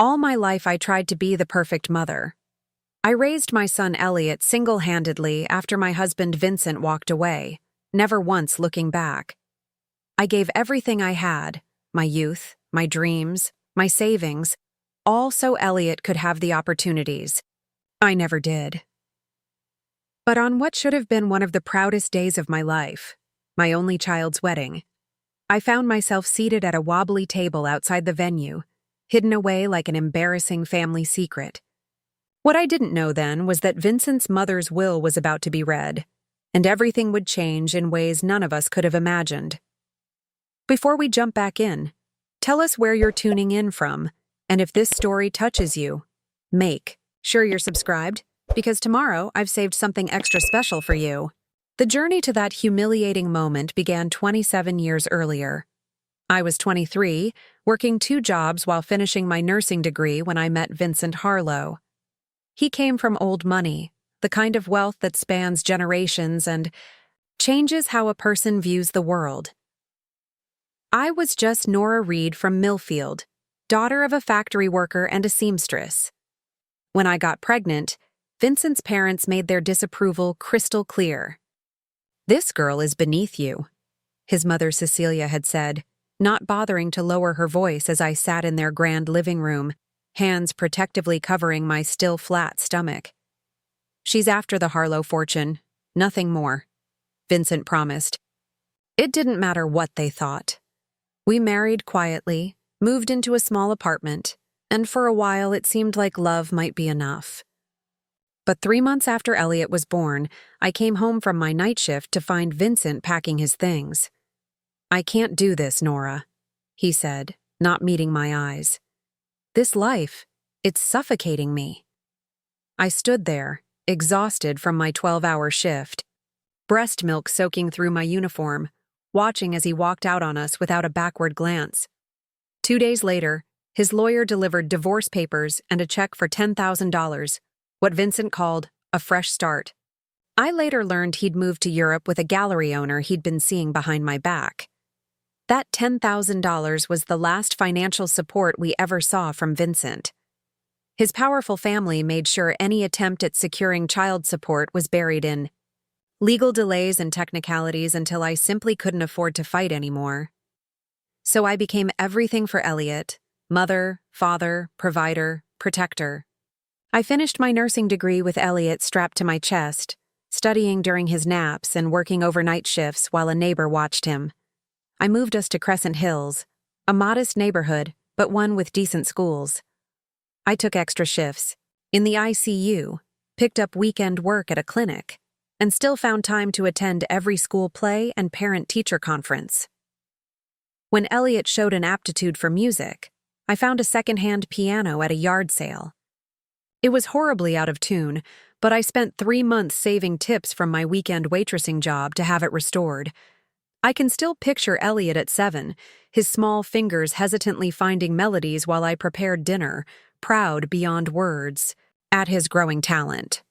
All my life I tried to be the perfect mother. I raised my son Elliot single-handedly after my husband Vincent walked away, never once looking back. I gave everything I had, my youth, my dreams, my savings, all so Elliot could have the opportunities. I never did. But on what should have been one of the proudest days of my life, my only child's wedding, I found myself seated at a wobbly table outside the venue, hidden away like an embarrassing family secret. What I didn't know then was that Vincent's mother's will was about to be read, and everything would change in ways none of us could have imagined. Before we jump back in, tell us where you're tuning in from, and if this story touches you, make sure you're subscribed, because tomorrow I've saved something extra special for you. The journey to that humiliating moment began 27 years earlier. I was 23, working 2 jobs while finishing my nursing degree when I met Vincent Harlow. He came from old money, the kind of wealth that spans generations and changes how a person views the world. I was just Nora Reid from Millfield, daughter of a factory worker and a seamstress. When I got pregnant, Vincent's parents made their disapproval crystal clear. "This girl is beneath you," his mother Cecilia had said, not bothering to lower her voice as I sat in their grand living room, hands protectively covering my still flat stomach. "She's after the Harlow fortune, nothing more," Vincent promised. It didn't matter what they thought. We married quietly, moved into a small apartment, and for a while it seemed like love might be enough. But 3 months after Elliot was born, I came home from my night shift to find Vincent packing his things. "I can't do this, Nora," he said, not meeting my eyes. "This life, it's suffocating me." I stood there, exhausted from my 12-hour shift, breast milk soaking through my uniform, watching as he walked out on us without a backward glance. 2 days later, his lawyer delivered divorce papers and a check for $10,000, what Vincent called a fresh start. I later learned he'd moved to Europe with a gallery owner he'd been seeing behind my back. That $10,000 was the last financial support we ever saw from Vincent. His powerful family made sure any attempt at securing child support was buried in legal delays and technicalities until I simply couldn't afford to fight anymore. So I became everything for Elliot: mother, father, provider, protector. I finished my nursing degree with Elliot strapped to my chest, studying during his naps and working overnight shifts while a neighbor watched him. I moved us to Crescent Hills, a modest neighborhood, but one with decent schools. I took extra shifts in the ICU, picked up weekend work at a clinic, and still found time to attend every school play and parent-teacher conference. When Elliot showed an aptitude for music, I found a second-hand piano at a yard sale. It was horribly out of tune, but I spent 3 months saving tips from my weekend waitressing job to have it restored. I can still picture Elliot at 7, his small fingers hesitantly finding melodies while I prepared dinner, proud beyond words at his growing talent.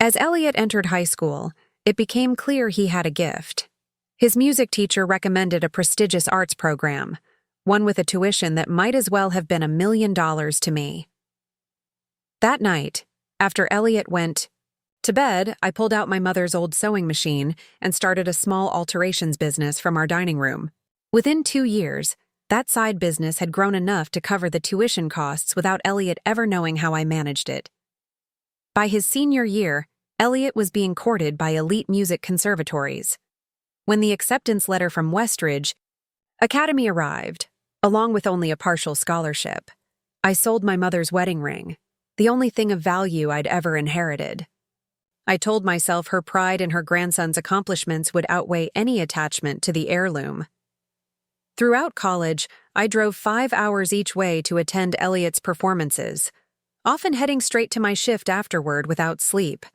As Elliot entered high school, it became clear he had a gift. His music teacher recommended a prestigious arts program, one with a tuition that might as well have been $1 million to me. That night, after Elliot went to bed, I pulled out my mother's old sewing machine and started a small alterations business from our dining room. Within 2 years, that side business had grown enough to cover the tuition costs without Elliot ever knowing how I managed it. By his senior year, Elliot was being courted by elite music conservatories. When the acceptance letter from Westridge Academy arrived, along with only a partial scholarship, I sold my mother's wedding ring, the only thing of value I'd ever inherited. I told myself her pride in her grandson's accomplishments would outweigh any attachment to the heirloom. Throughout college, I drove 5 hours each way to attend Elliot's performances, often heading straight to my shift afterward without sleep.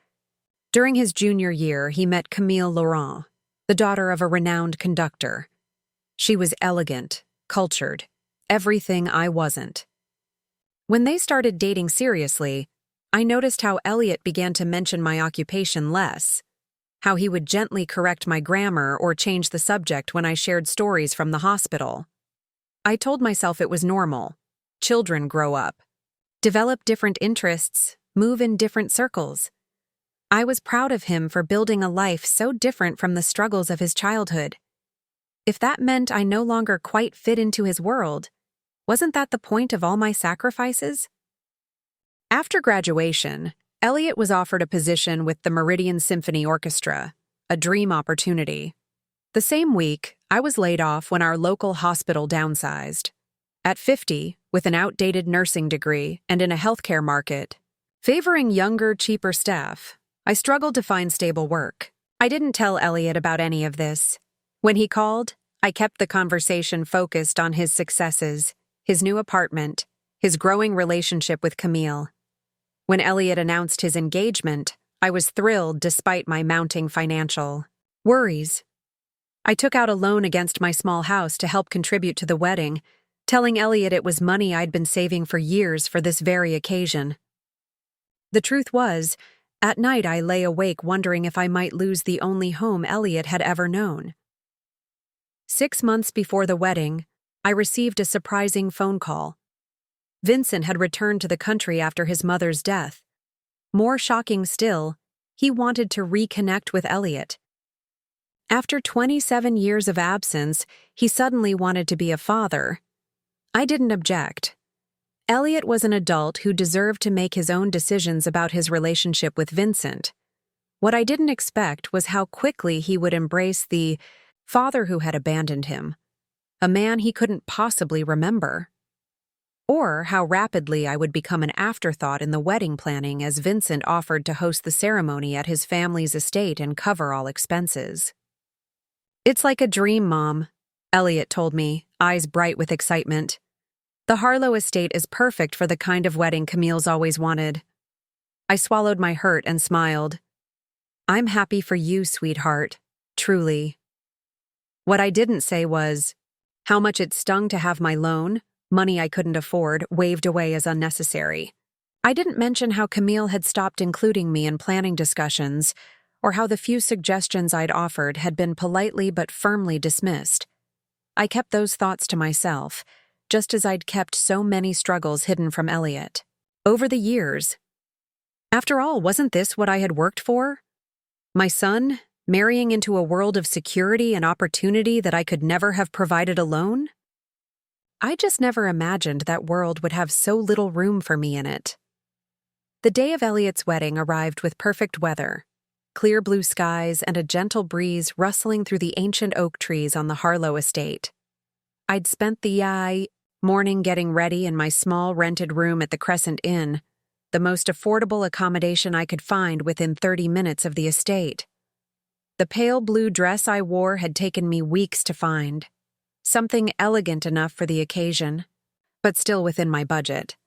During his junior year, he met Camille Laurent, the daughter of a renowned conductor. She was elegant, cultured, everything I wasn't. When they started dating seriously, I noticed how Elliot began to mention my occupation less, how he would gently correct my grammar or change the subject when I shared stories from the hospital. I told myself it was normal, children grow up, develop different interests, move in different circles. I was proud of him for building a life so different from the struggles of his childhood. If that meant I no longer quite fit into his world, wasn't that the point of all my sacrifices? After graduation, Elliot was offered a position with the Meridian Symphony Orchestra, a dream opportunity. The same week, I was laid off when our local hospital downsized. At 50, with an outdated nursing degree and in a healthcare market, favoring younger, cheaper staff, I struggled to find stable work. I didn't tell Elliot about any of this. When he called, I kept the conversation focused on his successes, his new apartment, his growing relationship with Camille. When Elliot announced his engagement, I was thrilled despite my mounting financial worries. I took out a loan against my small house to help contribute to the wedding, telling Elliot it was money I'd been saving for years for this very occasion. The truth was, at night I lay awake wondering if I might lose the only home Elliot had ever known. 6 months before the wedding, I received a surprising phone call. Vincent had returned to the country after his mother's death. More shocking still, he wanted to reconnect with Elliot. After 27 years of absence, he suddenly wanted to be a father. I didn't object. Elliot was an adult who deserved to make his own decisions about his relationship with Vincent. What I didn't expect was how quickly he would embrace the father who had abandoned him, a man he couldn't possibly remember. Or how rapidly I would become an afterthought in the wedding planning as Vincent offered to host the ceremony at his family's estate and cover all expenses. "It's like a dream, Mom," Elliot told me, eyes bright with excitement. "The Harlow estate is perfect for the kind of wedding Camille's always wanted." I swallowed my hurt and smiled. "I'm happy for you, sweetheart. Truly." What I didn't say was how much it stung to have my loan, money I couldn't afford, waved away as unnecessary. I didn't mention how Camille had stopped including me in planning discussions, or how the few suggestions I'd offered had been politely but firmly dismissed. I kept those thoughts to myself, just as I'd kept so many struggles hidden from Elliot. Over the years. After all, wasn't this what I had worked for? My son, marrying into a world of security and opportunity that I could never have provided alone? I just never imagined that world would have so little room for me in it. The day of Elliot's wedding arrived with perfect weather, clear blue skies and a gentle breeze rustling through the ancient oak trees on the Harlow estate. I'd spent the morning getting ready in my small rented room at the Crescent Inn, the most affordable accommodation I could find within 30 minutes of the estate. The pale blue dress I wore had taken me weeks to find, something elegant enough for the occasion, but still within my budget.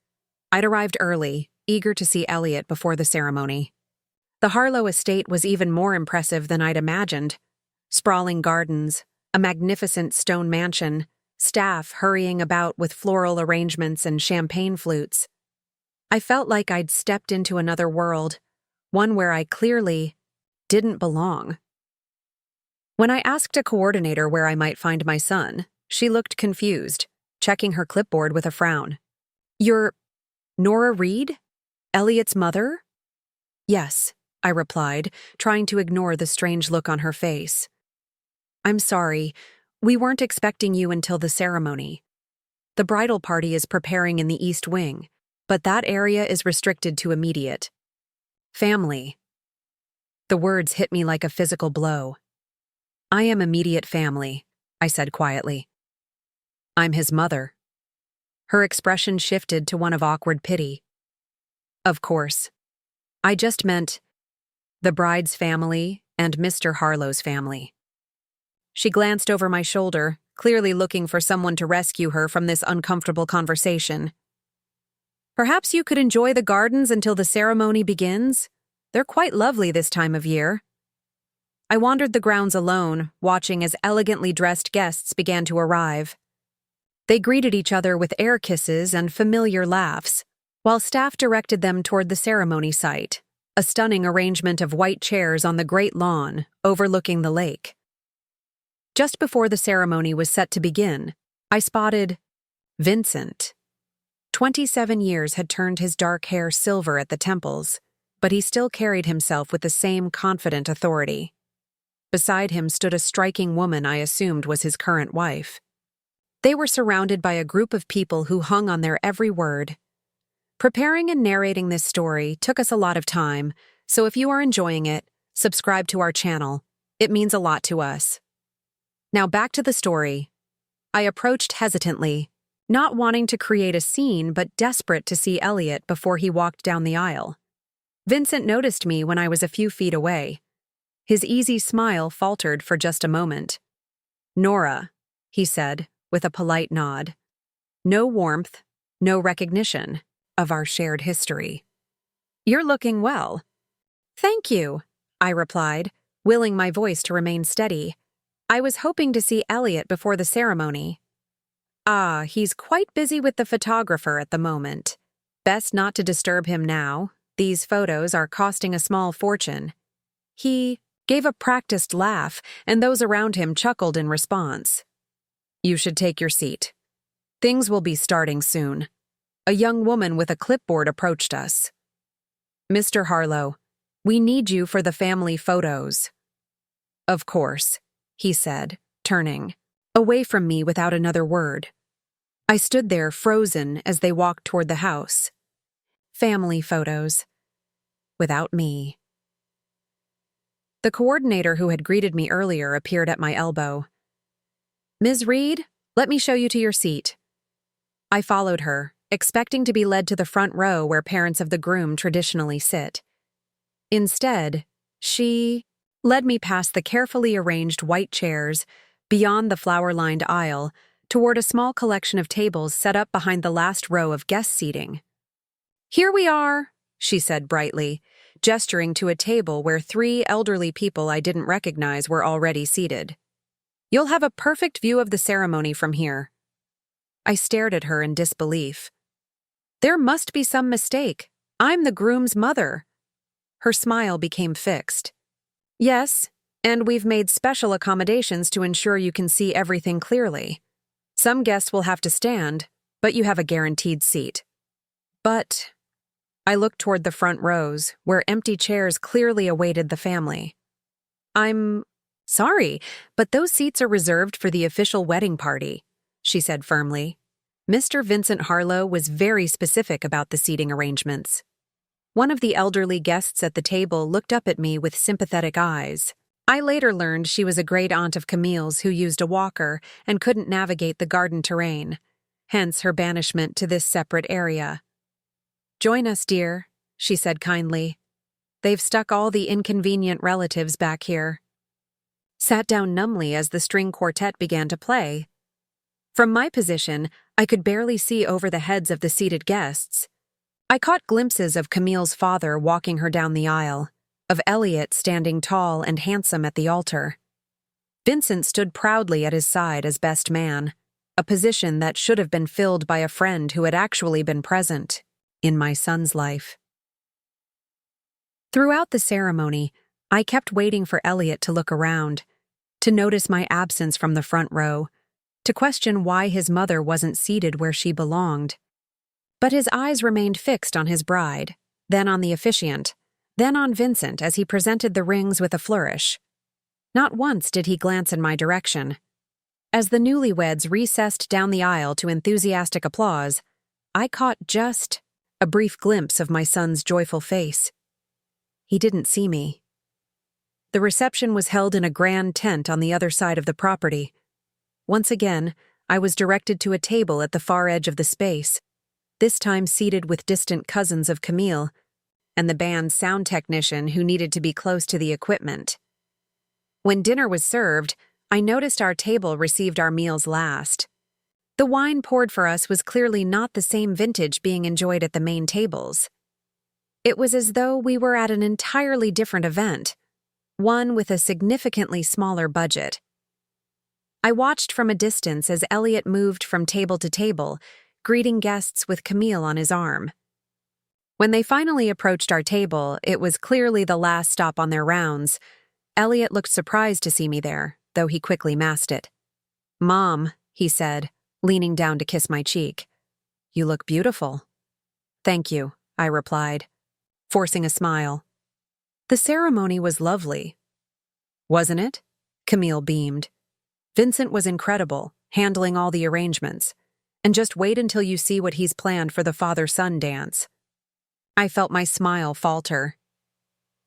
I'd arrived early, eager to see Elliot before the ceremony. The Harlow estate was even more impressive than I'd imagined. Sprawling gardens, a magnificent stone mansion, staff hurrying about with floral arrangements and champagne flutes. I felt like I'd stepped into another world, one where I clearly didn't belong. When I asked a coordinator where I might find my son, she looked confused, checking her clipboard with a frown. "You're Nora Reid? Elliot's mother?" "Yes," I replied, trying to ignore the strange look on her face. "I'm sorry, we weren't expecting you until the ceremony. The bridal party is preparing in the East Wing, but that area is restricted to immediate family." The words hit me like a physical blow. "I am immediate family," I said quietly. "I'm his mother." Her expression shifted to one of awkward pity. "Of course. I just meant the bride's family and Mr. Harlow's family." She glanced over my shoulder, clearly looking for someone to rescue her from this uncomfortable conversation. "Perhaps you could enjoy the gardens until the ceremony begins. They're quite lovely this time of year." I wandered the grounds alone, watching as elegantly dressed guests began to arrive. They greeted each other with air kisses and familiar laughs, while staff directed them toward the ceremony site, a stunning arrangement of white chairs on the great lawn, overlooking the lake. Just before the ceremony was set to begin, I spotted Vincent. 27 years had turned his dark hair silver at the temples, but he still carried himself with the same confident authority. Beside him stood a striking woman I assumed was his current wife. They were surrounded by a group of people who hung on their every word. Preparing and narrating this story took us a lot of time, so if you are enjoying it, subscribe to our channel. It means a lot to us. Now back to the story. I approached hesitantly, not wanting to create a scene but desperate to see Elliot before he walked down the aisle. Vincent noticed me when I was a few feet away. His easy smile faltered for just a moment. "Nora," he said, with a polite nod. No warmth, no recognition of our shared history. "You're looking well." "Thank you," I replied, willing my voice to remain steady. "I was hoping to see Elliot before the ceremony." "Ah, he's quite busy with the photographer at the moment. Best not to disturb him now. These photos are costing a small fortune." He gave a practiced laugh, and those around him chuckled in response. "You should take your seat. Things will be starting soon." A young woman with a clipboard approached us. "Mr. Harlow, we need you for the family photos." "Of course," he said, turning away from me without another word. I stood there frozen as they walked toward the house. Family photos. Without me. The coordinator who had greeted me earlier appeared at my elbow. "Ms. Reid, let me show you to your seat." I followed her, expecting to be led to the front row where parents of the groom traditionally sit. Instead, she led me past the carefully arranged white chairs, beyond the flower-lined aisle, toward a small collection of tables set up behind the last row of guest seating. "Here we are," she said brightly, gesturing to a table where 3 elderly people I didn't recognize were already seated. "You'll have a perfect view of the ceremony from here." I stared at her in disbelief. "There must be some mistake. I'm the groom's mother." Her smile became fixed. "Yes, and we've made special accommodations to ensure you can see everything clearly. Some guests will have to stand, but you have a guaranteed seat." "But..." I looked toward the front rows, where empty chairs clearly awaited the family. "I'm sorry, but those seats are reserved for the official wedding party," she said firmly. Mr. Vincent Harlow was very specific about the seating arrangements. One of the elderly guests at the table looked up at me with sympathetic eyes. I later learned she was a great aunt of Camille's who used a walker and couldn't navigate the garden terrain, hence her banishment to this separate area. "Join us, dear," she said kindly. "They've stuck all the inconvenient relatives back here." Sat down numbly as the string quartet began to play. From my position, I could barely see over the heads of the seated guests. I caught glimpses of Camille's father walking her down the aisle, of Elliot standing tall and handsome at the altar. Vincent stood proudly at his side as best man, a position that should have been filled by a friend who had actually been present in my son's life. Throughout the ceremony, I kept waiting for Elliot to look around, to notice my absence from the front row, to question why his mother wasn't seated where she belonged. But his eyes remained fixed on his bride, then on the officiant, then on Vincent as he presented the rings with a flourish. Not once did he glance in my direction. As the newlyweds recessed down the aisle to enthusiastic applause, I caught just a brief glimpse of my son's joyful face. He didn't see me. The reception was held in a grand tent on the other side of the property. Once again, I was directed to a table at the far edge of the space, this time seated with distant cousins of Camille and the band's sound technician who needed to be close to the equipment. When dinner was served, I noticed our table received our meals last. The wine poured for us was clearly not the same vintage being enjoyed at the main tables. It was as though we were at an entirely different event, one with a significantly smaller budget. I watched from a distance as Elliot moved from table to table, greeting guests with Camille on his arm. When they finally approached our table, it was clearly the last stop on their rounds. Elliot looked surprised to see me there, though he quickly masked it. "Mom," he said, leaning down to kiss my cheek. you look beautiful." "Thank you," I replied, forcing a smile. "The ceremony was lovely." "Wasn't it?" Camille beamed. "Vincent was incredible, handling all the arrangements. And just wait until you see what he's planned for the father-son dance." I felt my smile falter.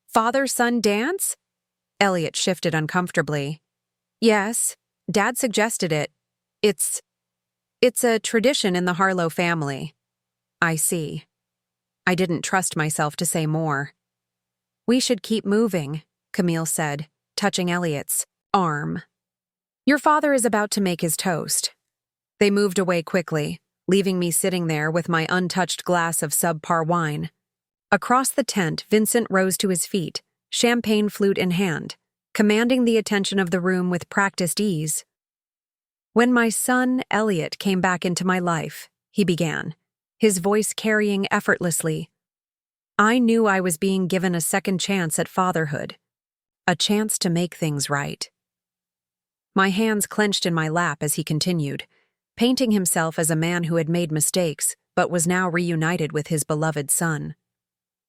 "Father-son dance?" Elliot shifted uncomfortably. "Yes, Dad suggested it. It's a tradition in the Harlow family." "I see." I didn't trust myself to say more. "We should keep moving," Camille said, touching Elliot's arm. "Your father is about to make his toast." They moved away quickly, leaving me sitting there with my untouched glass of subpar wine. Across the tent, Vincent rose to his feet, champagne flute in hand, commanding the attention of the room with practiced ease. "When my son, Elliot, came back into my life," he began, his voice carrying effortlessly, "I knew I was being given a second chance at fatherhood, a chance to make things right." My hands clenched in my lap as he continued, painting himself as a man who had made mistakes but was now reunited with his beloved son.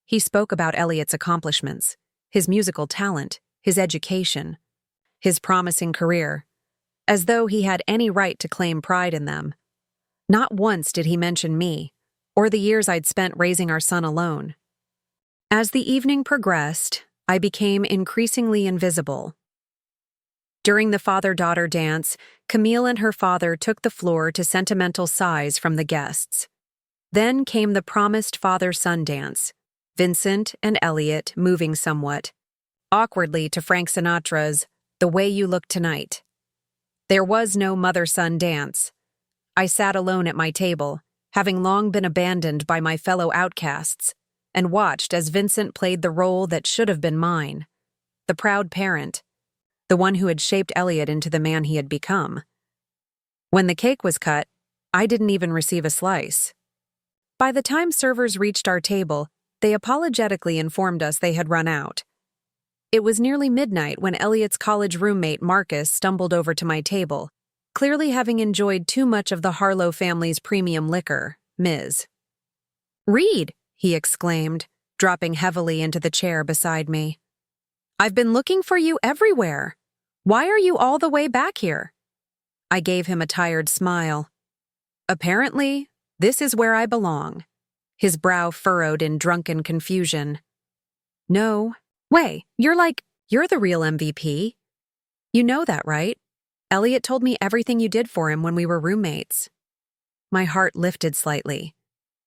He spoke about Elliot's accomplishments, his musical talent, his education, his promising career, as though he had any right to claim pride in them. Not once did he mention me, or the years I'd spent raising our son alone. As the evening progressed, I became increasingly invisible. During the father-daughter dance, Camille and her father took the floor to sentimental sighs from the guests. Then came the promised father-son dance, Vincent and Elliot moving somewhat, awkwardly to Frank Sinatra's "The Way You Look Tonight." There was no mother-son dance. I sat alone at my table, having long been abandoned by my fellow outcasts, and watched as Vincent played the role that should have been mine, the proud parent, the one who had shaped Elliot into the man he had become. When the cake was cut, I didn't even receive a slice. By the time servers reached our table, they apologetically informed us they had run out. It was nearly midnight when Elliot's college roommate Marcus stumbled over to my table, clearly having enjoyed too much of the Harlow family's premium liquor, Ms. "Reid," he exclaimed, dropping heavily into the chair beside me. "I've been looking for you everywhere. Why are you all the way back here?" I gave him a tired smile. "Apparently, this is where I belong." His brow furrowed in drunken confusion. "No. Wait, you're the real MVP. You know that, right? Elliot told me everything you did for him when we were roommates." My heart lifted slightly.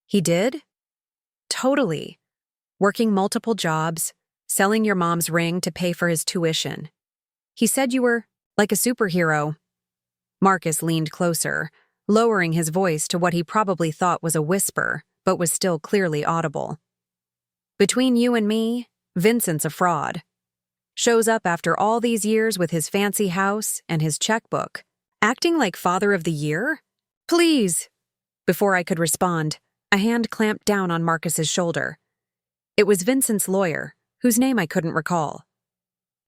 "He did?" "Totally. Working multiple jobs, selling your mom's ring to pay for his tuition. He said you were like a superhero." Marcus leaned closer, lowering his voice to what he probably thought was a whisper, but was still clearly audible. "Between you and me, Vincent's a fraud. Shows up after all these years with his fancy house and his checkbook, acting like father of the year? Please!" Before I could respond, a hand clamped down on Marcus's shoulder. It was Vincent's lawyer, whose name I couldn't recall.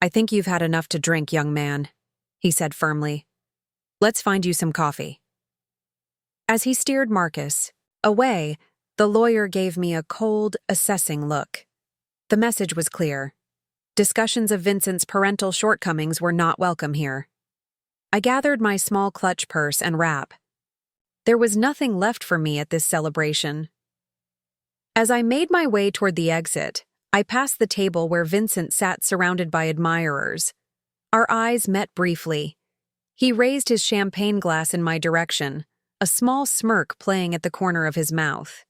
"I think you've had enough to drink, young man," he said firmly. "Let's find you some coffee." As he steered Marcus away, the lawyer gave me a cold, assessing look. The message was clear. Discussions of Vincent's parental shortcomings were not welcome here. I gathered my small clutch purse and wrap. There was nothing left for me at this celebration. As I made my way toward the exit, I passed the table where Vincent sat surrounded by admirers. Our eyes met briefly. He raised his champagne glass in my direction, a small smirk playing at the corner of his mouth.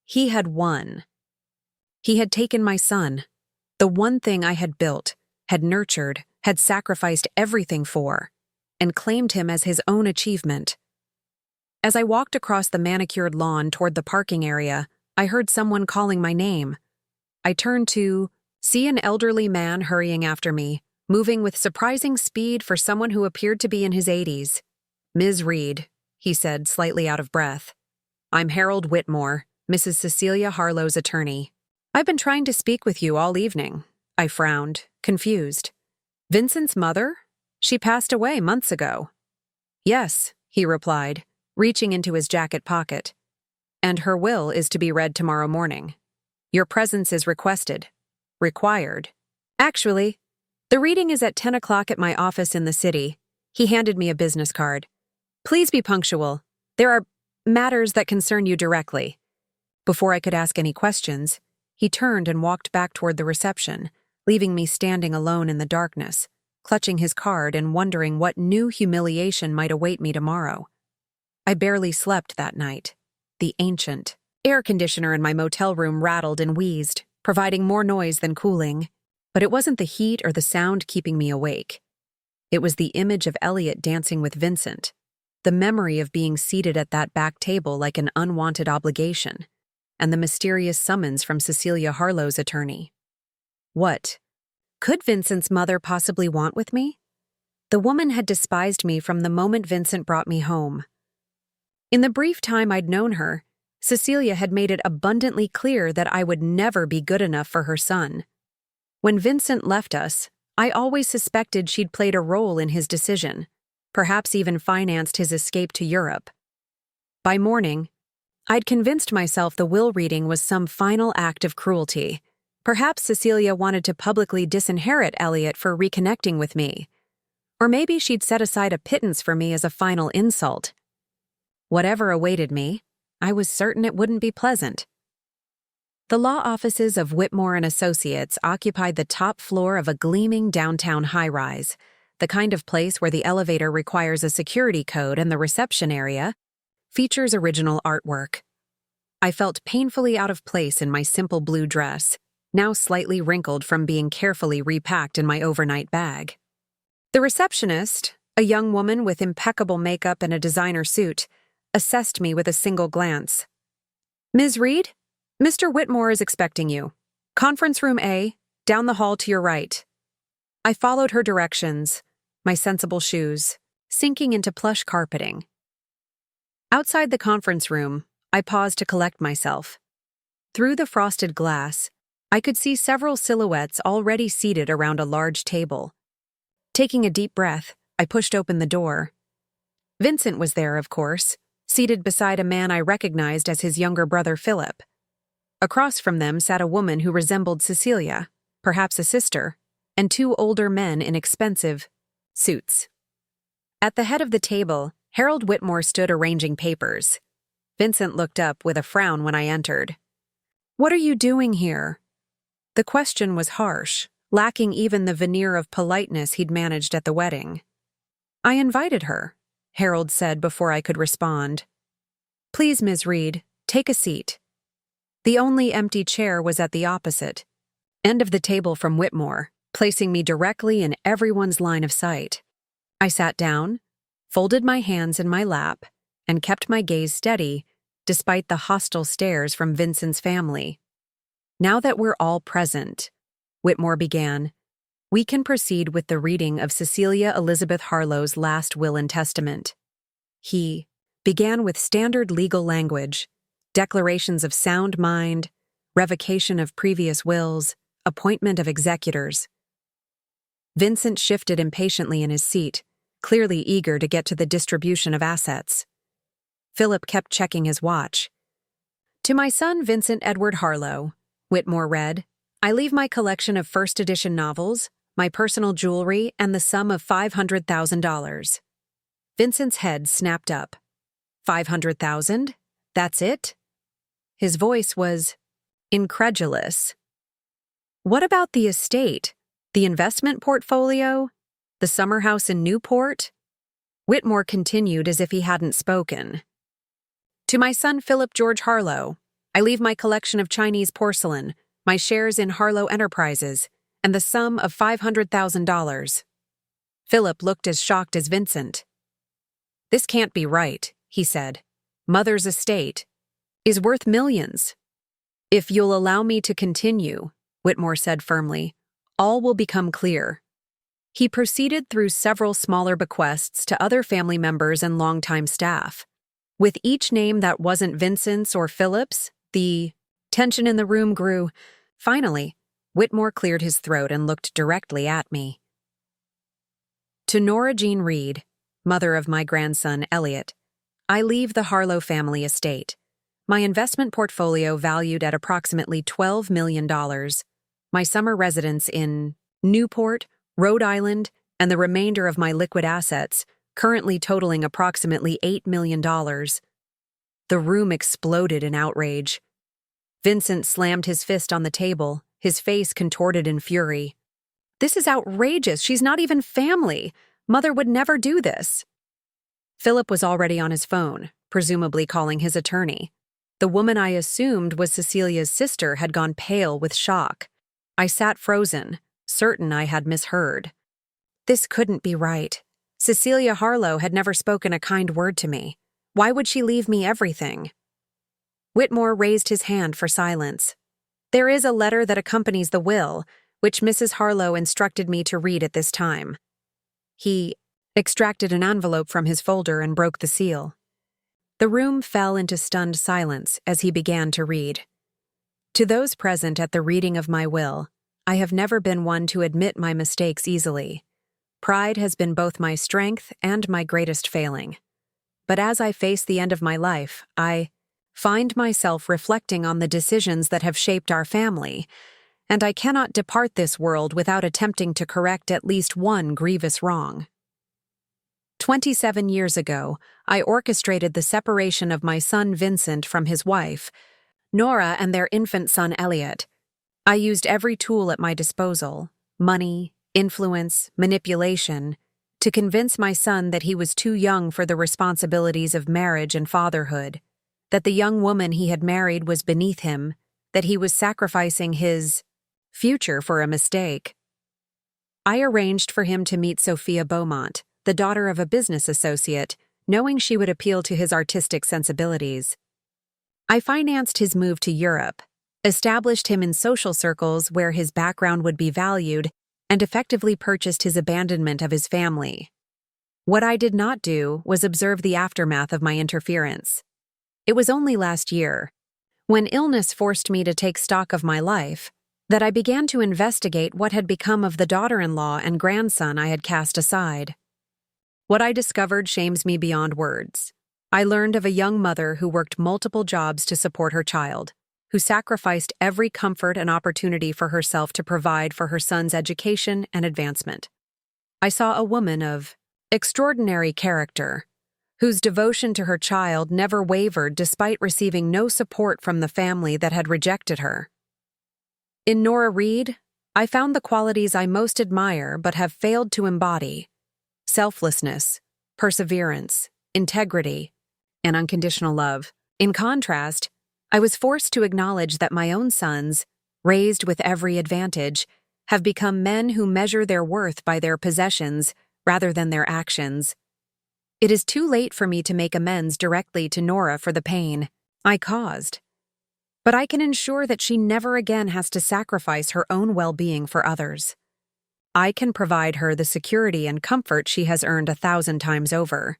He had won. He had taken my son, the one thing I had built, had nurtured, had sacrificed everything for, and claimed him as his own achievement. As I walked across the manicured lawn toward the parking area, I heard someone calling my name. I turned to see an elderly man hurrying after me, moving with surprising speed for someone who appeared to be in his 80s. "Ms. Reid," he said, slightly out of breath. "I'm Harold Whitmore, Mrs. Cecilia Harlow's attorney. I've been trying to speak with you all evening." I frowned, confused. "Vincent's mother? She passed away months ago." "Yes," he replied, reaching into his jacket pocket. and her will is to be read tomorrow morning. Your presence is requested. Required. Actually, the reading is at 10 o'clock at my office in the city. He handed me a business card. Please be punctual. There are matters that concern you directly. Before I could ask any questions, he turned and walked back toward the reception, leaving me standing alone in the darkness, clutching his card and wondering what new humiliation might await me tomorrow. I barely slept that night. The ancient air conditioner in my motel room rattled and wheezed, providing more noise than cooling. But it wasn't the heat or the sound keeping me awake. It was the image of Elliot dancing with Vincent, the memory of being seated at that back table like an unwanted obligation, and the mysterious summons from Cecilia Harlow's attorney. What could Vincent's mother possibly want with me? The woman had despised me from the moment Vincent brought me home. In the brief time I'd known her, Cecilia had made it abundantly clear that I would never be good enough for her son. When Vincent left us, I always suspected she'd played a role in his decision, perhaps even financed his escape to Europe. By morning, I'd convinced myself the will reading was some final act of cruelty. Perhaps Cecilia wanted to publicly disinherit Elliot for reconnecting with me. Or maybe she'd set aside a pittance for me as a final insult. Whatever awaited me, I was certain it wouldn't be pleasant. The law offices of Whitmore & Associates occupied the top floor of a gleaming downtown high-rise, the kind of place where the elevator requires a security code and the reception area features original artwork. I felt painfully out of place in my simple blue dress, now slightly wrinkled from being carefully repacked in my overnight bag. The receptionist, a young woman with impeccable makeup and a designer suit, assessed me with a single glance. "Ms. Reid, Mr. Whitmore is expecting you. Conference room A, down the hall to your right." I followed her directions, my sensible shoes, sinking into plush carpeting. Outside the conference room, I paused to collect myself. Through the frosted glass, I could see several silhouettes already seated around a large table. Taking a deep breath, I pushed open the door. Vincent was there, of course, seated beside a man I recognized as his younger brother Philip. Across from them sat a woman who resembled Cecilia, perhaps a sister, and two older men in expensive suits. At the head of the table, Harold Whitmore stood arranging papers. Vincent looked up with a frown when I entered. "What are you doing here?" The question was harsh, lacking even the veneer of politeness he'd managed at the wedding. "I invited her," Harold said before I could respond. "Please, Ms. Reid, take a seat." The only empty chair was at the opposite end of the table from Whitmore, placing me directly in everyone's line of sight. I sat down, folded my hands in my lap, and kept my gaze steady despite the hostile stares from Vincent's family. "Now that we're all present," Whitmore began, "we can proceed with the reading of Cecilia Elizabeth Harlow's last will and testament." He began with standard legal language, declarations of sound mind, revocation of previous wills, appointment of executors. Vincent shifted impatiently in his seat, clearly eager to get to the distribution of assets. Philip kept checking his watch. "To my son Vincent Edward Harlow," Whitmore read, "I leave my collection of first edition novels, my personal jewelry, and the sum of $500,000. Vincent's head snapped up. "500,000? That's it?" His voice was incredulous. "What about the estate, the investment portfolio, the summer house in Newport?" Whitmore continued as if he hadn't spoken. "To my son Philip George Harlow, I leave my collection of Chinese porcelain, my shares in Harlow Enterprises, and the sum of $500,000. Philip looked as shocked as Vincent. "This can't be right," he said. "Mother's estate is worth millions." "If you'll allow me to continue," Whitmore said firmly, "all will become clear." He proceeded through several smaller bequests to other family members and longtime staff. With each name that wasn't Vincent's or Philip's, the tension in the room grew. Finally, Whitmore cleared his throat and looked directly at me. "To Nora Reid, mother of my grandson Elliot, I leave the Harlow family estate. my investment portfolio valued at approximately $12 million, my summer residence in Newport, Rhode Island, and the remainder of my liquid assets, currently totaling approximately $8 million. The room exploded in outrage. Vincent slammed his fist on the table, his face contorted in fury. "This is outrageous. She's not even family. Mother would never do this." Philip was already on his phone, presumably calling his attorney. The woman I assumed was Cecilia's sister had gone pale with shock. I sat frozen, certain I had misheard. This couldn't be right. Cecilia Harlow had never spoken a kind word to me. Why would she leave me everything? Whitmore raised his hand for silence. "There is a letter that accompanies the will, which Mrs. Harlow instructed me to read at this time." He extracted an envelope from his folder and broke the seal. The room fell into stunned silence as he began to read. "To those present at the reading of my will, I have never been one to admit my mistakes easily. Pride has been both my strength and my greatest failing. But as I face the end of my life, I find myself reflecting on the decisions that have shaped our family, and I cannot depart this world without attempting to correct at least one grievous wrong. 27 years ago, I orchestrated the separation of my son Vincent from his wife, Nora, and their infant son Elliot. I used every tool at my disposal, money, influence, manipulation, to convince my son that he was too young for the responsibilities of marriage and fatherhood, that the young woman he had married was beneath him, that he was sacrificing his future for a mistake. I arranged for him to meet Sophia Beaumont, the daughter of a business associate, knowing she would appeal to his artistic sensibilities. I financed his move to Europe, established him in social circles where his background would be valued, and effectively purchased his abandonment of his family. What I did not do was observe the aftermath of my interference. It was only last year, when illness forced me to take stock of my life, that I began to investigate what had become of the daughter-in-law and grandson I had cast aside. What I discovered shames me beyond words. I learned of a young mother who worked multiple jobs to support her child, who sacrificed every comfort and opportunity for herself to provide for her son's education and advancement. I saw a woman of extraordinary character, whose devotion to her child never wavered despite receiving no support from the family that had rejected her. In Nora Reid, I found the qualities I most admire but have failed to embody: selflessness, perseverance, integrity, and unconditional love. In contrast, I was forced to acknowledge that my own sons, raised with every advantage, have become men who measure their worth by their possessions rather than their actions. It is too late for me to make amends directly to Nora for the pain I caused, but I can ensure that she never again has to sacrifice her own well-being for others. I can provide her the security and comfort she has earned 1,000 times over.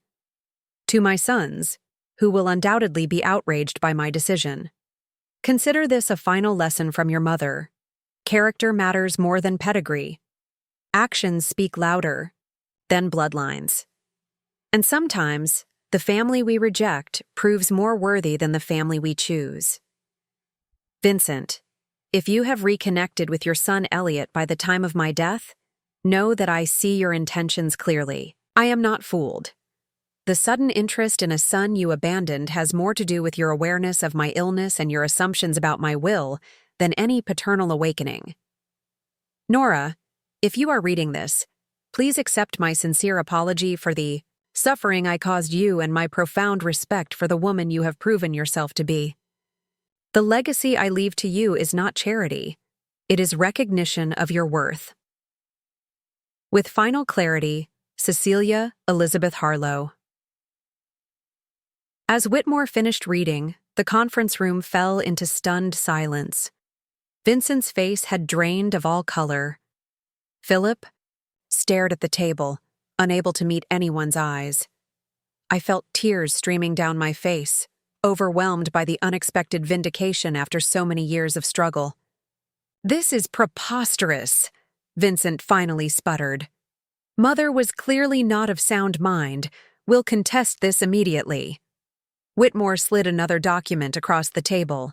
To my sons, who will undoubtedly be outraged by my decision, consider this a final lesson from your mother. Character matters more than pedigree. Actions speak louder than bloodlines. And sometimes, the family we reject proves more worthy than the family we choose. Vincent, if you have reconnected with your son Elliot by the time of my death, know that I see your intentions clearly. I am not fooled. The sudden interest in a son you abandoned has more to do with your awareness of my illness and your assumptions about my will than any paternal awakening. Nora, if you are reading this, please accept my sincere apology for the suffering I caused you and my profound respect for the woman you have proven yourself to be. The legacy I leave to you is not charity. It is recognition of your worth. With final clarity, Cecilia Elizabeth Harlow. As Whitmore finished reading, the conference room fell into stunned silence. Vincent's face had drained of all color. Philip stared at the table, unable to meet anyone's eyes. I felt tears streaming down my face, overwhelmed by the unexpected vindication after so many years of struggle. "This is preposterous," Vincent finally sputtered. "Mother was clearly not of sound mind. We'll contest this immediately." Whitmore slid another document across the table.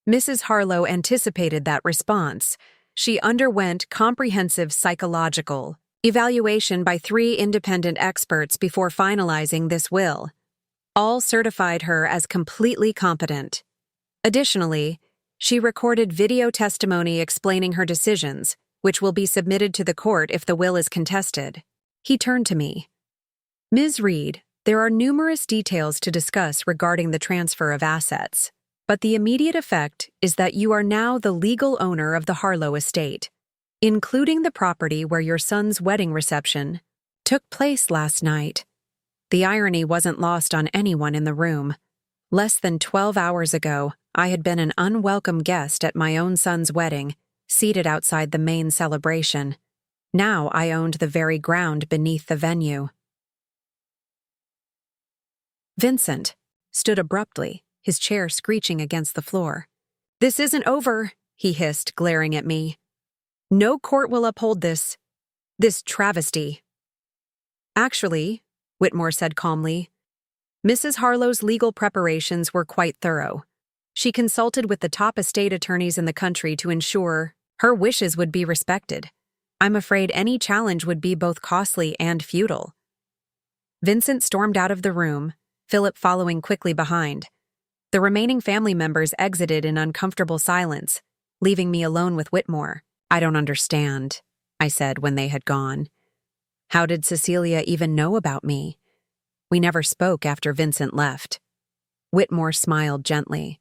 Mrs. Harlow anticipated that response. She underwent comprehensive psychological evaluation by 3 independent experts before finalizing this will. All certified her as completely competent. Additionally, she recorded video testimony explaining her decisions, which will be submitted to the court if the will is contested. He turned to me. Ms. Reid, there are numerous details to discuss regarding the transfer of assets, but the immediate effect is that you are now the legal owner of the Harlow estate, including the property where your son's wedding reception took place last night. The irony wasn't lost on anyone in the room. Less than 12 hours ago, I had been an unwelcome guest at my own son's wedding, seated outside the main celebration. Now I owned the very ground beneath the venue. Vincent stood abruptly, his chair screeching against the floor. "This isn't over," he hissed, glaring at me. "No court will uphold this travesty." "Actually," Whitmore said calmly, "Mrs. Harlow's legal preparations were quite thorough. She consulted with the top estate attorneys in the country to ensure her wishes would be respected. I'm afraid any challenge would be both costly and futile." Vincent stormed out of the room, Philip following quickly behind. The remaining family members exited in uncomfortable silence, leaving me alone with Whitmore. "I don't understand," I said when they had gone. "How did Cecilia even know about me?" We never spoke after Vincent left. Whitmore smiled gently.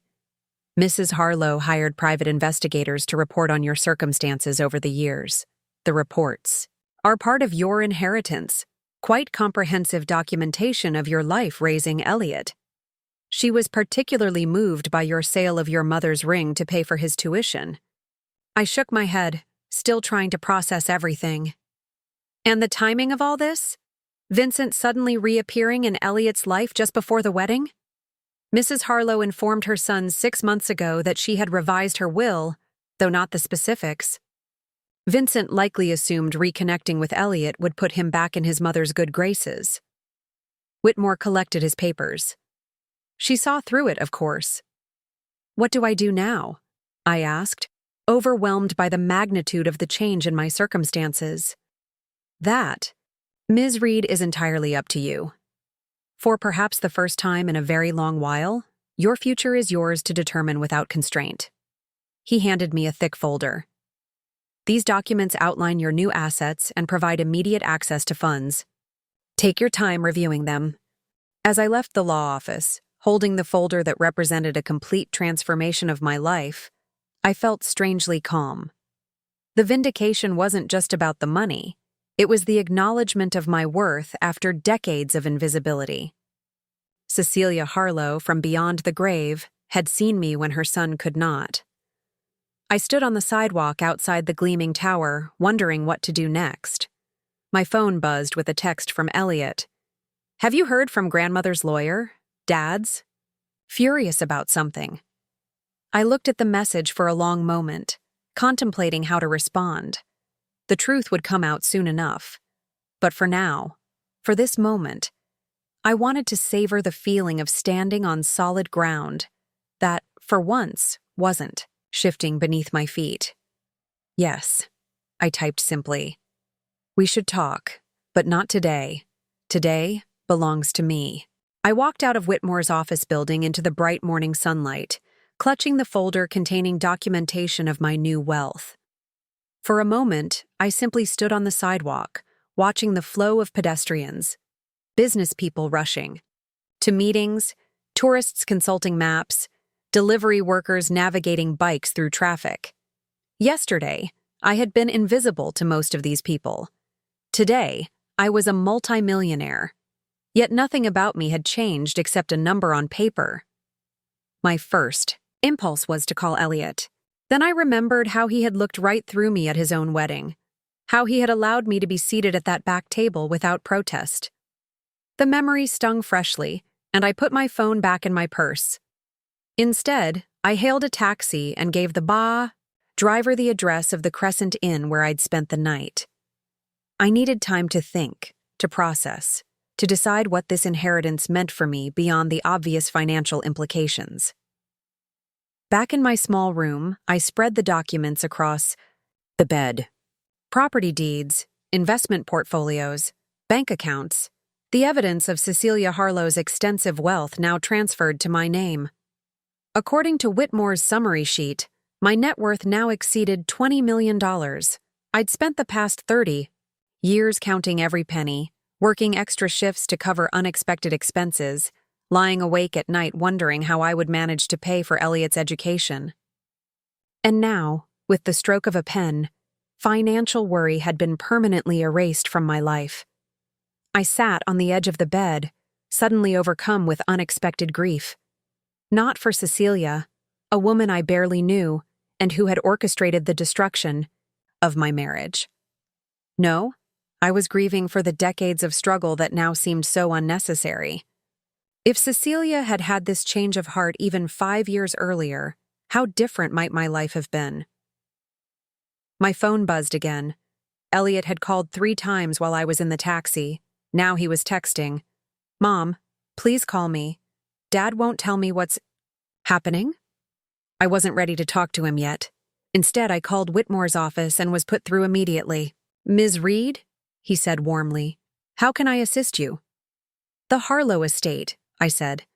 "Mrs. Harlow hired private investigators to report on your circumstances over the years. The reports are part of your inheritance, quite comprehensive documentation of your life raising Elliot. She was particularly moved by your sale of your mother's ring to pay for his tuition." I shook my head, still trying to process everything. And the timing of all this? Vincent suddenly reappearing in Elliot's life just before the wedding? Mrs. Harlow informed her son 6 months ago that she had revised her will, though not the specifics. Vincent likely assumed reconnecting with Elliot would put him back in his mother's good graces. Whitmore collected his papers. She saw through it, of course. "What do I do now?" I asked, overwhelmed by the magnitude of the change in my circumstances. "That, Ms. Reid, is entirely up to you. For perhaps the first time in a very long while, your future is yours to determine without constraint." He handed me a thick folder. "These documents outline your new assets and provide immediate access to funds. Take your time reviewing them." As I left the law office, holding the folder that represented a complete transformation of my life, I felt strangely calm. The vindication wasn't just about the money. It was the acknowledgement of my worth after decades of invisibility. Cecilia Harlow, from beyond the grave, had seen me when her son could not. I stood on the sidewalk outside the gleaming tower, wondering what to do next. My phone buzzed with a text from Elliot. "Have you heard from grandmother's lawyer? Dad's? Furious about something." I looked at the message for a long moment, contemplating how to respond. The truth would come out soon enough. But for now, for this moment, I wanted to savor the feeling of standing on solid ground that, for once, wasn't shifting beneath my feet. "Yes," I typed simply. "We should talk, but not today. Today belongs to me." I walked out of Whitmore's office building into the bright morning sunlight, clutching the folder containing documentation of my new wealth. For a moment, I simply stood on the sidewalk, watching the flow of pedestrians, business people rushing to meetings, tourists consulting maps, delivery workers navigating bikes through traffic. Yesterday, I had been invisible to most of these people. Today, I was a multimillionaire. Yet nothing about me had changed except a number on paper. My first impulse was to call Elliot. Then I remembered how he had looked right through me at his own wedding, how he had allowed me to be seated at that back table without protest. The memory stung freshly, and I put my phone back in my purse. Instead, I hailed a taxi and gave the driver the address of the Crescent Inn where I'd spent the night. I needed time to think, to process, to decide what this inheritance meant for me beyond the obvious financial implications. Back in my small room, I spread the documents across the bed. Property deeds, investment portfolios, bank accounts, the evidence of Cecilia Harlow's extensive wealth now transferred to my name. According to Whitmore's summary sheet, my net worth now exceeded $20 million. I'd spent the past 30 years counting every penny, working extra shifts to cover unexpected expenses, lying awake at night wondering how I would manage to pay for Elliot's education. And now, with the stroke of a pen, financial worry had been permanently erased from my life. I sat on the edge of the bed, suddenly overcome with unexpected grief. Not for Cecilia, a woman I barely knew and who had orchestrated the destruction of my marriage. No, I was grieving for the decades of struggle that now seemed so unnecessary. If Cecilia had had this change of heart even 5 years earlier, how different might my life have been? My phone buzzed again. Elliot had called 3 times while I was in the taxi. Now he was texting. "Mom, please call me. Dad won't tell me what's happening." I wasn't ready to talk to him yet. Instead, I called Whitmore's office and was put through immediately. "Ms. Reid?" he said warmly. "How can I assist you?" "The Harlow estate," I said.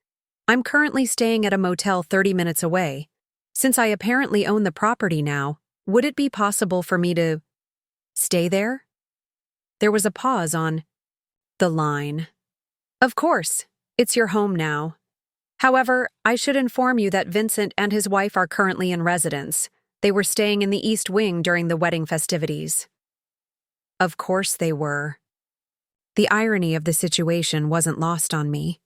"I'm currently staying at a motel 30 minutes away. Since I apparently own the property now, would it be possible for me to stay there?" There was a pause on the line. "Of course, it's your home now. However, I should inform you that Vincent and his wife are currently in residence. They were staying in the East Wing during the wedding festivities." Of course they were. The irony of the situation wasn't lost on me.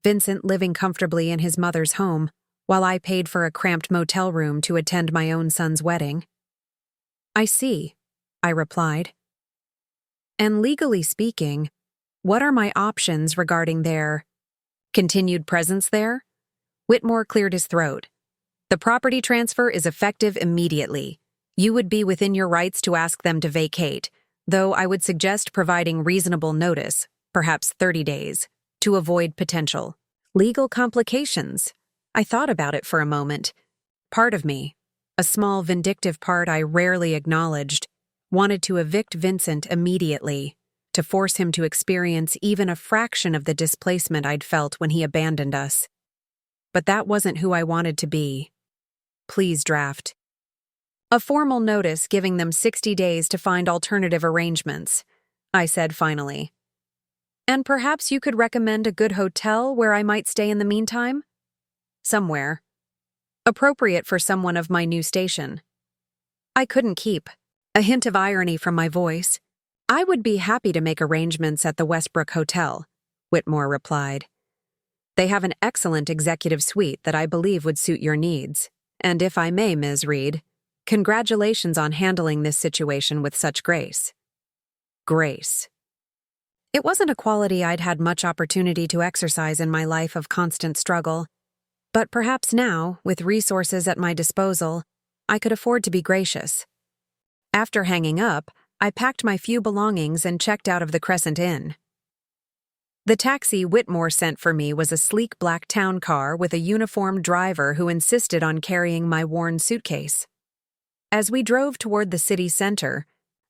Vincent living comfortably in his mother's home, while I paid for a cramped motel room to attend my own son's wedding. "I see," I replied. "And legally speaking, what are my options regarding their continued presence there?" Whitmore cleared his throat. "The property transfer is effective immediately. You would be within your rights to ask them to vacate, though I would suggest providing reasonable notice, perhaps 30 days, to avoid potential legal complications." I thought about it for a moment. Part of me, a small vindictive part I rarely acknowledged, wanted to evict Vincent immediately, to force him to experience even a fraction of the displacement I'd felt when he abandoned us. But that wasn't who I wanted to be. "Please draft a formal notice giving them 60 days to find alternative arrangements," I said finally. "And perhaps you could recommend a good hotel where I might stay in the meantime?" "Somewhere appropriate for someone of my new station." I couldn't keep a hint of irony from my voice. "I would be happy to make arrangements at the Westbrook Hotel," Whitmore replied. "They have an excellent executive suite that I believe would suit your needs. And if I may, Ms. Reid, congratulations on handling this situation with such grace." Grace. It wasn't a quality I'd had much opportunity to exercise in my life of constant struggle. But perhaps now, with resources at my disposal, I could afford to be gracious. After hanging up, I packed my few belongings and checked out of the Crescent Inn. The taxi Whitmore sent for me was a sleek black town car with a uniformed driver who insisted on carrying my worn suitcase. As we drove toward the city center,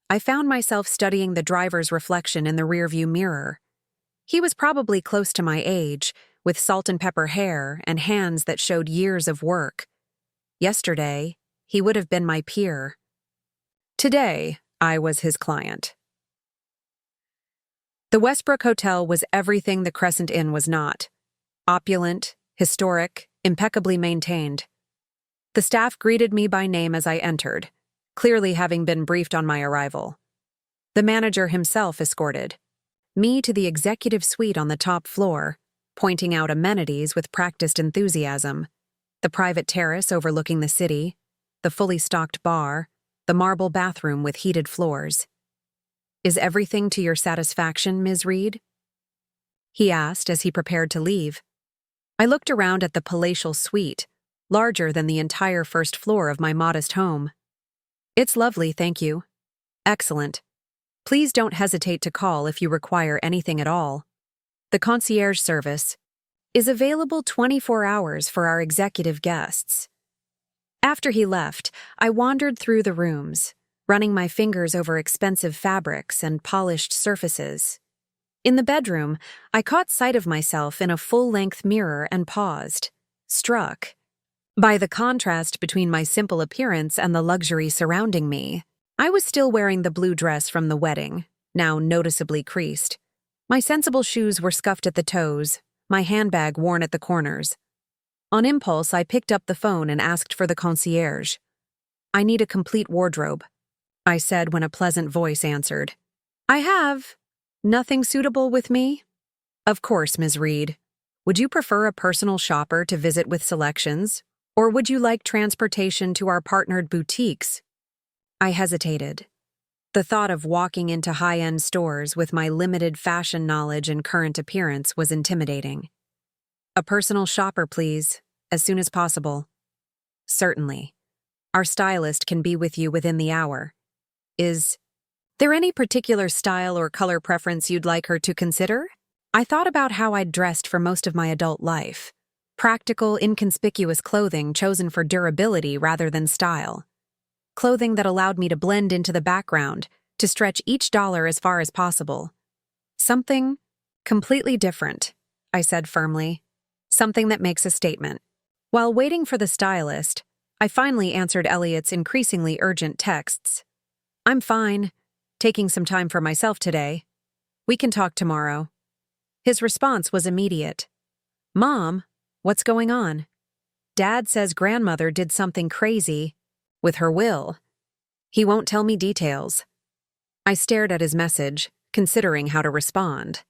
I found myself studying the driver's reflection in the rearview mirror. He was probably close to my age, with salt and pepper hair and hands that showed years of work. Yesterday, he would have been my peer. Today, I was his client. The Westbrook Hotel was everything the Crescent Inn was not. Opulent, historic, impeccably maintained. The staff greeted me by name as I entered, clearly having been briefed on my arrival. The manager himself escorted me to the executive suite on the top floor, pointing out amenities with practiced enthusiasm: the private terrace overlooking the city, the fully stocked bar, the marble bathroom with heated floors. "Is everything to your satisfaction, Ms. Reid?" he asked as he prepared to leave. I looked around at the palatial suite, larger than the entire first floor of my modest home. "It's lovely, thank you." "Excellent. Please don't hesitate to call if you require anything at all." The concierge service is available 24 hours for our executive guests. After he left, I wandered through the rooms, running my fingers over expensive fabrics and polished surfaces. In the bedroom, I caught sight of myself in a full-length mirror and paused, struck by the contrast between my simple appearance and the luxury surrounding me. I was still wearing the blue dress from the wedding, now noticeably creased. My sensible shoes were scuffed at the toes, my handbag worn at the corners. On impulse, I picked up the phone and asked for the concierge. "I need a complete wardrobe," I said when a pleasant voice answered. "I have. Nothing suitable with me?" "Of course, Ms. Reid. Would you prefer a personal shopper to visit with selections, or would you like transportation to our partnered boutiques?" I hesitated. The thought of walking into high-end stores with my limited fashion knowledge and current appearance was intimidating. "A personal shopper, please, as soon as possible." "Certainly. Our stylist can be with you within the hour. Is there any particular style or color preference you'd like her to consider?" I thought about how I'd dressed for most of my adult life. Practical, inconspicuous clothing chosen for durability rather than style. Clothing that allowed me to blend into the background, to stretch each dollar as far as possible. "Something completely different," I said firmly. "Something that makes a statement." While waiting for the stylist, I finally answered Elliot's increasingly urgent texts. "I'm fine. Taking some time for myself today. We can talk tomorrow." His response was immediate. "Mom, what's going on?" "Dad says grandmother did something crazy with her will. He won't tell me details." I stared at his message, considering how to respond.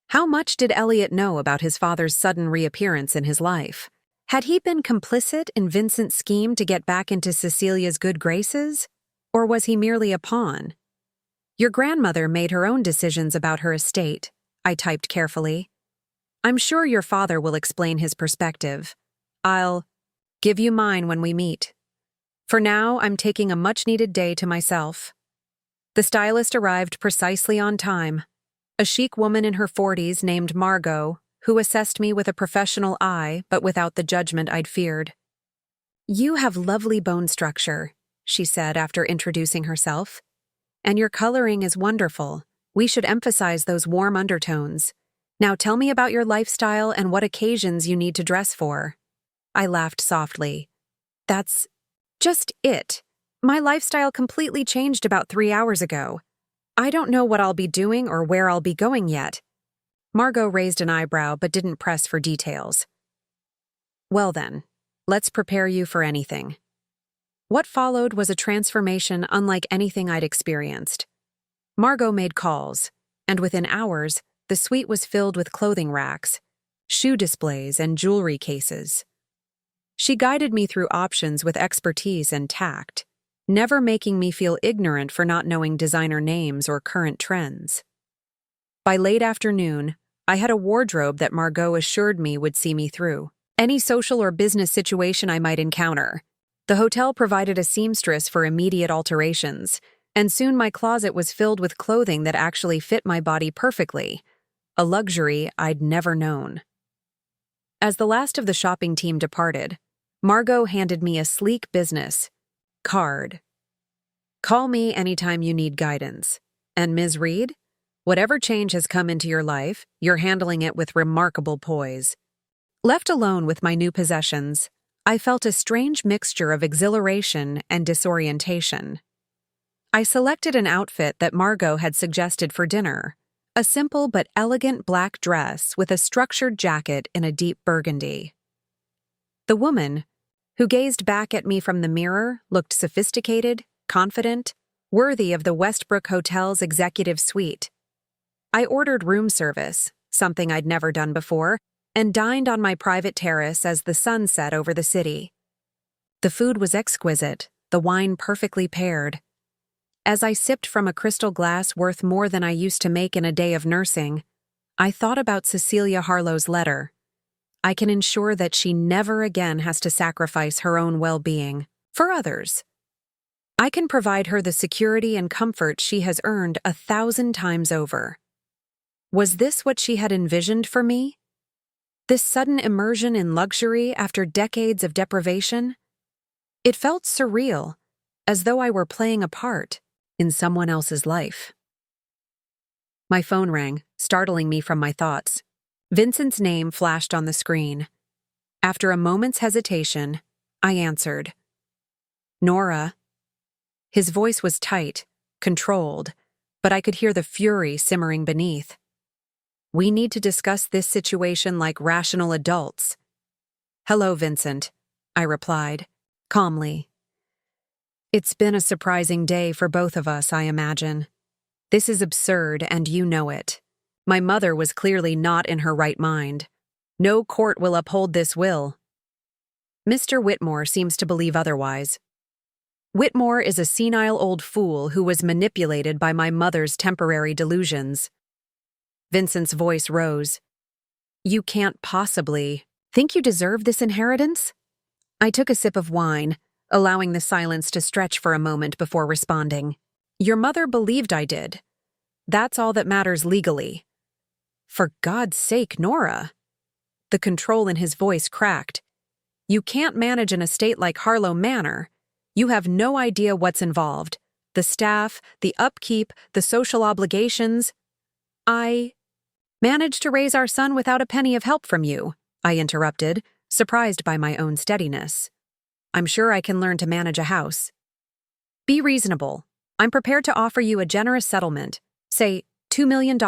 How much did Elliot know about his father's sudden reappearance in his life? Had he been complicit in Vincent's scheme to get back into Cecilia's good graces? Or was he merely a pawn? "Your grandmother made her own decisions about her estate," I typed carefully. "I'm sure your father will explain his perspective. I'll give you mine when we meet. For now, I'm taking a much-needed day to myself." The stylist arrived precisely on time. A chic woman in her 40s named Margot, who assessed me with a professional eye but without the judgment I'd feared. "You have lovely bone structure," she said after introducing herself. "And your coloring is wonderful. We should emphasize those warm undertones. Now tell me about your lifestyle and what occasions you need to dress for." I laughed softly. "That's just it. My lifestyle completely changed about 3 hours ago. I don't know what I'll be doing or where I'll be going yet." Margot raised an eyebrow but didn't press for details. "Well then, let's prepare you for anything." What followed was a transformation unlike anything I'd experienced. Margot made calls, and within hours, the suite was filled with clothing racks, shoe displays, and jewelry cases. She guided me through options with expertise and tact, never making me feel ignorant for not knowing designer names or current trends. By late afternoon, I had a wardrobe that Margot assured me would see me through any social or business situation I might encounter. The hotel provided a seamstress for immediate alterations, and soon my closet was filled with clothing that actually fit my body perfectly, a luxury I'd never known. As the last of the shopping team departed, Margot handed me a sleek business card. "Call me anytime you need guidance. And Ms. Reid, whatever change has come into your life, you're handling it with remarkable poise." Left alone with my new possessions, I felt a strange mixture of exhilaration and disorientation. I selected an outfit that Margot had suggested for dinner, a simple but elegant black dress with a structured jacket in a deep burgundy. The woman, who gazed back at me from the mirror, looked sophisticated, confident, worthy of the Westbrook Hotel's executive suite. I ordered room service, something I'd never done before, and dined on my private terrace as the sun set over the city. The food was exquisite, the wine perfectly paired. As I sipped from a crystal glass worth more than I used to make in a day of nursing, I thought about Cecilia Harlow's letter. I can ensure that she never again has to sacrifice her own well-being for others. I can provide her the security and comfort she has earned 1,000 times over. Was this what she had envisioned for me? This sudden immersion in luxury after decades of deprivation? It felt surreal, as though I were playing a part in someone else's life. My phone rang, startling me from my thoughts. Vincent's name flashed on the screen. After a moment's hesitation, I answered. Nora. His voice was tight, controlled, but I could hear the fury simmering beneath. We need to discuss this situation like rational adults. Hello, Vincent, I replied, calmly. It's been a surprising day for both of us, I imagine. This is absurd, and you know it. My mother was clearly not in her right mind. No court will uphold this will. Mr. Whitmore seems to believe otherwise. Whitmore is a senile old fool who was manipulated by my mother's temporary delusions. Vincent's voice rose. You can't possibly think you deserve this inheritance? I took a sip of wine, allowing the silence to stretch for a moment before responding. Your mother believed I did. That's all that matters legally. For God's sake, Nora. The control in his voice cracked. You can't manage an estate like Harlow Manor. You have no idea what's involved. The staff, the upkeep, the social obligations. I managed to raise our son without a penny of help from you, I interrupted, surprised by my own steadiness. I'm sure I can learn to manage a house. Be reasonable. I'm prepared to offer you a generous settlement, say $2 million,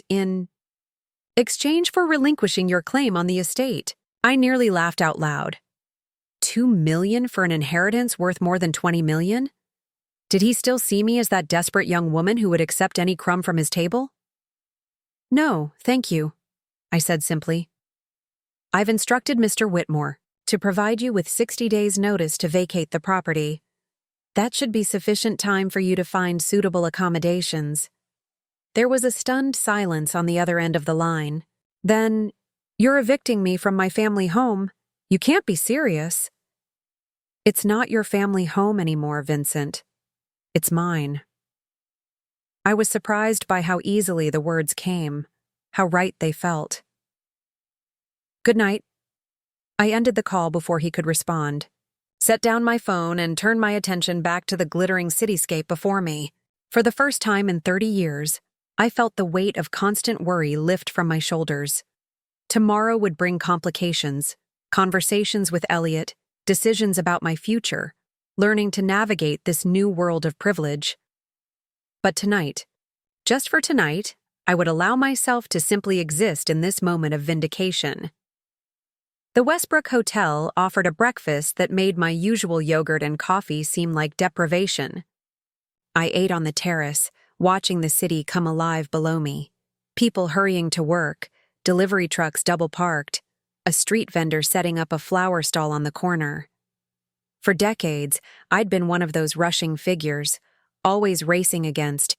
in exchange for relinquishing your claim on the estate. I nearly laughed out loud. $2 million for an inheritance worth more than $20 million? Did he still see me as that desperate young woman who would accept any crumb from his table? No, thank you, I said simply. I've instructed Mr. Whitmore to provide you with 60 days' notice to vacate the property. That should be sufficient time for you to find suitable accommodations. There was a stunned silence on the other end of the line. Then, you're evicting me from my family home? You can't be serious. It's not your family home anymore, Vincent. It's mine. I was surprised by how easily the words came, how right they felt. Good night. I ended the call before he could respond, set down my phone and turned my attention back to the glittering cityscape before me. For the first time in 30 years, I felt the weight of constant worry lift from my shoulders. Tomorrow would bring complications, conversations with Elliot, decisions about my future, learning to navigate this new world of privilege. But tonight, just for tonight, I would allow myself to simply exist in this moment of vindication. The Westbrook Hotel offered a breakfast that made my usual yogurt and coffee seem like deprivation. I ate on the terrace, watching the city come alive below me. People hurrying to work, delivery trucks double-parked, a street vendor setting up a flower stall on the corner. For decades, I'd been one of those rushing figures, always racing against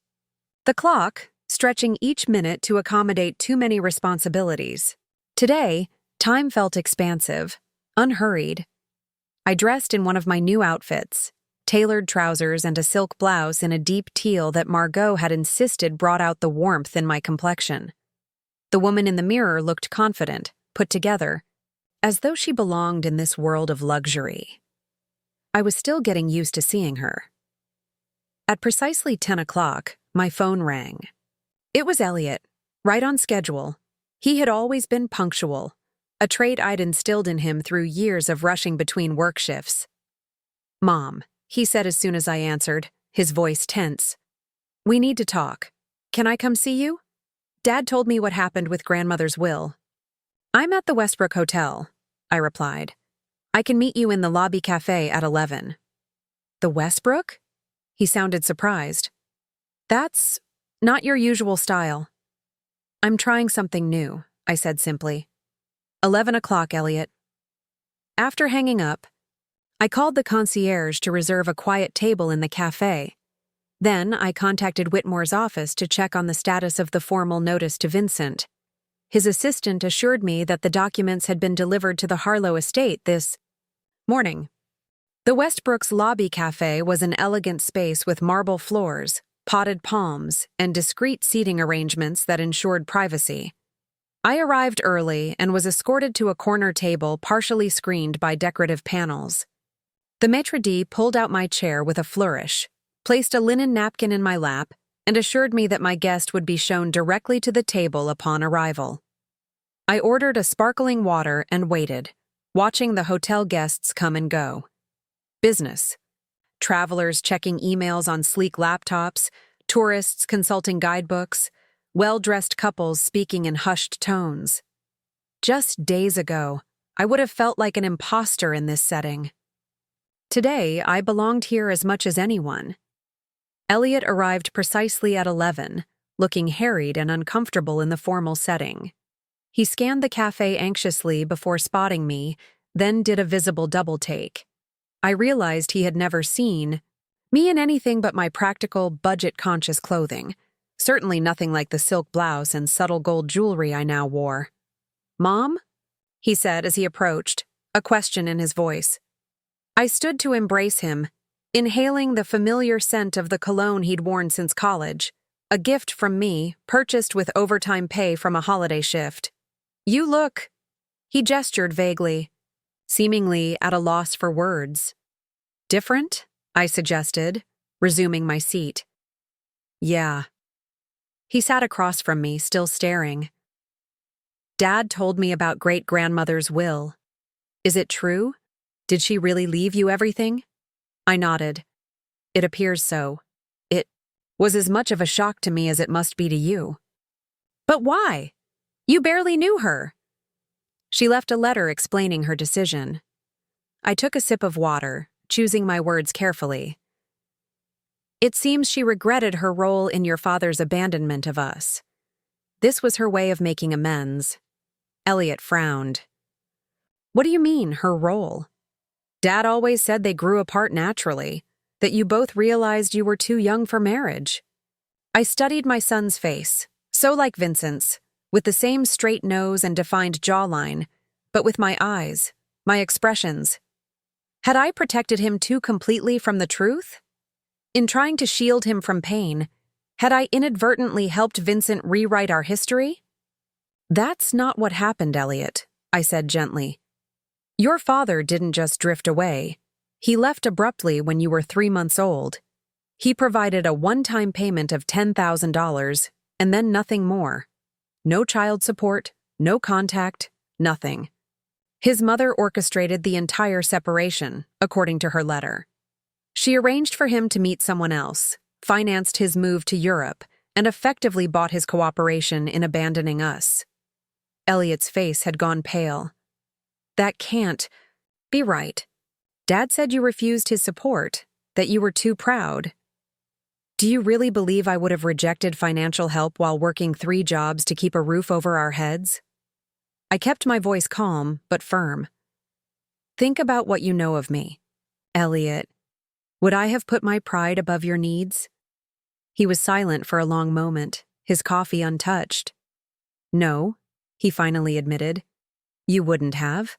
the clock, stretching each minute to accommodate too many responsibilities. Today, time felt expansive, unhurried. I dressed in one of my new outfits, tailored trousers and a silk blouse in a deep teal that Margot had insisted brought out the warmth in my complexion. The woman in the mirror looked confident, put together, as though she belonged in this world of luxury. I was still getting used to seeing her. At precisely 10 o'clock, my phone rang. It was Elliot, right on schedule. He had always been punctual, a trait I'd instilled in him through years of rushing between work shifts. Mom, he said as soon as I answered, his voice tense. We need to talk. Can I come see you? Dad told me what happened with grandmother's will. I'm at the Westbrook Hotel, I replied. I can meet you in the lobby cafe at 11. The Westbrook? He sounded surprised. That's not your usual style. I'm trying something new, I said simply. 11 o'clock, Elliot. After hanging up, I called the concierge to reserve a quiet table in the cafe. Then I contacted Whitmore's office to check on the status of the formal notice to Vincent. His assistant assured me that the documents had been delivered to the Harlow estate this morning. The Westbrook's lobby cafe was an elegant space with marble floors, potted palms, and discreet seating arrangements that ensured privacy. I arrived early and was escorted to a corner table partially screened by decorative panels. The maitre d' pulled out my chair with a flourish, placed a linen napkin in my lap, and assured me that my guest would be shown directly to the table upon arrival. I ordered a sparkling water and waited, watching the hotel guests come and go. Business. Travelers checking emails on sleek laptops, tourists consulting guidebooks, well-dressed couples speaking in hushed tones. Just days ago, I would have felt like an imposter in this setting. Today, I belonged here as much as anyone. Elliot arrived precisely at 11, looking harried and uncomfortable in the formal setting. He scanned the cafe anxiously before spotting me, then did a visible double-take. I realized he had never seen me in anything but my practical, budget-conscious clothing, certainly nothing like the silk blouse and subtle gold jewelry I now wore. "Mom?" he said as he approached, a question in his voice. I stood to embrace him, inhaling the familiar scent of the cologne he'd worn since college, a gift from me, purchased with overtime pay from a holiday shift. "You look," he gestured vaguely, seemingly at a loss for words. "Different?" I suggested, resuming my seat. "Yeah." He sat across from me, still staring. "Dad told me about great-grandmother's will. Is it true? Did she really leave you everything?" I nodded. "It appears so. It was as much of a shock to me as it must be to you." "But why? You barely knew her." "She left a letter explaining her decision." I took a sip of water, choosing my words carefully. "It seems she regretted her role in your father's abandonment of us. This was her way of making amends." Elliot frowned. "What do you mean, her role? Dad always said they grew apart naturally, that you both realized you were too young for marriage." I studied my son's face, so like Vincent's, with the same straight nose and defined jawline, but with my eyes, my expressions. Had I protected him too completely from the truth? In trying to shield him from pain, had I inadvertently helped Vincent rewrite our history? "That's not what happened, Elliot," I said gently. "Your father didn't just drift away. He left abruptly when you were 3 months old. He provided a one-time payment of $10,000, and then nothing more. No child support, no contact, nothing. His mother orchestrated the entire separation, according to her letter. She arranged for him to meet someone else, financed his move to Europe, and effectively bought his cooperation in abandoning us." Elliot's face had gone pale. "That can't be right. Dad said you refused his support, that you were too proud. Do you really believe I would have rejected financial help while working 3 jobs to keep a roof over our heads?" I kept my voice calm, but firm. "Think about what you know of me, Elliot. Would I have put my pride above your needs?" He was silent for a long moment, his coffee untouched. "No," he finally admitted. "You wouldn't have."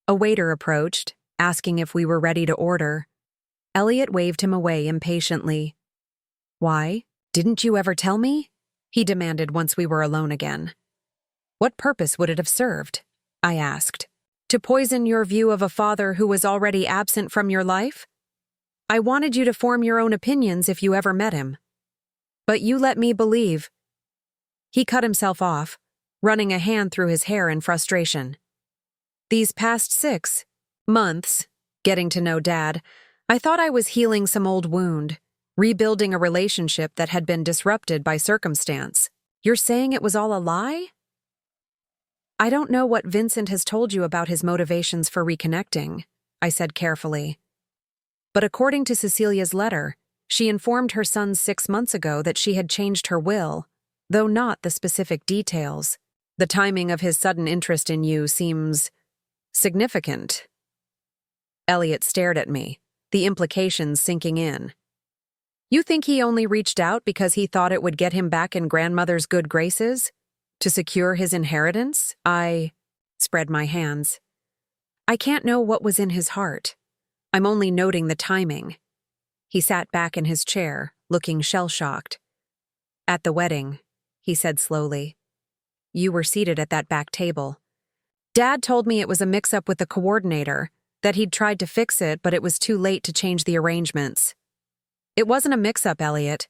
A waiter approached, asking if we were ready to order. Elliot waved him away impatiently. "Why? Didn't you ever tell me?" he demanded once we were alone again. "What purpose would it have served?" I asked. "To poison your view of a father who was already absent from your life? I wanted you to form your own opinions if you ever met him. But you let me believe." He cut himself off, running a hand through his hair in frustration. "These past 6 months, getting to know Dad, I thought I was healing some old wound, rebuilding a relationship that had been disrupted by circumstance. You're saying it was all a lie?" "I don't know what Vincent has told you about his motivations for reconnecting," I said carefully. "But according to Cecilia's letter, she informed her son 6 months ago that she had changed her will, though not the specific details. The timing of his sudden interest in you seems significant." Elliot stared at me, the implications sinking in. "You think he only reached out because he thought it would get him back in grandmother's good graces? To secure his inheritance?" I spread my hands. "I can't know what was in his heart. I'm only noting the timing." He sat back in his chair, looking shell-shocked. "At the wedding," he said slowly. "You were seated at that back table. Dad told me it was a mix-up with the coordinator, that he'd tried to fix it, but it was too late to change the arrangements. It wasn't a mix-up, Elliot.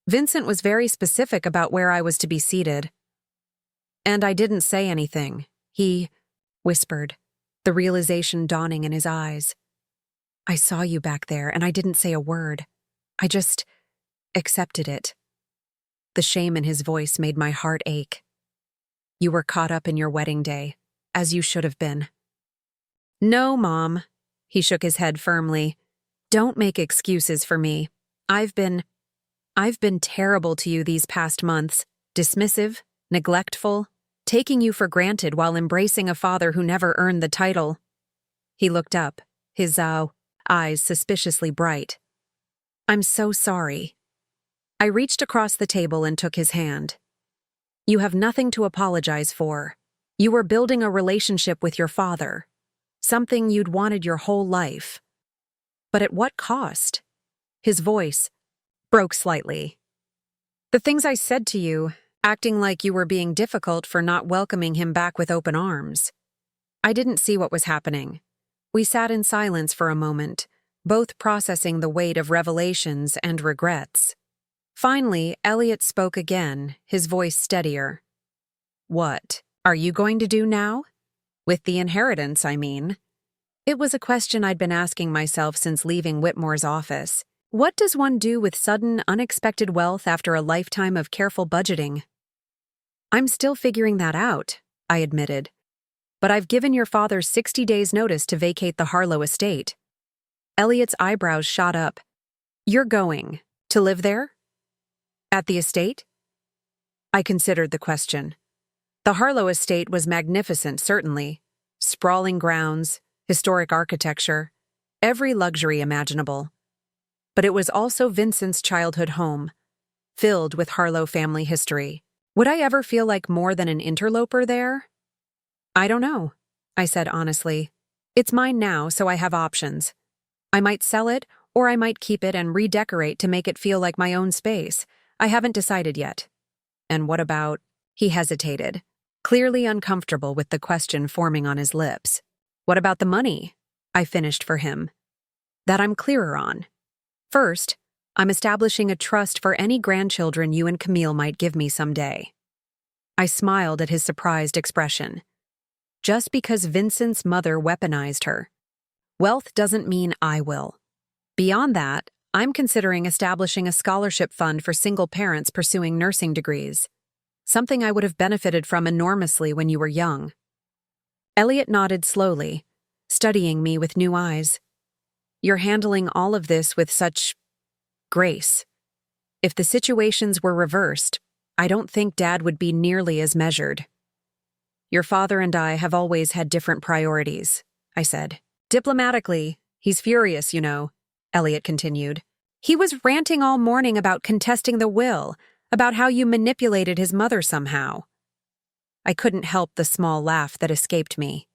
Vincent was very specific about where I was to be seated. And I didn't say anything. He whispered, the realization dawning in his eyes. I saw you back there, and I didn't say a word. I just accepted it." The shame in his voice made my heart ache. "You were caught up in your wedding day, as you should have been." "No, Mom." He shook his head firmly. "Don't make excuses for me. I've been terrible to you these past months, dismissive, neglectful, taking you for granted while embracing a father who never earned the title." He looked up, his eyes suspiciously bright. "I'm so sorry." I reached across the table and took his hand. "You have nothing to apologize for. You were building a relationship with your father, something you'd wanted your whole life. But at what cost?" His voice broke slightly. "The things I said to you, acting like you were being difficult for not welcoming him back with open arms. I didn't see what was happening." We sat in silence for a moment, both processing the weight of revelations and regrets. Finally, Elliot spoke again, his voice steadier. "What are you going to do now? With the inheritance, I mean." It was a question I'd been asking myself since leaving Whitmore's office. What does one do with sudden, unexpected wealth after a lifetime of careful budgeting? "I'm still figuring that out," I admitted. "But I've given your father 60 days' notice to vacate the Harlow estate." Elliot's eyebrows shot up. "You're going to live there? At the estate?" I considered the question. The Harlow estate was magnificent, certainly. Sprawling grounds, historic architecture, every luxury imaginable. But it was also Vincent's childhood home, filled with Harlow family history. Would I ever feel like more than an interloper there? "I don't know," I said honestly. "It's mine now, so I have options. I might sell it, or I might keep it and redecorate to make it feel like my own space. I haven't decided yet." "And what about—" He hesitated, clearly uncomfortable with the question forming on his lips. "What about the money?" I finished for him. "That I'm clearer on. First, I'm establishing a trust for any grandchildren you and Camille might give me someday." I smiled at his surprised expression. Just because Vincent's mother weaponized her, wealth doesn't mean I will. Beyond that, I'm considering establishing a scholarship fund for single parents pursuing nursing degrees, something I would have benefited from enormously when you were young. Elliot nodded slowly, studying me with new eyes. "You're handling all of this with such grace. If the situations were reversed, I don't think Dad would be nearly as measured." "Your father and I have always had different priorities," I said. "Diplomatically, he's furious, you know," Elliot continued. "He was ranting all morning about contesting the will, about how you manipulated his mother somehow." I couldn't help the small laugh that escaped me.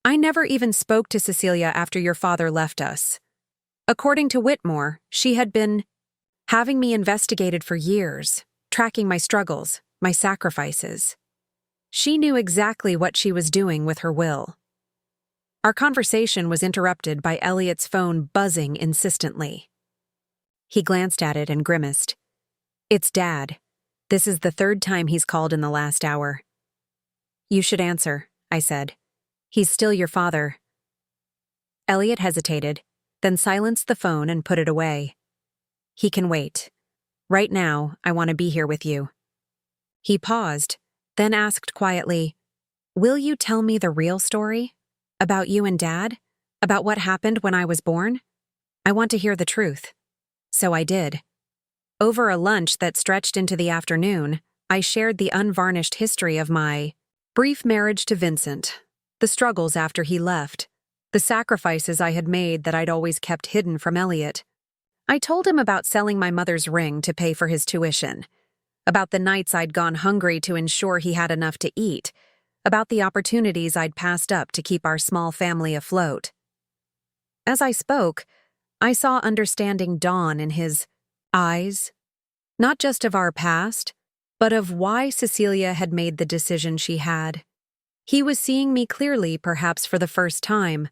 "I never even spoke to Cecilia after your father left us. According to Whitmore, she had been having me investigated for years, tracking my struggles, my sacrifices. She knew exactly what she was doing with her will." Our conversation was interrupted by Elliot's phone buzzing insistently. He glanced at it and grimaced. "It's Dad. This is the third time he's called in the last hour." "You should answer," I said. "He's still your father." Elliot hesitated, then silenced the phone and put it away. "He can wait. Right now, I want to be here with you." He paused, then asked quietly, "Will you tell me the real story? About you and Dad? About what happened when I was born? I want to hear the truth." So I did. Over a lunch that stretched into the afternoon, I shared the unvarnished history of my brief marriage to Vincent, the struggles after he left, the sacrifices I had made that I'd always kept hidden from Elliot. I told him about selling my mother's ring to pay for his tuition, about the nights I'd gone hungry to ensure he had enough to eat, about the opportunities I'd passed up to keep our small family afloat. As I spoke, I saw understanding dawn in his eyes, not just of our past, but of why Cecilia had made the decision she had. He was seeing me clearly, perhaps for the first time,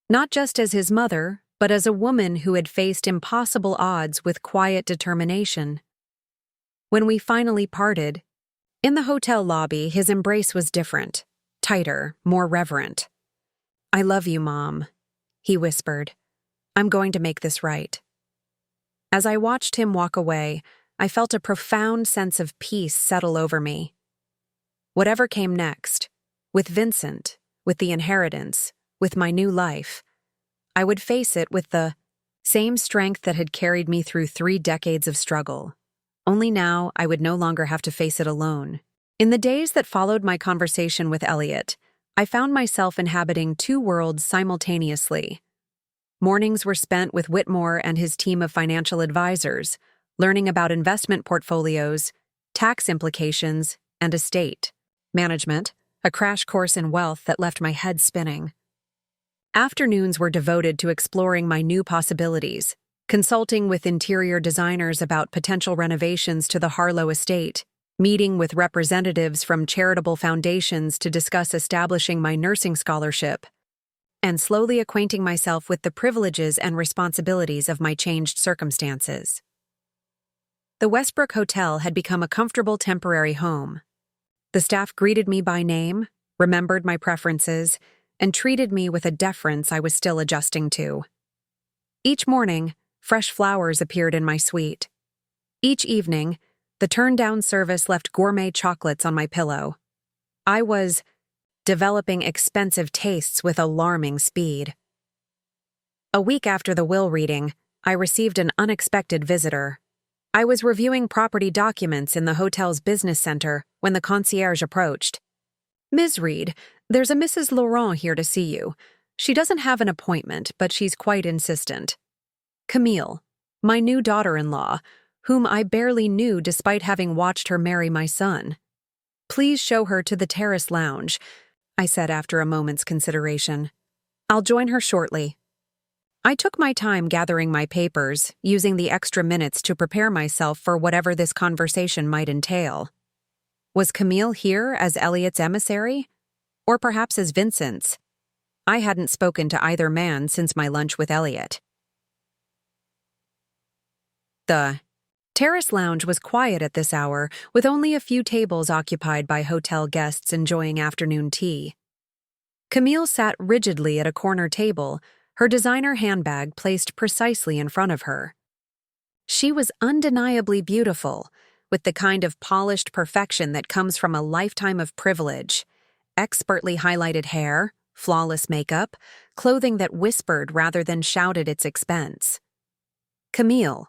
not just as his mother, but as a woman who had faced impossible odds with quiet determination. When we finally parted, in the hotel lobby, his embrace was different, tighter, more reverent. "I love you, Mom," he whispered. "I'm going to make this right." As I watched him walk away, I felt a profound sense of peace settle over me. Whatever came next, with Vincent, with the inheritance, with my new life, I would face it with the same strength that had carried me through 3 decades of struggle. Only now I would no longer have to face it alone. In the days that followed my conversation with Elliot, I found myself inhabiting 2 worlds simultaneously. Mornings were spent with Whitmore and his team of financial advisors, learning about investment portfolios, tax implications, and estate management, a crash course in wealth that left my head spinning. Afternoons were devoted to exploring my new possibilities, consulting with interior designers about potential renovations to the Harlow estate, meeting with representatives from charitable foundations to discuss establishing my nursing scholarship, and slowly acquainting myself with the privileges and responsibilities of my changed circumstances. The Westbrook Hotel had become a comfortable temporary home. The staff greeted me by name, remembered my preferences, and treated me with a deference I was still adjusting to. Each morning, fresh flowers appeared in my suite. Each evening, the turn-down service left gourmet chocolates on my pillow. I was developing expensive tastes with alarming speed. A week after the will reading, I received an unexpected visitor. I was reviewing property documents in the hotel's business center when the concierge approached. "Ms. Reid, there's a Mrs. Laurent here to see you. She doesn't have an appointment, but she's quite insistent. Camille, my new daughter-in-law, whom I barely knew despite having watched her marry my son. Please show her to the terrace lounge," I said after a moment's consideration. "I'll join her shortly." I took my time gathering my papers, using the extra minutes to prepare myself for whatever this conversation might entail. Was Camille here as Elliot's emissary? Or perhaps as Vincent's? I hadn't spoken to either man since my lunch with Elliot. The terrace lounge was quiet at this hour, with only a few tables occupied by hotel guests enjoying afternoon tea. Camille sat rigidly at a corner table, her designer handbag placed precisely in front of her. She was undeniably beautiful, with the kind of polished perfection that comes from a lifetime of privilege. Expertly highlighted hair, flawless makeup, clothing that whispered rather than shouted its expense. "Camille,"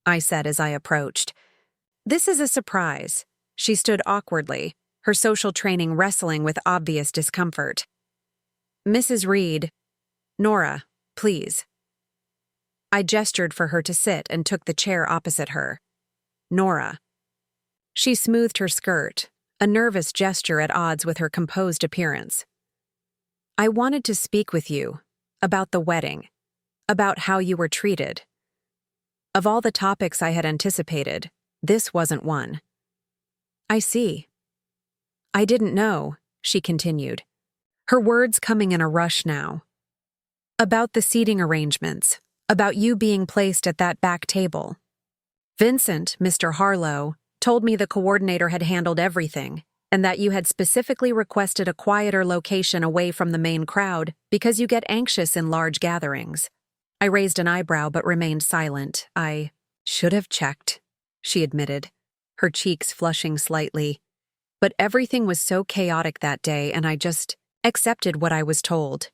I said as I approached. "This is a surprise." She stood awkwardly, her social training wrestling with obvious discomfort. "Mrs. Reid, Nora, please." I gestured for her to sit and took the chair opposite her. "Nora." She smoothed her skirt, a nervous gesture at odds with her composed appearance. "I wanted to speak with you about the wedding, about how you were treated. Of all the topics I had anticipated, this wasn't one." "I see." "I didn't know," she continued, her words coming in a rush now. "About the seating arrangements, about you being placed at that back table. Vincent, Mr. Harlow, told me the coordinator had handled everything, and that you had specifically requested a quieter location away from the main crowd because you get anxious in large gatherings." I raised an eyebrow but remained silent. "I should have checked," she admitted, her cheeks flushing slightly. "But everything was so chaotic that day, and I just accepted what I was told."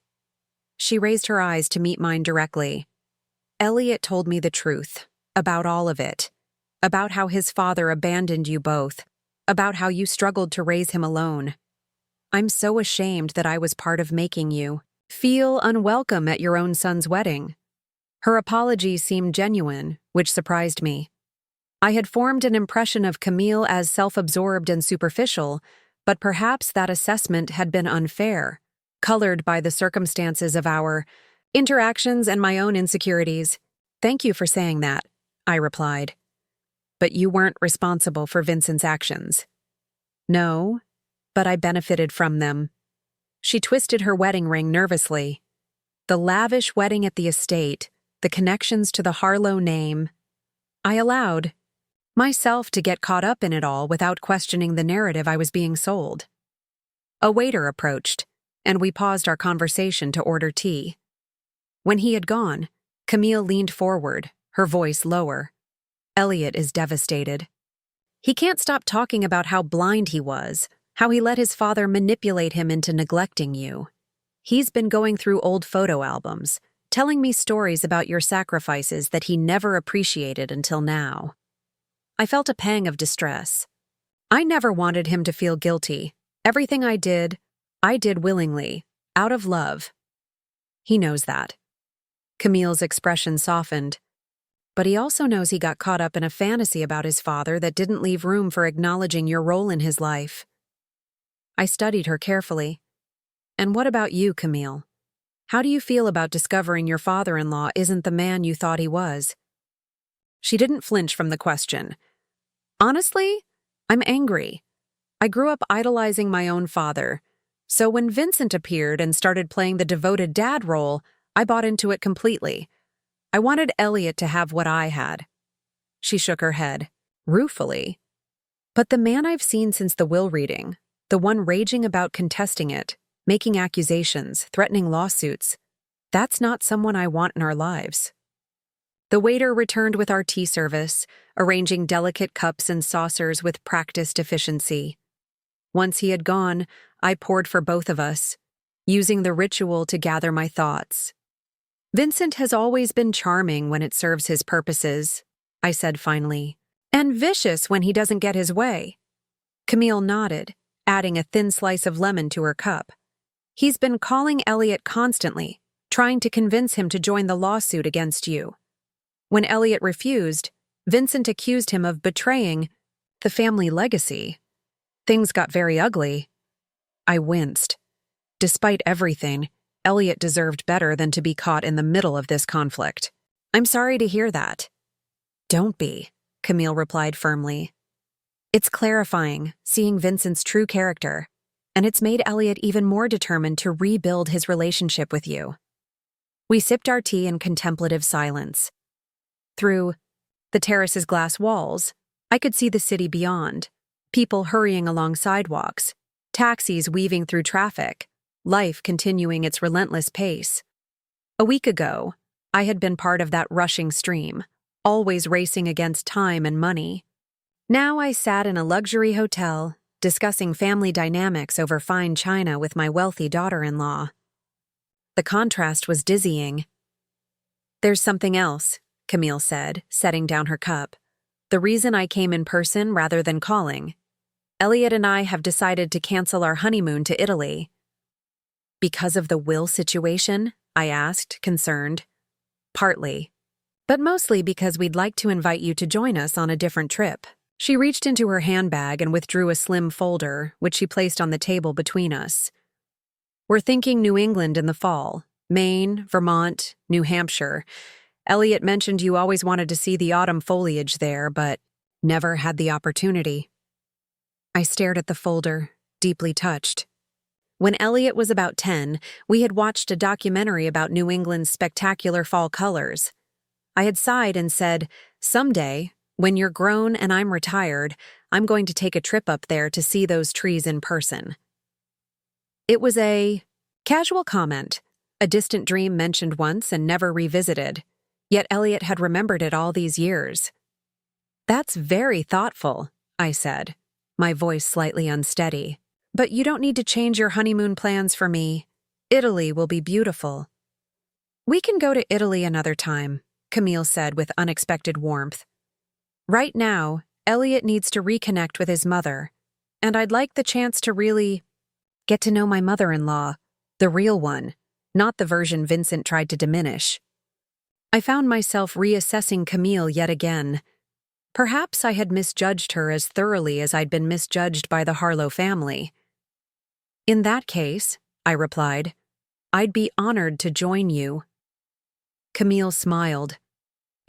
She raised her eyes to meet mine directly. "Elliot told me the truth, about all of it. About how his father abandoned you both, about how you struggled to raise him alone. I'm so ashamed that I was part of making you feel unwelcome at your own son's wedding." Her apology seemed genuine, which surprised me. I had formed an impression of Camille as self-absorbed and superficial, but perhaps that assessment had been unfair, colored by the circumstances of our interactions and my own insecurities. "Thank you for saying that," I replied. but you weren't responsible for Vincent's actions. No, but I benefited from them. She twisted her wedding ring nervously. The lavish wedding at the estate, the connections to the Harlow name. I allowed myself to get caught up in it all without questioning the narrative I was being sold. A waiter approached, and we paused our conversation to order tea. When he had gone, Camille leaned forward, her voice lower. Elliot is devastated. He can't stop talking about how blind he was, how he let his father manipulate him into neglecting you. He's been going through old photo albums, telling me stories about your sacrifices that he never appreciated until now. I felt a pang of distress. I never wanted him to feel guilty. Everything I did willingly, out of love. He knows that. Camille's expression softened. But he also knows he got caught up in a fantasy about his father that didn't leave room for acknowledging your role in his life. I studied her carefully. And what about you, Camille? How do you feel about discovering your father-in-law isn't the man you thought he was? She didn't flinch from the question. Honestly, I'm angry. I grew up idolizing my own father, so when Vincent appeared and started playing the devoted dad role, I bought into it completely. I wanted Elliot to have what I had. She shook her head, ruefully. But the man I've seen since the will reading, the one raging about contesting it, making accusations, threatening lawsuits, that's not someone I want in our lives. The waiter returned with our tea service, arranging delicate cups and saucers with practiced efficiency. Once he had gone, I poured for both of us, using the ritual to gather my thoughts. Vincent has always been charming when it serves his purposes, I said finally, and vicious when he doesn't get his way. Camille nodded, adding a thin slice of lemon to her cup. He's been calling Elliot constantly, trying to convince him to join the lawsuit against you. When Elliot refused, Vincent accused him of betraying the family legacy. Things got very ugly. I winced. Despite everything, Elliot deserved better than to be caught in the middle of this conflict. I'm sorry to hear that. Don't be, Camille replied firmly. It's clarifying, seeing Vincent's true character, and it's made Elliot even more determined to rebuild his relationship with you. We sipped our tea in contemplative silence. Through the terrace's glass walls, I could see the city beyond, people hurrying along sidewalks, taxis weaving through traffic, life continuing its relentless pace. A week ago, I had been part of that rushing stream, always racing against time and money. Now I sat in a luxury hotel, discussing family dynamics over fine china with my wealthy daughter-in-law. The contrast was dizzying. There's something else, Camille said, setting down her cup. The reason I came in person rather than calling. Elliot and I have decided to cancel our honeymoon to Italy. Because of the will situation? I asked, concerned. Partly. But mostly because we'd like to invite you to join us on a different trip. She reached into her handbag and withdrew a slim folder, which she placed on the table between us. We're thinking New England in the fall. Maine, Vermont, New Hampshire. Elliot mentioned you always wanted to see the autumn foliage there, but never had the opportunity. I stared at the folder, deeply touched. When Elliot was about 10, we had watched a documentary about New England's spectacular fall colors. I had sighed and said, someday, when you're grown and I'm retired, I'm going to take a trip up there to see those trees in person. It was a casual comment, a distant dream mentioned once and never revisited, yet Elliot had remembered it all these years. That's very thoughtful, I said, my voice slightly unsteady. But you don't need to change your honeymoon plans for me. Italy will be beautiful. We can go to Italy another time, Camille said with unexpected warmth. Right now, Elliot needs to reconnect with his mother, and I'd like the chance to really get to know my mother-in-law, the real one, not the version Vincent tried to diminish. I found myself reassessing Camille yet again. Perhaps I had misjudged her as thoroughly as I'd been misjudged by the Harlow family. In that case, I replied, I'd be honored to join you. Camille smiled.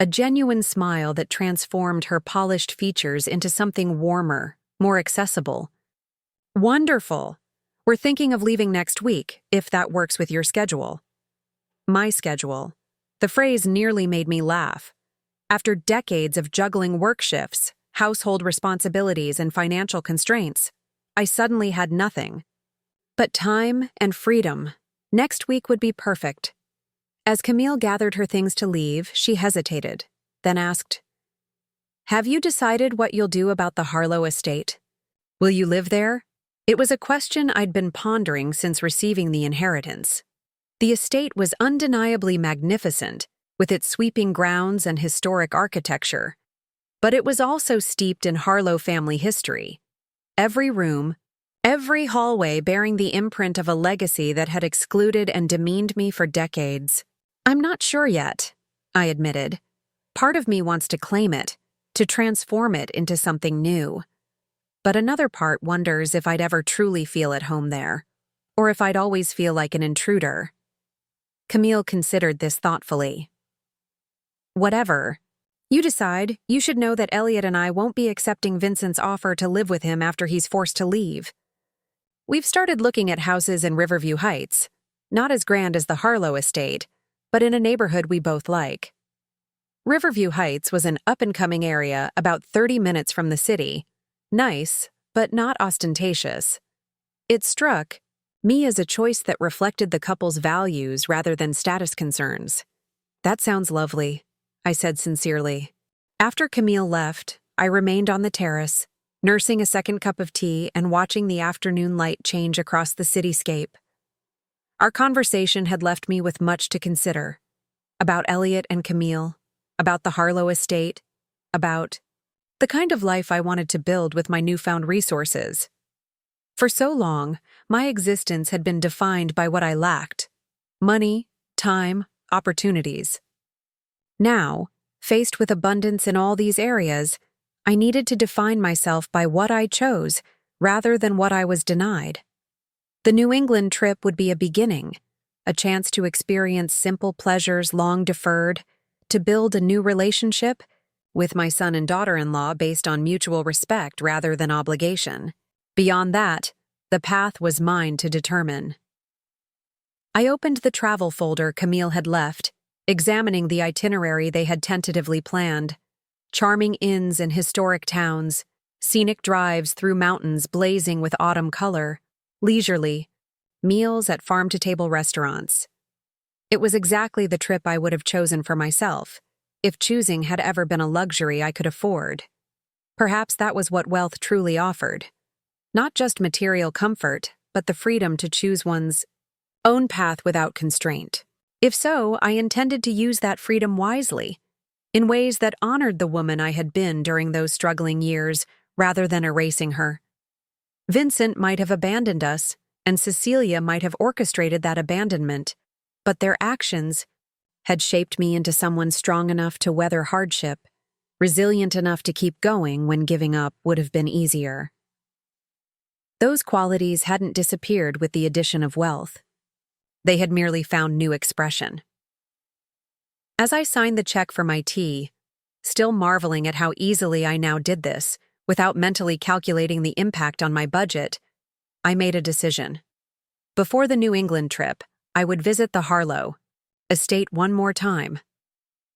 a genuine smile that transformed her polished features into something warmer, more accessible. "Wonderful! We're thinking of leaving next week, if that works with your schedule." My schedule. The phrase nearly made me laugh. After decades of juggling work shifts, household responsibilities, and financial constraints, I suddenly had nothing. But time and freedom. Next week would be perfect. As Camille gathered her things to leave, she hesitated, then asked, "Have you decided what you'll do about the Harlow estate? Will you live there?" It was a question I'd been pondering since receiving the inheritance. The estate was undeniably magnificent, with its sweeping grounds and historic architecture. But it was also steeped in Harlow family history. Every room, every hallway bearing the imprint of a legacy that had excluded and demeaned me for decades. "I'm not sure yet," I admitted. "Part of me wants to claim it, to transform it into something new. But another part wonders if I'd ever truly feel at home there, or if I'd always feel like an intruder." Camille considered this thoughtfully. "Whatever you decide, you should know that Elliot and I won't be accepting Vincent's offer to live with him after he's forced to leave. We've started looking at houses in Riverview Heights, not as grand as the Harlow estate, but in a neighborhood we both like." Riverview Heights was an up-and-coming area about 30 minutes from the city. Nice, but not ostentatious. It struck me as a choice that reflected the couple's values rather than status concerns. "That sounds lovely," I said sincerely. After Camille left, I remained on the terrace, nursing a second cup of tea and watching the afternoon light change across the cityscape. Our conversation had left me with much to consider. About Elliot and Camille, about the Harlow estate, about the kind of life I wanted to build with my newfound resources. For so long, my existence had been defined by what I lacked: money, time, opportunities. Now, faced with abundance in all these areas, I needed to define myself by what I chose rather than what I was denied. The New England trip would be a beginning, a chance to experience simple pleasures long deferred, to build a new relationship with my son and daughter-in-law based on mutual respect rather than obligation. Beyond that, the path was mine to determine. I opened the travel folder Camille had left, examining the itinerary they had tentatively planned. Charming inns in historic towns, scenic drives through mountains blazing with autumn color, leisurely meals at farm-to-table restaurants. It was exactly the trip I would have chosen for myself, if choosing had ever been a luxury I could afford. Perhaps that was what wealth truly offered. Not just material comfort, but the freedom to choose one's own path without constraint. If so, I intended to use that freedom wisely, in ways that honored the woman I had been during those struggling years, rather than erasing her. Vincent might have abandoned us, and Cecilia might have orchestrated that abandonment, but their actions had shaped me into someone strong enough to weather hardship, resilient enough to keep going when giving up would have been easier. Those qualities hadn't disappeared with the addition of wealth. They had merely found new expression. As I signed the check for my tea, still marveling at how easily I now did this, without mentally calculating the impact on my budget, I made a decision. Before the New England trip, I would visit the Harlow estate one more time.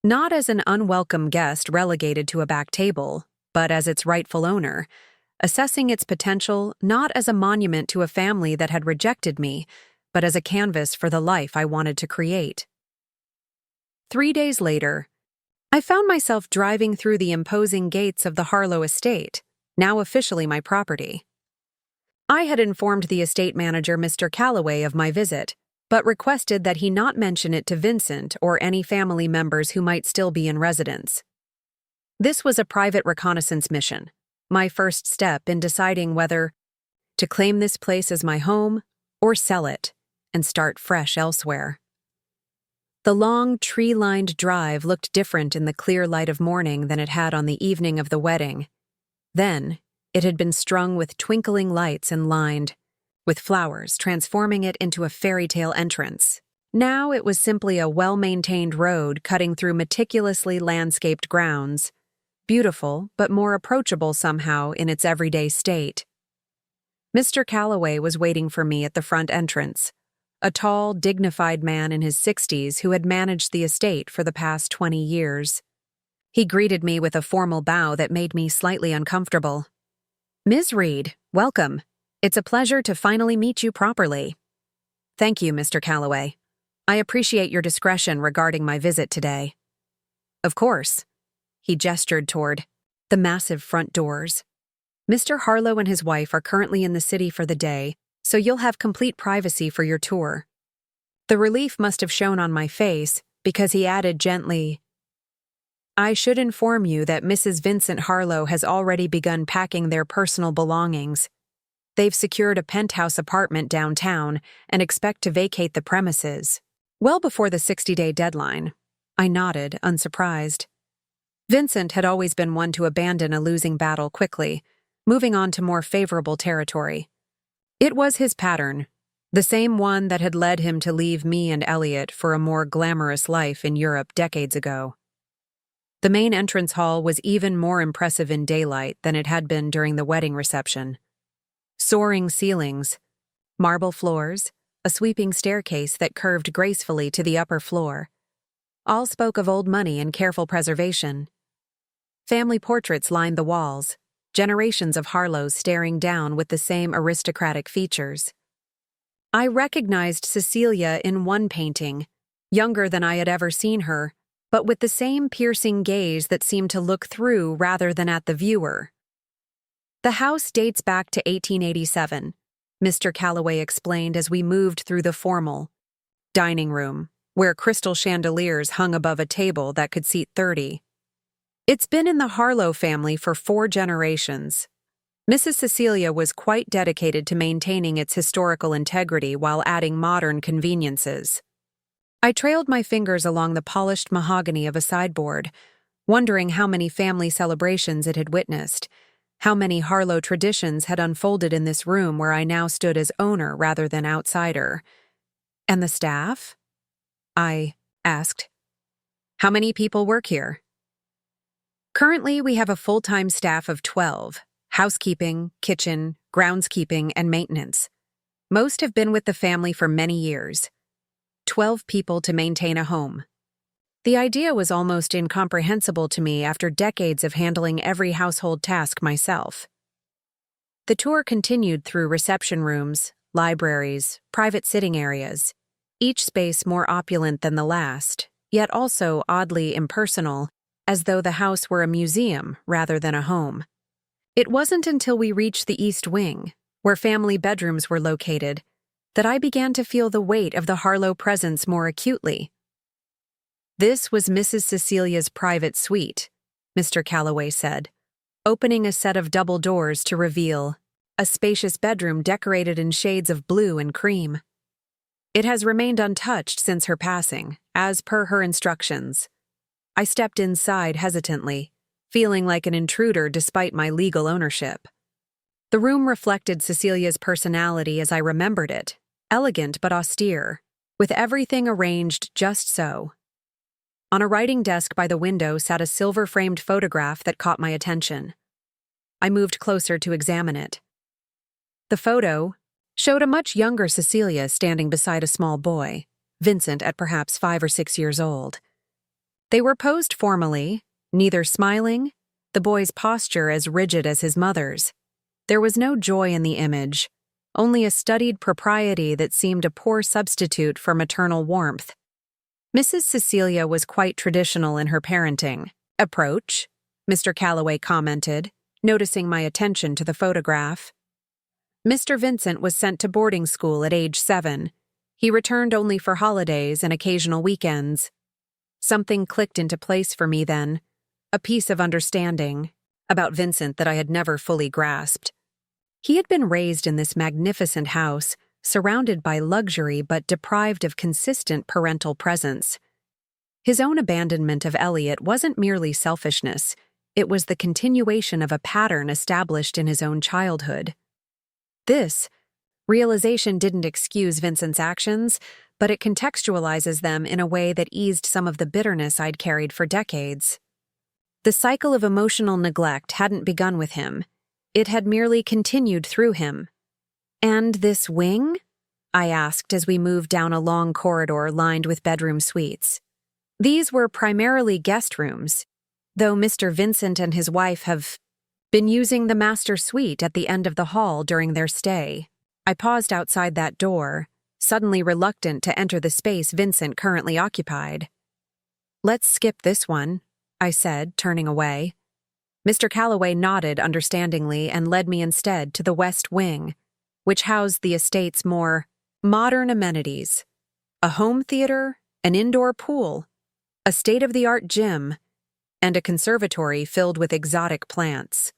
Not as an unwelcome guest relegated to a back table, but as its rightful owner, assessing its potential not as a monument to a family that had rejected me, but as a canvas for the life I wanted to create. 3 days later, I found myself driving through the imposing gates of the Harlow estate, now officially my property. I had informed the estate manager, Mr. Calloway, of my visit, but requested that he not mention it to Vincent or any family members who might still be in residence. This was a private reconnaissance mission, my first step in deciding whether to claim this place as my home or sell it and start fresh elsewhere. The long, tree-lined drive looked different in the clear light of morning than it had on the evening of the wedding. Then, it had been strung with twinkling lights and lined with flowers, transforming it into a fairy tale entrance. Now it was simply a well-maintained road cutting through meticulously landscaped grounds, beautiful but more approachable somehow in its everyday state. Mr. Calloway was waiting for me at the front entrance, a tall, dignified man in his 60s who had managed the estate for the past 20 years. He greeted me with a formal bow that made me slightly uncomfortable. "Ms. Reid, welcome. It's a pleasure to finally meet you properly." "Thank you, Mr. Calloway. I appreciate your discretion regarding my visit today." "Of course." He gestured toward the massive front doors. "Mr. Harlow and his wife are currently in the city for the day, so you'll have complete privacy for your tour." The relief must have shown on my face, because he added gently, "I should inform you that Mrs. Vincent Harlow has already begun packing their personal belongings. They've secured a penthouse apartment downtown and expect to vacate the premises well before the 60-day deadline." I nodded, unsurprised. Vincent had always been one to abandon a losing battle quickly, moving on to more favorable territory. It was his pattern, the same one that had led him to leave me and Elliot for a more glamorous life in Europe decades ago. The main entrance hall was even more impressive in daylight than it had been during the wedding reception. Soaring ceilings, marble floors, a sweeping staircase that curved gracefully to the upper floor. All spoke of old money and careful preservation. Family portraits lined the walls, generations of Harlows staring down with the same aristocratic features. I recognized Cecilia in one painting, younger than I had ever seen her, but with the same piercing gaze that seemed to look through rather than at the viewer. "The house dates back to 1887, Mr. Calloway explained as we moved through the formal dining room, where crystal chandeliers hung above a table that could seat 30. "It's been in the Harlow family for 4 generations. Mrs. Cecilia was quite dedicated to maintaining its historical integrity while adding modern conveniences." I trailed my fingers along the polished mahogany of a sideboard, wondering how many family celebrations it had witnessed, how many Harlow traditions had unfolded in this room where I now stood as owner rather than outsider. "And the staff?" I asked. "How many people work here?" "Currently, we have a full-time staff of 12, housekeeping, kitchen, groundskeeping, and maintenance. Most have been with the family for many years. 12 people to maintain a home." The idea was almost incomprehensible to me after decades of handling every household task myself. The tour continued through reception rooms, libraries, private sitting areas, each space more opulent than the last, yet also oddly impersonal, as though the house were a museum rather than a home. It wasn't until we reached the East Wing, where family bedrooms were located, that I began to feel the weight of the Harlow presence more acutely. "This was Mrs. Cecilia's private suite," Mr. Calloway said, opening a set of double doors to reveal a spacious bedroom decorated in shades of blue and cream. "It has remained untouched since her passing, as per her instructions." I stepped inside hesitantly, feeling like an intruder despite my legal ownership. The room reflected Cecilia's personality as I remembered it, elegant but austere, with everything arranged just so. On a writing desk by the window sat a silver-framed photograph that caught my attention. I moved closer to examine it. The photo showed a much younger Cecilia standing beside a small boy, Vincent at perhaps 5 or 6 years old. They were posed formally, neither smiling, the boy's posture as rigid as his mother's. There was no joy in the image, only a studied propriety that seemed a poor substitute for maternal warmth. Mrs. Cecilia was quite traditional in her parenting approach, Mr. Calloway commented, noticing my attention to the photograph. Mr. Vincent was sent to boarding school at age 7. He returned only for holidays and occasional weekends. Something clicked into place for me then, a piece of understanding about Vincent that I had never fully grasped. He had been raised in this magnificent house, surrounded by luxury but deprived of consistent parental presence. His own abandonment of Elliot wasn't merely selfishness, it was the continuation of a pattern established in his own childhood. This Realization didn't excuse Vincent's actions, but it contextualizes them in a way that eased some of the bitterness I'd carried for decades. The cycle of emotional neglect hadn't begun with him. It had merely continued through him. "And this wing?" I asked as we moved down a long corridor lined with bedroom suites. These were primarily guest rooms, though Mr. Vincent and his wife have been using the master suite at the end of the hall during their stay. I paused outside that door, suddenly reluctant to enter the space Vincent currently occupied. "Let's skip this one," I said, turning away. Mr. Calloway nodded understandingly and led me instead to the West Wing, which housed the estate's more modern amenities: a home theater, an indoor pool, a state-of-the-art gym, and a conservatory filled with exotic plants.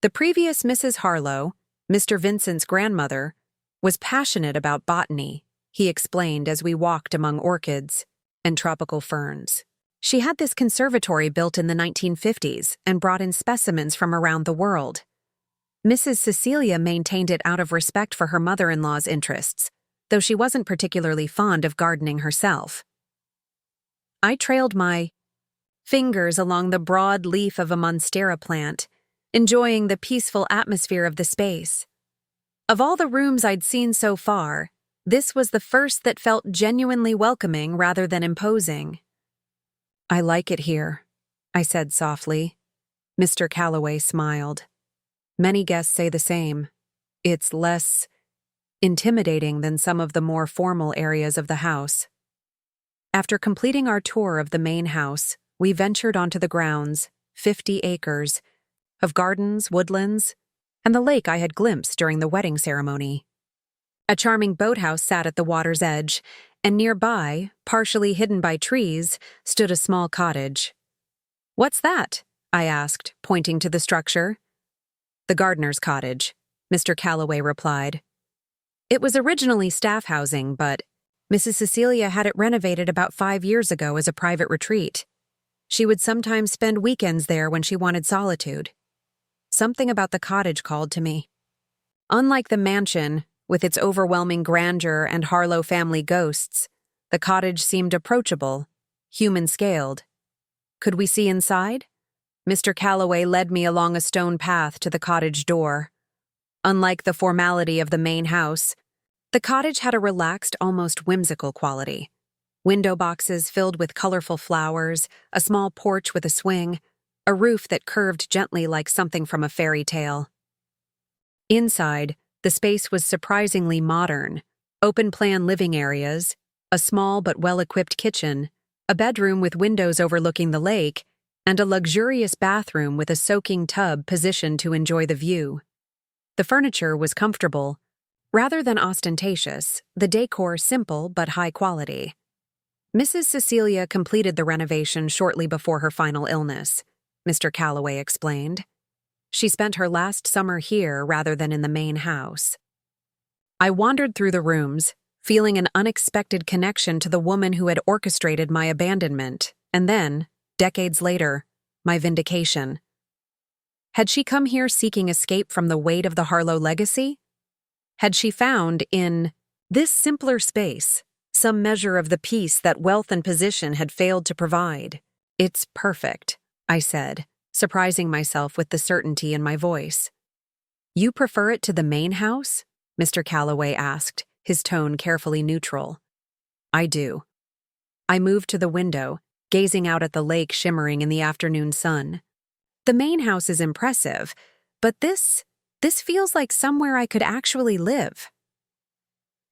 The previous Mrs. Harlow, Mr. Vincent's grandmother, was passionate about botany, he explained as we walked among orchids and tropical ferns. She had this conservatory built in the 1950s and brought in specimens from around the world. Mrs. Cecilia maintained it out of respect for her mother-in-law's interests, though she wasn't particularly fond of gardening herself. I trailed my fingers along the broad leaf of a monstera plant, enjoying the peaceful atmosphere of the space. Of all the rooms I'd seen so far, this was the first that felt genuinely welcoming rather than imposing. "I like it here," I said softly. Mr. Calloway smiled. "Many guests say the same. It's less intimidating than some of the more formal areas of the house." After completing our tour of the main house, we ventured onto the grounds, 50 acres, of gardens, woodlands, and the lake I had glimpsed during the wedding ceremony. A charming boathouse sat at the water's edge, and nearby, partially hidden by trees, stood a small cottage. "What's that?" I asked, pointing to the structure. "The gardener's cottage," Mr. Calloway replied. "It was originally staff housing, but Mrs. Cecilia had it renovated about 5 years ago as a private retreat. She would sometimes spend weekends there when she wanted solitude. Something about the cottage called to me. Unlike the mansion, with its overwhelming grandeur and Harlow family ghosts, the cottage seemed approachable, human-scaled. Could we see inside? Mr. Calloway led me along a stone path to the cottage door. Unlike the formality of the main house, the cottage had a relaxed, almost whimsical quality. Window boxes filled with colorful flowers, a small porch with a swing, a roof that curved gently like something from a fairy tale. Inside, the space was surprisingly modern. Open-plan living areas, a small but well-equipped kitchen, a bedroom with windows overlooking the lake, and a luxurious bathroom with a soaking tub positioned to enjoy the view. The furniture was comfortable. Rather than ostentatious, the decor simple but high quality. Mrs. Cecilia completed the renovation shortly before her final illness, Mr. Calloway explained. She spent her last summer here rather than in the main house. I wandered through the rooms, feeling an unexpected connection to the woman who had orchestrated my abandonment, and then, decades later, my vindication. Had she come here seeking escape from the weight of the Harlow legacy? Had she found, in this simpler space, some measure of the peace that wealth and position had failed to provide? "It's perfect," I said, surprising myself with the certainty in my voice. "You prefer it to the main house?" Mr. Calloway asked, his tone carefully neutral. "I do." I moved to the window, gazing out at the lake shimmering in the afternoon sun. "The main house is impressive, but this feels like somewhere I could actually live."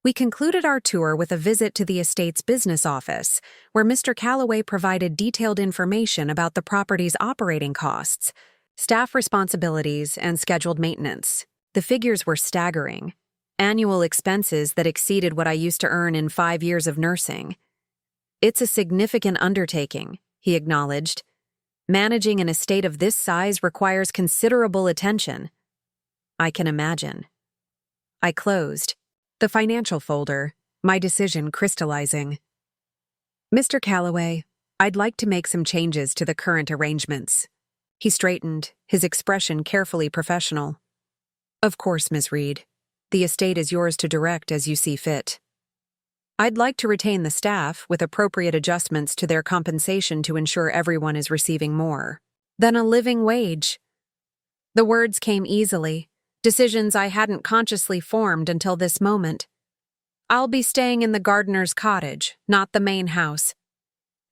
We concluded our tour with a visit to the estate's business office, where Mr. Calloway provided detailed information about the property's operating costs, staff responsibilities, and scheduled maintenance. The figures were staggering. Annual expenses that exceeded what I used to earn in 5 years of nursing. "It's a significant undertaking," he acknowledged. "Managing an estate of this size requires considerable attention." I can imagine. I closed the financial folder, my decision crystallizing. "Mr. Calloway, I'd like to make some changes to the current arrangements." He straightened, his expression carefully professional. "Of course, Ms. Reid. The estate is yours to direct as you see fit. I'd like to retain the staff with appropriate adjustments to their compensation to ensure everyone is receiving more than a living wage. The words came easily, decisions I hadn't consciously formed until this moment. I'll be staying in the gardener's cottage, not the main house.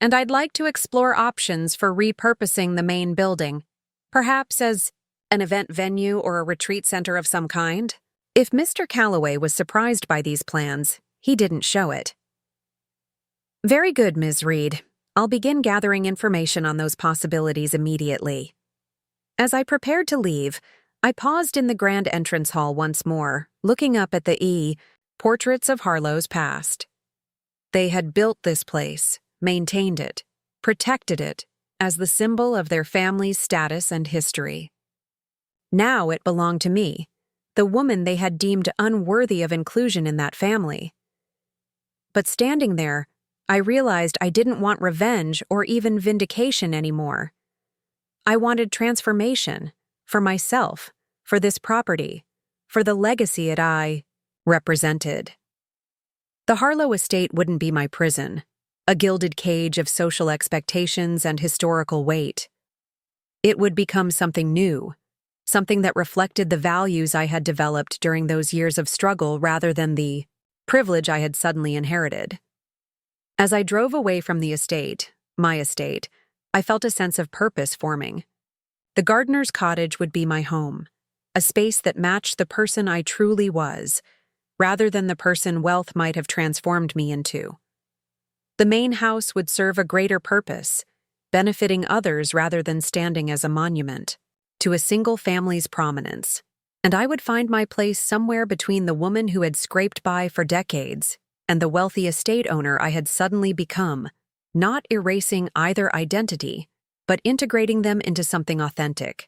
And I'd like to explore options for repurposing the main building, perhaps as an event venue or a retreat center of some kind. If Mr. Calloway was surprised by these plans, he didn't show it. Very good, Ms. Reid. I'll begin gathering information on those possibilities immediately. As I prepared to leave, I paused in the grand entrance hall once more, looking up at the portraits of Harlow's past. They had built this place, maintained it, protected it, as the symbol of their family's status and history. Now it belonged to me, the woman they had deemed unworthy of inclusion in that family. But standing there, I realized I didn't want revenge or even vindication anymore. I wanted transformation, for myself, for this property, for the legacy I represented. The Harlow estate wouldn't be my prison, a gilded cage of social expectations and historical weight. It would become something new, something that reflected the values I had developed during those years of struggle rather than the privilege I had suddenly inherited. As I drove away from the estate, my estate, I felt a sense of purpose forming. The gardener's cottage would be my home, a space that matched the person I truly was, rather than the person wealth might have transformed me into. The main house would serve a greater purpose, benefiting others rather than standing as a monument to a single family's prominence, and I would find my place somewhere between the woman who had scraped by for decades and the wealthy estate owner I had suddenly become, not erasing either identity, but integrating them into something authentic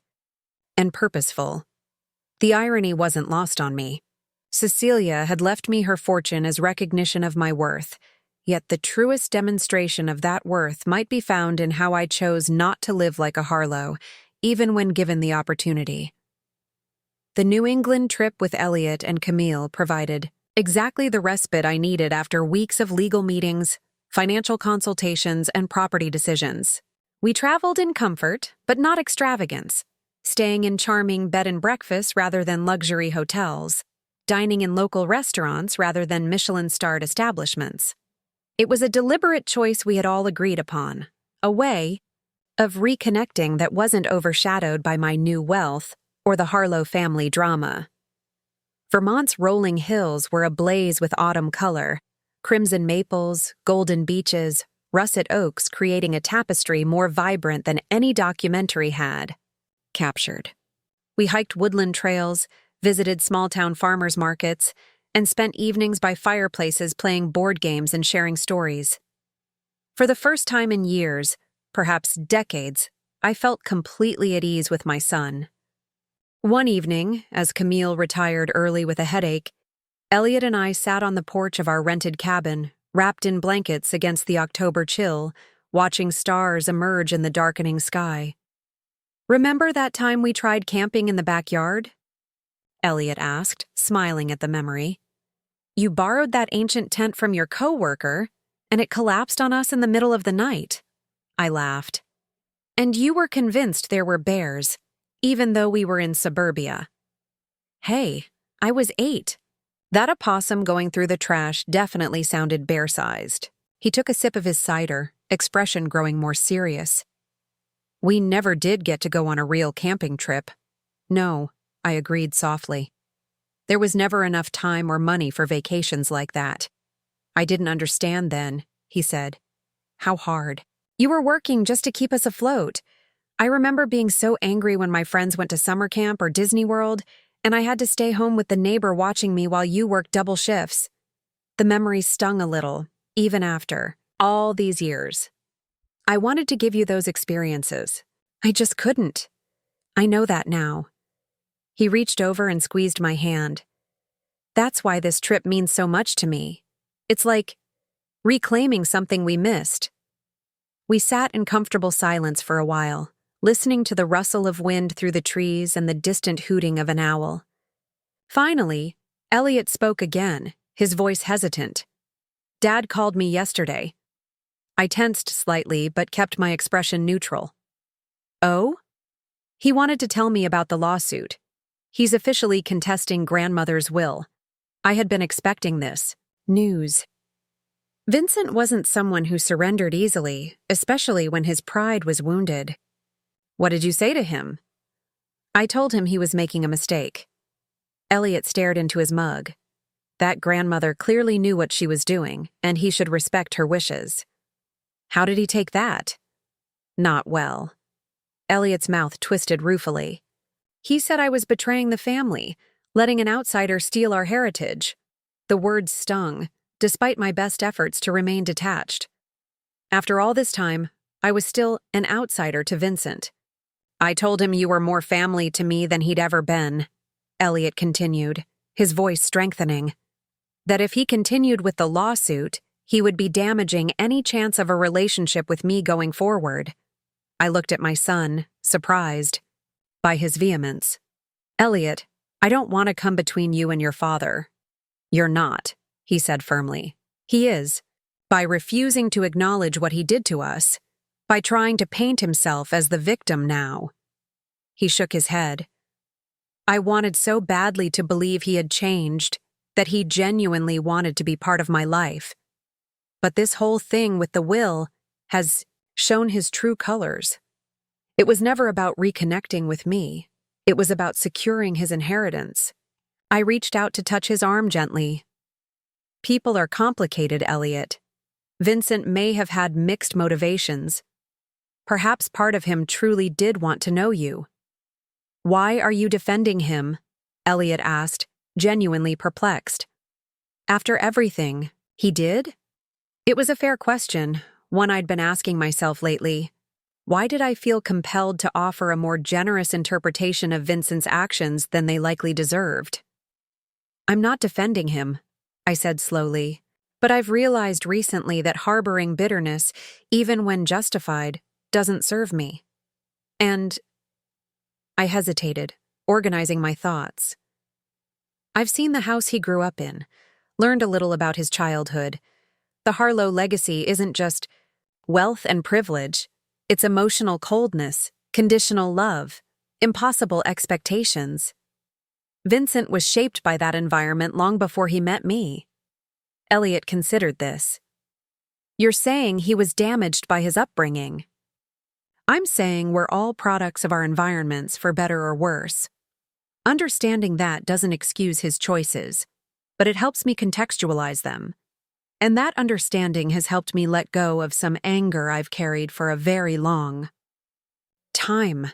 and purposeful. The irony wasn't lost on me. Cecilia had left me her fortune as recognition of my worth, yet the truest demonstration of that worth might be found in how I chose not to live like a Harlow, even when given the opportunity. The New England trip with Elliot and Camille provided exactly the respite I needed after weeks of legal meetings, financial consultations, and property decisions. We traveled in comfort, but not extravagance, staying in charming bed and breakfasts rather than luxury hotels, dining in local restaurants rather than Michelin-starred establishments. It was a deliberate choice we had all agreed upon, a way of reconnecting that wasn't overshadowed by my new wealth or the Harlow family drama. Vermont's rolling hills were ablaze with autumn color, crimson maples, golden beeches, russet oaks creating a tapestry more vibrant than any documentary had captured. We hiked woodland trails, visited small-town farmers markets, and spent evenings by fireplaces playing board games and sharing stories. For the first time in years, perhaps decades, I felt completely at ease with my son. One evening, as Camille retired early with a headache, Elliot and I sat on the porch of our rented cabin, wrapped in blankets against the October chill, watching stars emerge in the darkening sky. "Remember that time we tried camping in the backyard?" Elliot asked, smiling at the memory. "You borrowed that ancient tent from your coworker, and it collapsed on us in the middle of the night." I laughed. "And you were convinced there were bears, even though we were in suburbia." "Hey, I was 8. That opossum going through the trash definitely sounded bear-sized." He took a sip of his cider, expression growing more serious. "We never did get to go on a real camping trip." "No," I agreed softly. "There was never enough time or money for vacations like that." "I didn't understand then," he said. "How hard. You were working just to keep us afloat. I remember being so angry when my friends went to summer camp or Disney World, and I had to stay home with the neighbor watching me while you worked double shifts." The memory stung a little, even after all these years. "I wanted to give you those experiences. I just couldn't. I know that now." He reached over and squeezed my hand. "That's why this trip means so much to me. It's like reclaiming something we missed." We sat in comfortable silence for a while, listening to the rustle of wind through the trees and the distant hooting of an owl. Finally, Elliot spoke again, his voice hesitant. Dad called me yesterday. I tensed slightly but kept my expression neutral. Oh? He wanted to tell me about the lawsuit. He's officially contesting grandmother's will. I had been expecting this news. Vincent wasn't someone who surrendered easily, especially when his pride was wounded. What did you say to him? I told him he was making a mistake. Elliot stared into his mug. That grandmother clearly knew what she was doing, and he should respect her wishes. How did he take that? Not well. Elliot's mouth twisted ruefully. He said I was betraying the family, letting an outsider steal our heritage. The words stung, despite my best efforts to remain detached. After all this time, I was still an outsider to Vincent. I told him you were more family to me than he'd ever been, Elliot continued, his voice strengthening. That if he continued with the lawsuit, he would be damaging any chance of a relationship with me going forward. I looked at my son, surprised by his vehemence. Elliot, I don't want to come between you and your father. You're not, he said firmly. He is, by refusing to acknowledge what he did to us, by trying to paint himself as the victim now. He shook his head. I wanted so badly to believe he had changed, that he genuinely wanted to be part of my life. But this whole thing with the will has shown his true colors. It was never about reconnecting with me. It was about securing his inheritance. I reached out to touch his arm gently. People are complicated, Elliot. Vincent may have had mixed motivations. Perhaps part of him truly did want to know you. Why are you defending him? Elliot asked, genuinely perplexed. After everything he did? It was a fair question, one I'd been asking myself lately. Why did I feel compelled to offer a more generous interpretation of Vincent's actions than they likely deserved? I'm not defending him, I said slowly, but I've realized recently that harboring bitterness, even when justified, doesn't serve me. And I hesitated, organizing my thoughts. I've seen the house he grew up in, learned a little about his childhood. The Harlow legacy isn't just wealth and privilege, it's emotional coldness, conditional love, impossible expectations. Vincent was shaped by that environment long before he met me. Elliot considered this. You're saying he was damaged by his upbringing. I'm saying we're all products of our environments, for better or worse. Understanding that doesn't excuse his choices, but it helps me contextualize them. And that understanding has helped me let go of some anger I've carried for a very long time.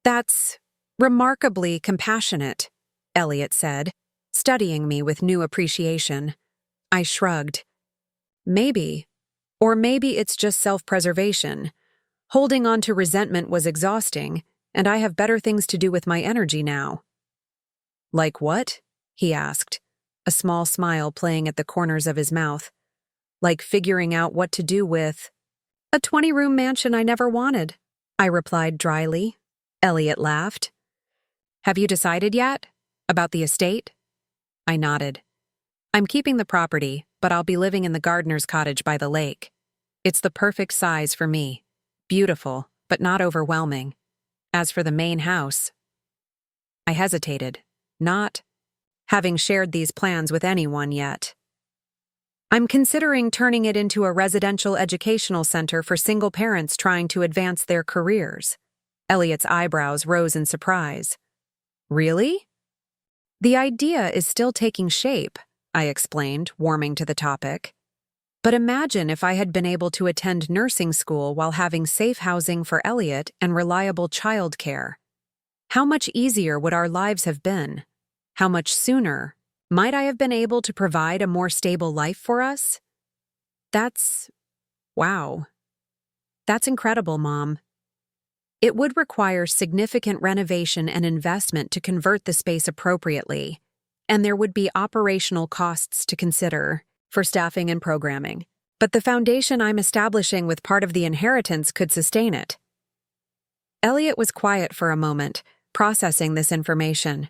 That's remarkably compassionate, Elliot said, studying me with new appreciation. I shrugged. Maybe. Or maybe it's just self-preservation. Holding on to resentment was exhausting, and I have better things to do with my energy now. Like what? He asked, a small smile playing at the corners of his mouth. Like figuring out what to do with a 20-room mansion I never wanted, I replied dryly. Elliot laughed. Have you decided yet? About the estate? I nodded. I'm keeping the property, but I'll be living in the gardener's cottage by the lake. It's the perfect size for me. Beautiful, but not overwhelming. As for the main house, I hesitated, not having shared these plans with anyone yet. I'm considering turning it into a residential educational center for single parents trying to advance their careers. Elliot's eyebrows rose in surprise. Really? The idea is still taking shape, I explained, warming to the topic. But imagine if I had been able to attend nursing school while having safe housing for Elliot and reliable childcare. How much easier would our lives have been? How much sooner might I have been able to provide a more stable life for us? Wow. That's incredible, Mom. It would require significant renovation and investment to convert the space appropriately, and there would be operational costs to consider for staffing and programming. But the foundation I'm establishing with part of the inheritance could sustain it. Elliot was quiet for a moment, processing this information.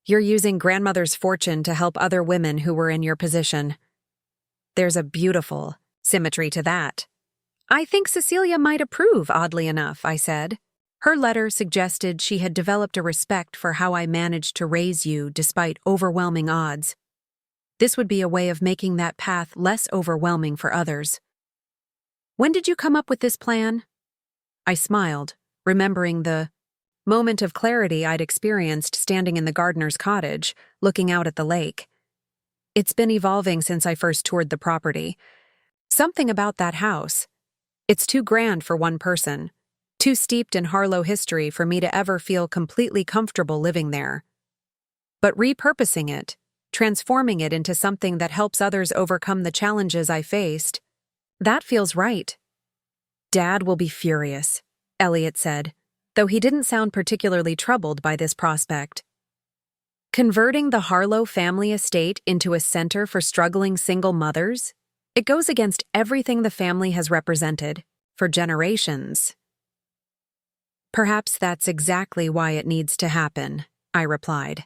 You're using grandmother's fortune to help other women who were in your position. There's a beautiful symmetry to that. I think Cecilia might approve, oddly enough, I said. Her letter suggested she had developed a respect for how I managed to raise you despite overwhelming odds. This would be a way of making that path less overwhelming for others. When did you come up with this plan? I smiled, remembering the moment of clarity I'd experienced standing in the gardener's cottage, looking out at the lake. It's been evolving since I first toured the property. Something about that house. It's too grand for one person, too steeped in Harlow history for me to ever feel completely comfortable living there. But repurposing it, transforming it into something that helps others overcome the challenges I faced, that feels right. Dad will be furious, Elliot said, though he didn't sound particularly troubled by this prospect. Converting the Harlow family estate into a center for struggling single mothers? It goes against everything the family has represented for generations. Perhaps that's exactly why it needs to happen, I replied.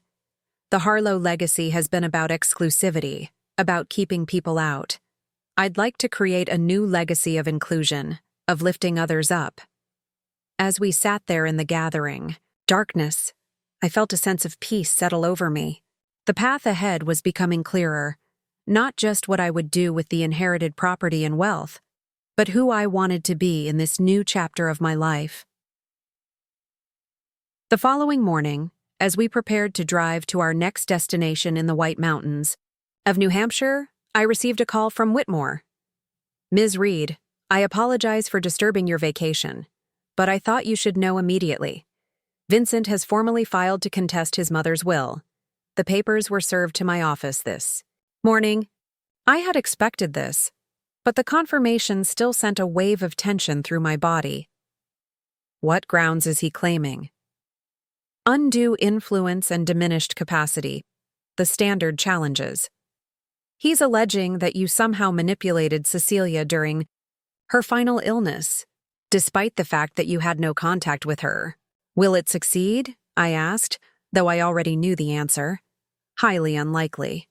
The Harlow legacy has been about exclusivity, about keeping people out. I'd like to create a new legacy of inclusion, of lifting others up. As we sat there in the gathering darkness, I felt a sense of peace settle over me. The path ahead was becoming clearer, not just what I would do with the inherited property and wealth, but who I wanted to be in this new chapter of my life. The following morning, as we prepared to drive to our next destination in the White Mountains of New Hampshire, I received a call from Whitmore. Ms. Reid, I apologize for disturbing your vacation, but I thought you should know immediately. Vincent has formally filed to contest his mother's will. The papers were served to my office this morning. I had expected this, but the confirmation still sent a wave of tension through my body. What grounds is he claiming? Undue influence and diminished capacity, the standard challenges. He's alleging that you somehow manipulated Cecilia during her final illness, despite the fact that you had no contact with her. Will it succeed? I asked, though I already knew the answer. Highly unlikely.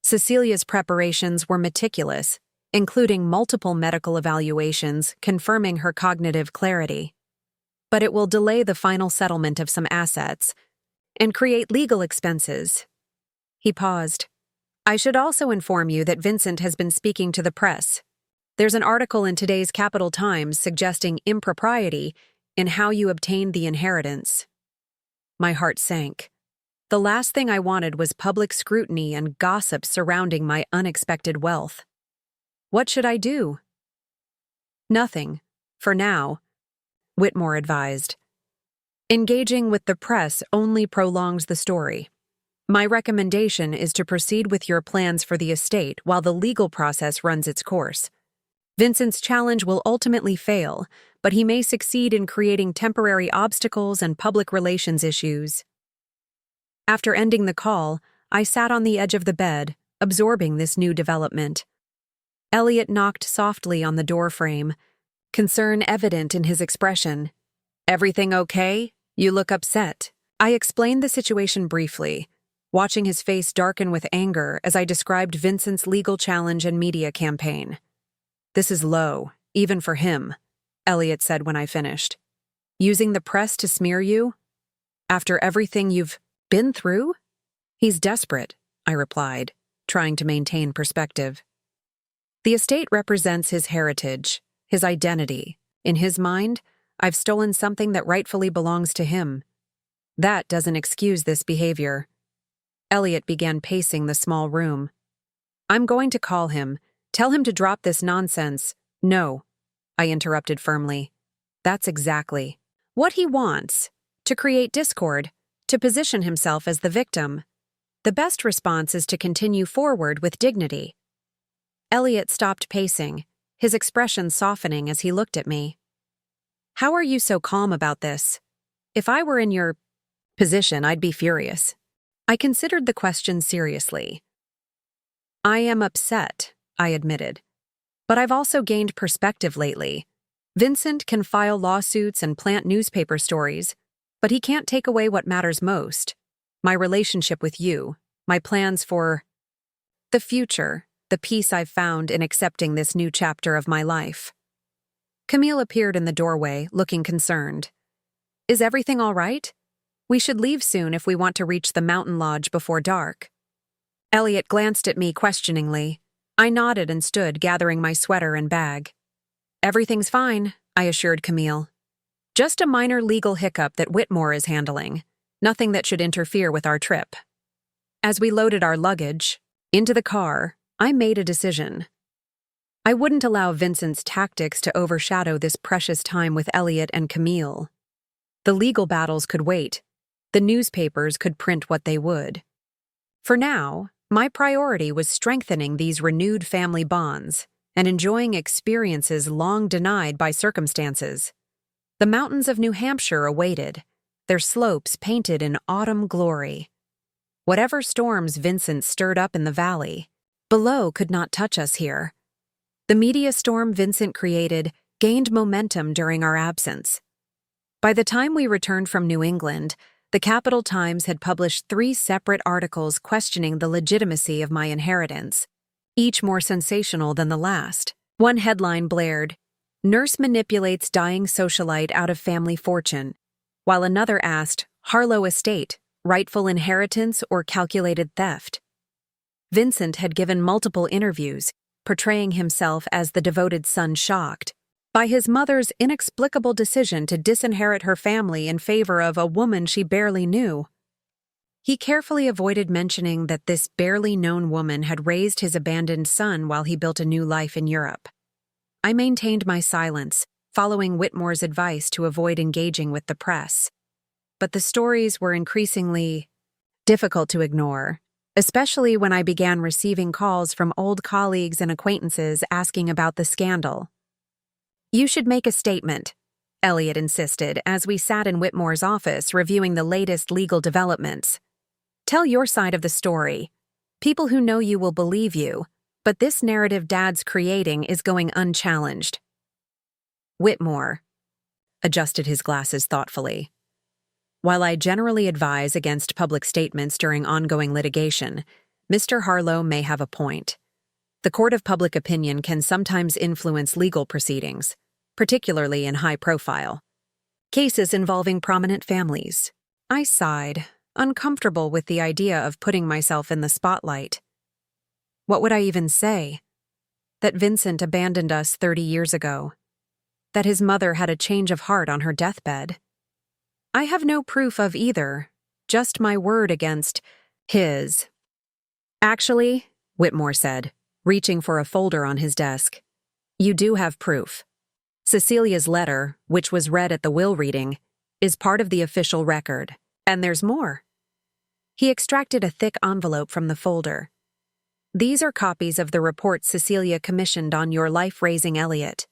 Cecilia's preparations were meticulous, including multiple medical evaluations confirming her cognitive clarity. But it will delay the final settlement of some assets and create legal expenses. He paused. I should also inform you that Vincent has been speaking to the press. There's an article in today's Capital Times suggesting impropriety in how you obtained the inheritance. My heart sank. The last thing I wanted was public scrutiny and gossip surrounding my unexpected wealth. What should I do? Nothing, for now, Whitmore advised. Engaging with the press only prolongs the story. My recommendation is to proceed with your plans for the estate while the legal process runs its course. Vincent's challenge will ultimately fail, but he may succeed in creating temporary obstacles and public relations issues. After ending the call, I sat on the edge of the bed, absorbing this new development. Elliot knocked softly on the doorframe, concern evident in his expression. Everything okay? You look upset. I explained the situation briefly, watching his face darken with anger as I described Vincent's legal challenge and media campaign. This is low, even for him, Elliot said when I finished. Using the press to smear you? After everything you've been through? He's desperate, I replied, trying to maintain perspective. The estate represents his heritage, his identity. In his mind, I've stolen something that rightfully belongs to him. That doesn't excuse this behavior. Elliot began pacing the small room. I'm going to call him. Tell him to drop this nonsense. No, I interrupted firmly. That's exactly what he wants. To create discord, to position himself as the victim. The best response is to continue forward with dignity. Elliot stopped pacing, his expression softening as he looked at me. How are you so calm about this? If I were in your position, I'd be furious. I considered the question seriously. I am upset, I admitted. But I've also gained perspective lately. Vincent can file lawsuits and plant newspaper stories, but he can't take away what matters most. my relationship with you, my plans for the future, the peace I've found in accepting this new chapter of my life. Camille appeared in the doorway, looking concerned. Is everything all right? We should leave soon if we want to reach the mountain lodge before dark. Elliot glanced at me questioningly. I nodded and stood, gathering my sweater and bag. Everything's fine, I assured Camille. Just a minor legal hiccup that Whitmore is handling. Nothing that should interfere with our trip. As we loaded our luggage into the car, I made a decision. I wouldn't allow Vincent's tactics to overshadow this precious time with Elliot and Camille. The legal battles could wait. The newspapers could print what they would. For now, my priority was strengthening these renewed family bonds and enjoying experiences long denied by circumstances. The mountains of New Hampshire awaited, their slopes painted in autumn glory. Whatever storms Vincent stirred up in the valley, below could not touch us here. The media storm Vincent created gained momentum during our absence. By the time we returned from New England, the Capital Times had published 3 separate articles questioning the legitimacy of my inheritance, each more sensational than the last. One headline blared, "Nurse manipulates dying socialite out of family fortune," while another asked, "Harlow estate, rightful inheritance or calculated theft?" Vincent had given multiple interviews, portraying himself as the devoted son shocked by his mother's inexplicable decision to disinherit her family in favor of a woman she barely knew. He carefully avoided mentioning that this barely known woman had raised his abandoned son while he built a new life in Europe. I maintained my silence, following Whitmore's advice to avoid engaging with the press. But the stories were increasingly difficult to ignore, especially when I began receiving calls from old colleagues and acquaintances asking about the scandal. "You should make a statement," Elliot insisted as we sat in Whitmore's office reviewing the latest legal developments. "Tell your side of the story. People who know you will believe you, but this narrative Dad's creating is going unchallenged." Whitmore adjusted his glasses thoughtfully. "While I generally advise against public statements during ongoing litigation, Mr. Harlow may have a point. The court of public opinion can sometimes influence legal proceedings, particularly in high-profile cases involving prominent families." I sighed, uncomfortable with the idea of putting myself in the spotlight. What would I even say? That Vincent abandoned us 30 years ago? That his mother had a change of heart on her deathbed? I have no proof of either, just my word against his. "Actually," Whitmore said, reaching for a folder on his desk, "you do have proof. Cecilia's letter, which was read at the will reading, is part of the official record, and there's more." He extracted a thick envelope from the folder. "These are copies of the reports Cecilia commissioned on your life raising Elliot.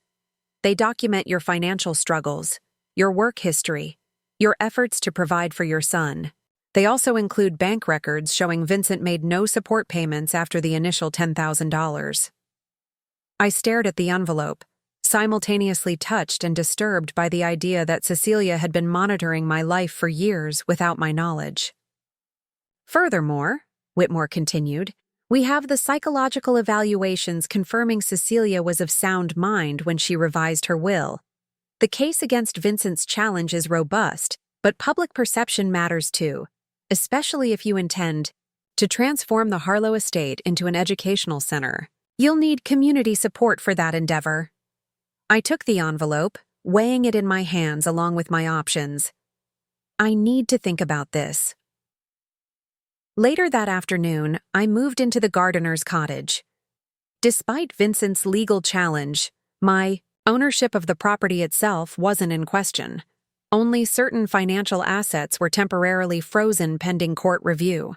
They document your financial struggles, your work history, your efforts to provide for your son. They also include bank records showing Vincent made no support payments after the initial $10,000. I stared at the envelope, simultaneously touched and disturbed by the idea that Cecilia had been monitoring my life for years without my knowledge. "Furthermore," Whitmore continued, "we have the psychological evaluations confirming Cecilia was of sound mind when she revised her will. The case against Vincent's challenge is robust, but public perception matters too, especially if you intend to transform the Harlow estate into an educational center. You'll need community support for that endeavor." I took the envelope, weighing it in my hands along with my options. I need to think about this. Later that afternoon, I moved into the gardener's cottage. Despite Vincent's legal challenge, my ownership of the property itself wasn't in question. Only certain financial assets were temporarily frozen pending court review.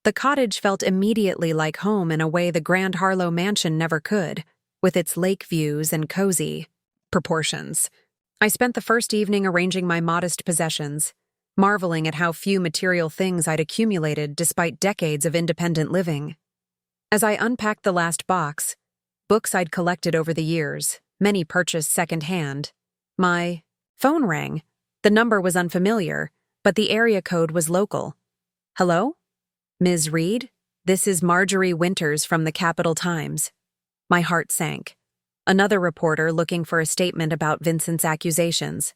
The cottage felt immediately like home in a way the Grand Harlow mansion never could, with its lake views and cozy proportions. I spent the first evening arranging my modest possessions, marveling at how few material things I'd accumulated despite decades of independent living. As I unpacked the last box, books I'd collected over the years, many purchased secondhand, my phone rang. The number was unfamiliar, but the area code was local. Hello? Ms. Reid? This is Marjorie Winters from the Capital Times. My heart sank. Another reporter looking for a statement about Vincent's accusations.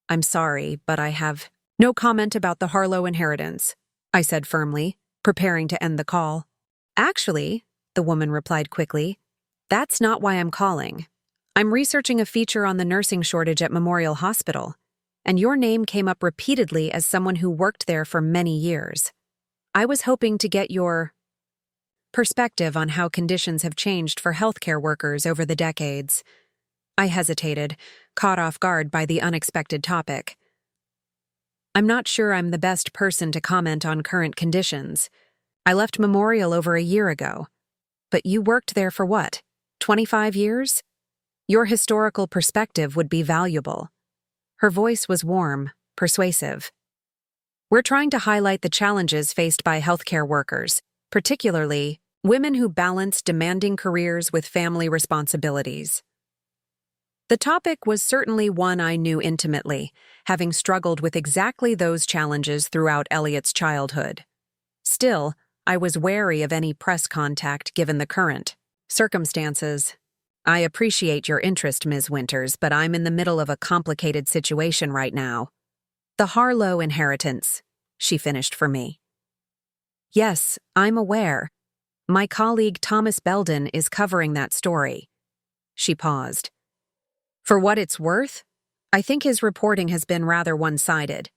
I'm sorry, but I have no comment about the Harlow inheritance, I said firmly, preparing to end the call. Actually, the woman replied quickly, that's not why I'm calling. I'm researching a feature on the nursing shortage at Memorial Hospital, and your name came up repeatedly as someone who worked there for many years. I was hoping to get your perspective on how conditions have changed for healthcare workers over the decades. I hesitated, caught off guard by the unexpected topic. I'm not sure I'm the best person to comment on current conditions. I left Memorial over a year ago. But you worked there for what, 25 years? Your historical perspective would be valuable. Her voice was warm, persuasive. We're trying to highlight the challenges faced by healthcare workers, particularly women who balance demanding careers with family responsibilities. The topic was certainly one I knew intimately, having struggled with exactly those challenges throughout Elliot's childhood. Still, I was wary of any press contact given the current circumstances. I appreciate your interest, Ms. Winters, but I'm in the middle of a complicated situation right now. The Harlow inheritance, she finished for me. Yes, I'm aware. My colleague Thomas Belden is covering that story. She paused. For what it's worth, I think his reporting has been rather one-sided.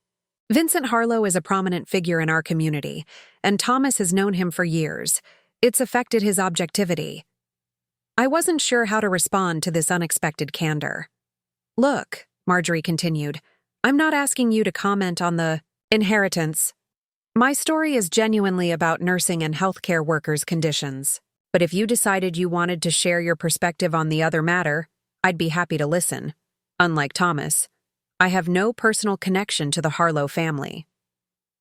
Vincent Harlow is a prominent figure in our community, and Thomas has known him for years. It's affected his objectivity. I wasn't sure how to respond to this unexpected candor. Look, Marjorie continued, I'm not asking you to comment on the inheritance. My story is genuinely about nursing and healthcare workers' conditions, but if you decided you wanted to share your perspective on the other matter, I'd be happy to listen. Unlike Thomas, I have no personal connection to the Harlow family.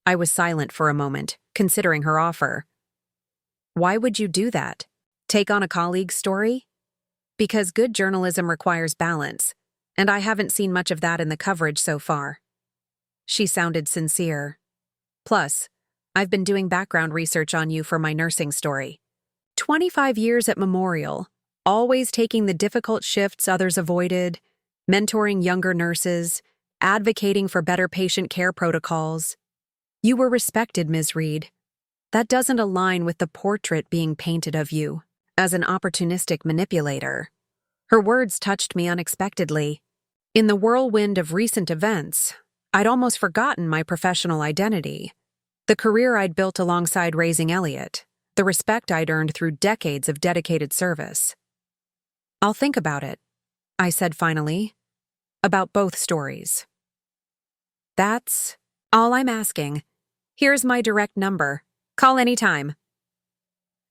I was silent for a moment, considering her offer. Why would you do that? Take on a colleague's story? Because good journalism requires balance, and I haven't seen much of that in the coverage so far. She sounded sincere. Plus, I've been doing background research on you for my nursing story. 25 years at Memorial, always taking the difficult shifts others avoided, mentoring younger nurses, advocating for better patient care protocols. You were respected, Ms. Reid. That doesn't align with the portrait being painted of you as an opportunistic manipulator. Her words touched me unexpectedly. In the whirlwind of recent events, I'd almost forgotten my professional identity, the career I'd built alongside raising Elliot, the respect I'd earned through decades of dedicated service. I'll think about it, I said finally, about both stories. That's all I'm asking. Here's my direct number. Call anytime.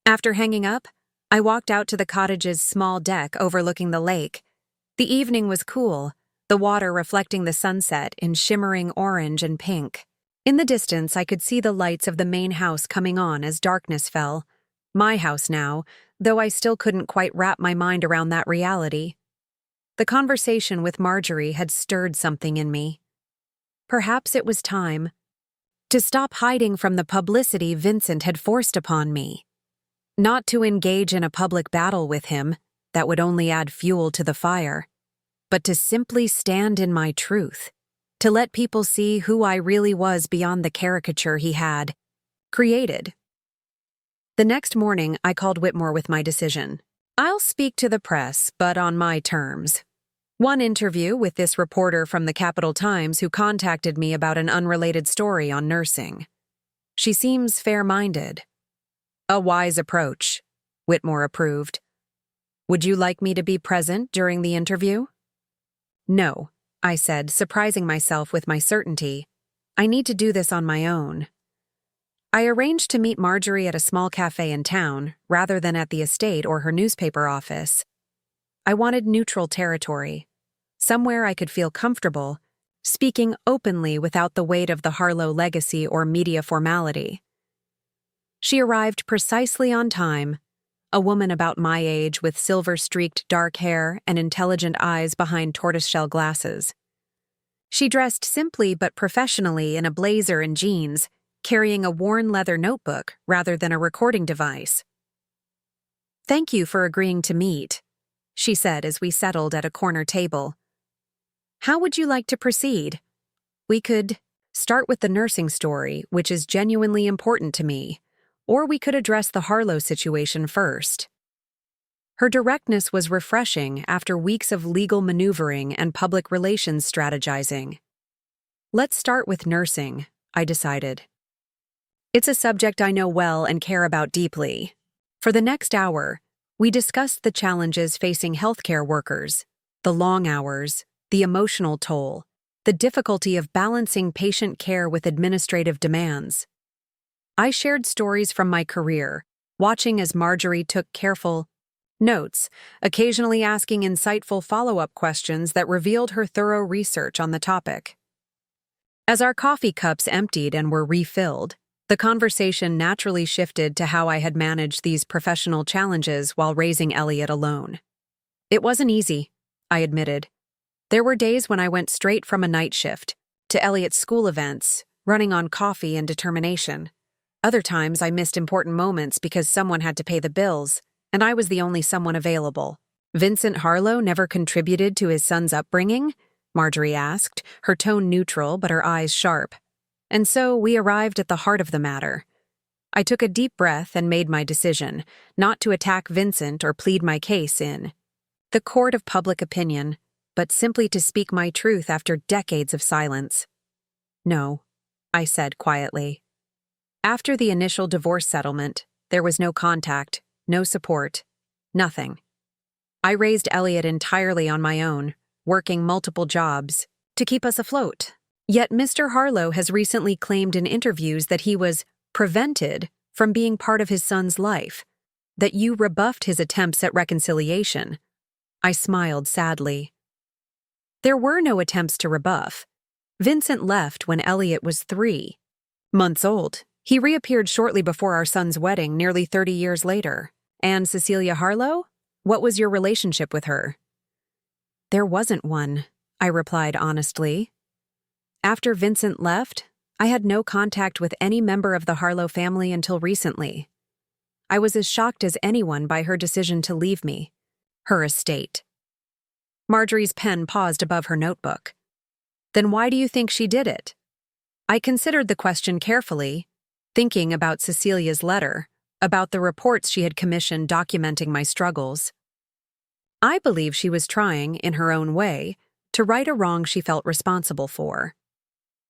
After hanging up, I walked out to the cottage's small deck overlooking the lake. The evening was cool, the water reflecting the sunset in shimmering orange and pink. In the distance, I could see the lights of the main house coming on as darkness fell. My house now, though I still couldn't quite wrap my mind around that reality. The conversation with Marjorie had stirred something in me. Perhaps it was time to stop hiding from the publicity Vincent had forced upon me. Not to engage in a public battle with him, that would only add fuel to the fire, but to simply stand in my truth, to let people see who I really was beyond the caricature he had created. The next morning, I called Whitmore with my decision. I'll speak to the press, but on my terms. One interview with this reporter from the Capital Times who contacted me about an unrelated story on nursing. She seems fair-minded. A wise approach, Whitmore approved. Would you like me to be present during the interview? No, I said, surprising myself with my certainty. I need to do this on my own. I arranged to meet Marjorie at a small cafe in town, rather than at the estate or her newspaper office. I wanted neutral territory, somewhere I could feel comfortable, speaking openly without the weight of the Harlow legacy or media formality. She arrived precisely on time, a woman about my age with silver-streaked dark hair and intelligent eyes behind tortoiseshell glasses. She dressed simply but professionally in a blazer and jeans, carrying a worn leather notebook rather than a recording device. "Thank you for agreeing to meet," she said as we settled at a corner table. "How would you like to proceed? We could start with the nursing story, which is genuinely important to me, or we could address the Harlow situation first." Her directness was refreshing after weeks of legal maneuvering and public relations strategizing. "Let's start with nursing," I decided. "It's a subject I know well and care about deeply." For the next hour, we discussed the challenges facing healthcare workers, the long hours, the emotional toll, the difficulty of balancing patient care with administrative demands. I shared stories from my career, watching as Marjorie took careful notes, occasionally asking insightful follow-up questions that revealed her thorough research on the topic. As our coffee cups emptied and were refilled, the conversation naturally shifted to how I had managed these professional challenges while raising Elliot alone. It wasn't easy, I admitted. There were days when I went straight from a night shift to Elliot's school events, running on coffee and determination. Other times I missed important moments because someone had to pay the bills, and I was the only someone available. "Vincent Harlow never contributed to his son's upbringing?" Marjorie asked, her tone neutral but her eyes sharp. And so we arrived at the heart of the matter. I took a deep breath and made my decision, not to attack Vincent or plead my case in the court of public opinion, but simply to speak my truth after decades of silence. "No," I said quietly. After the initial divorce settlement, there was no contact, no support, nothing. I raised Elliot entirely on my own, working multiple jobs to keep us afloat. Yet Mr. Harlow has recently claimed in interviews that he was prevented from being part of his son's life, that you rebuffed his attempts at reconciliation. I smiled sadly. There were no attempts to rebuff. Vincent left when Elliot was 3 months old. He reappeared shortly before our son's wedding, nearly 30 years later. And Cecilia Harlow? What was your relationship with her? "There wasn't one," I replied honestly. After Vincent left, I had no contact with any member of the Harlow family until recently. I was as shocked as anyone by her decision to leave me, her estate. Marjorie's pen paused above her notebook. "Then why do you think she did it?" I considered the question carefully, thinking about Cecilia's letter, about the reports she had commissioned documenting my struggles. I believe she was trying, in her own way, to right a wrong she felt responsible for.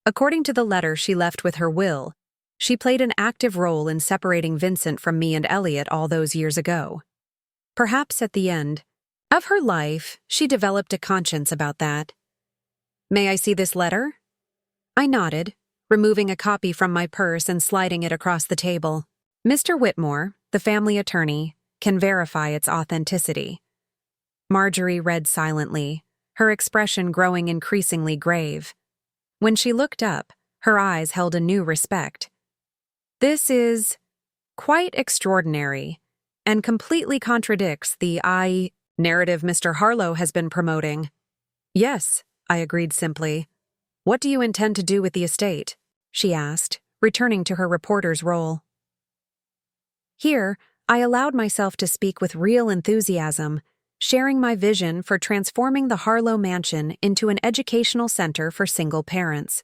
According to the letter she left with her will, she played an active role in separating Vincent from me and Elliot all those years ago. Perhaps at the end of her life, she developed a conscience about that. "May I see this letter?" I nodded, removing a copy from my purse and sliding it across the table. "Mr. Whitmore, the family attorney, can verify its authenticity." Marjorie read silently, her expression growing increasingly grave. When she looked up, her eyes held a new respect. "This is quite extraordinary and completely contradicts the narrative Mr. Harlow has been promoting." "Yes," I agreed simply. "What do you intend to do with the estate?" she asked, returning to her reporter's role. Here, I allowed myself to speak with real enthusiasm, sharing my vision for transforming the Harlow mansion into an educational center for single parents,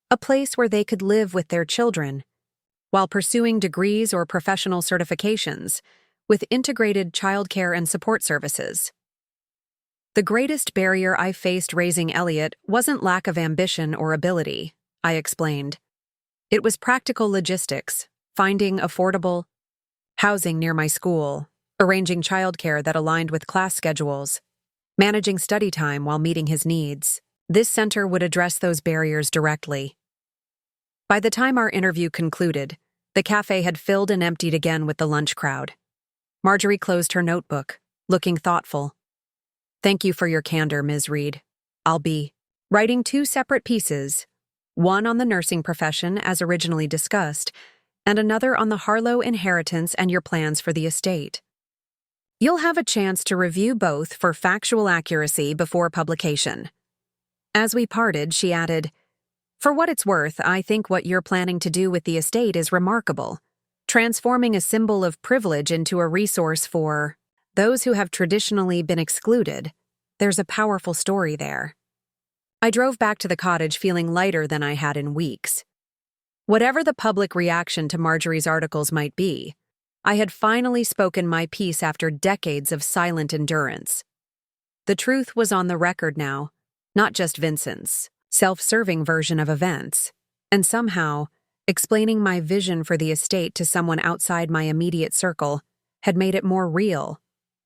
a place where they could live with their children, while pursuing degrees or professional certifications, with integrated childcare and support services. The greatest barrier I faced raising Elliot wasn't lack of ambition or ability, I explained. It was practical logistics, finding affordable housing near my school, arranging childcare that aligned with class schedules, managing study time while meeting his needs. This center would address those barriers directly. By the time our interview concluded, the cafe had filled and emptied again with the lunch crowd. Marjorie closed her notebook, looking thoughtful. "Thank you for your candor, Ms. Reid. I'll be writing 2 separate pieces, one on the nursing profession as originally discussed, and another on the Harlow inheritance and your plans for the estate. You'll have a chance to review both for factual accuracy before publication." As we parted, she added, For what it's worth, I think what you're planning to do with the estate is remarkable, transforming a symbol of privilege into a resource for those who have traditionally been excluded. There's a powerful story there. I drove back to the cottage feeling lighter than I had in weeks. Whatever the public reaction to Marjorie's articles might be, I had finally spoken my piece after decades of silent endurance. The truth was on the record now, not just Vincent's self-serving version of events, and somehow, explaining my vision for the estate to someone outside my immediate circle had made it more real,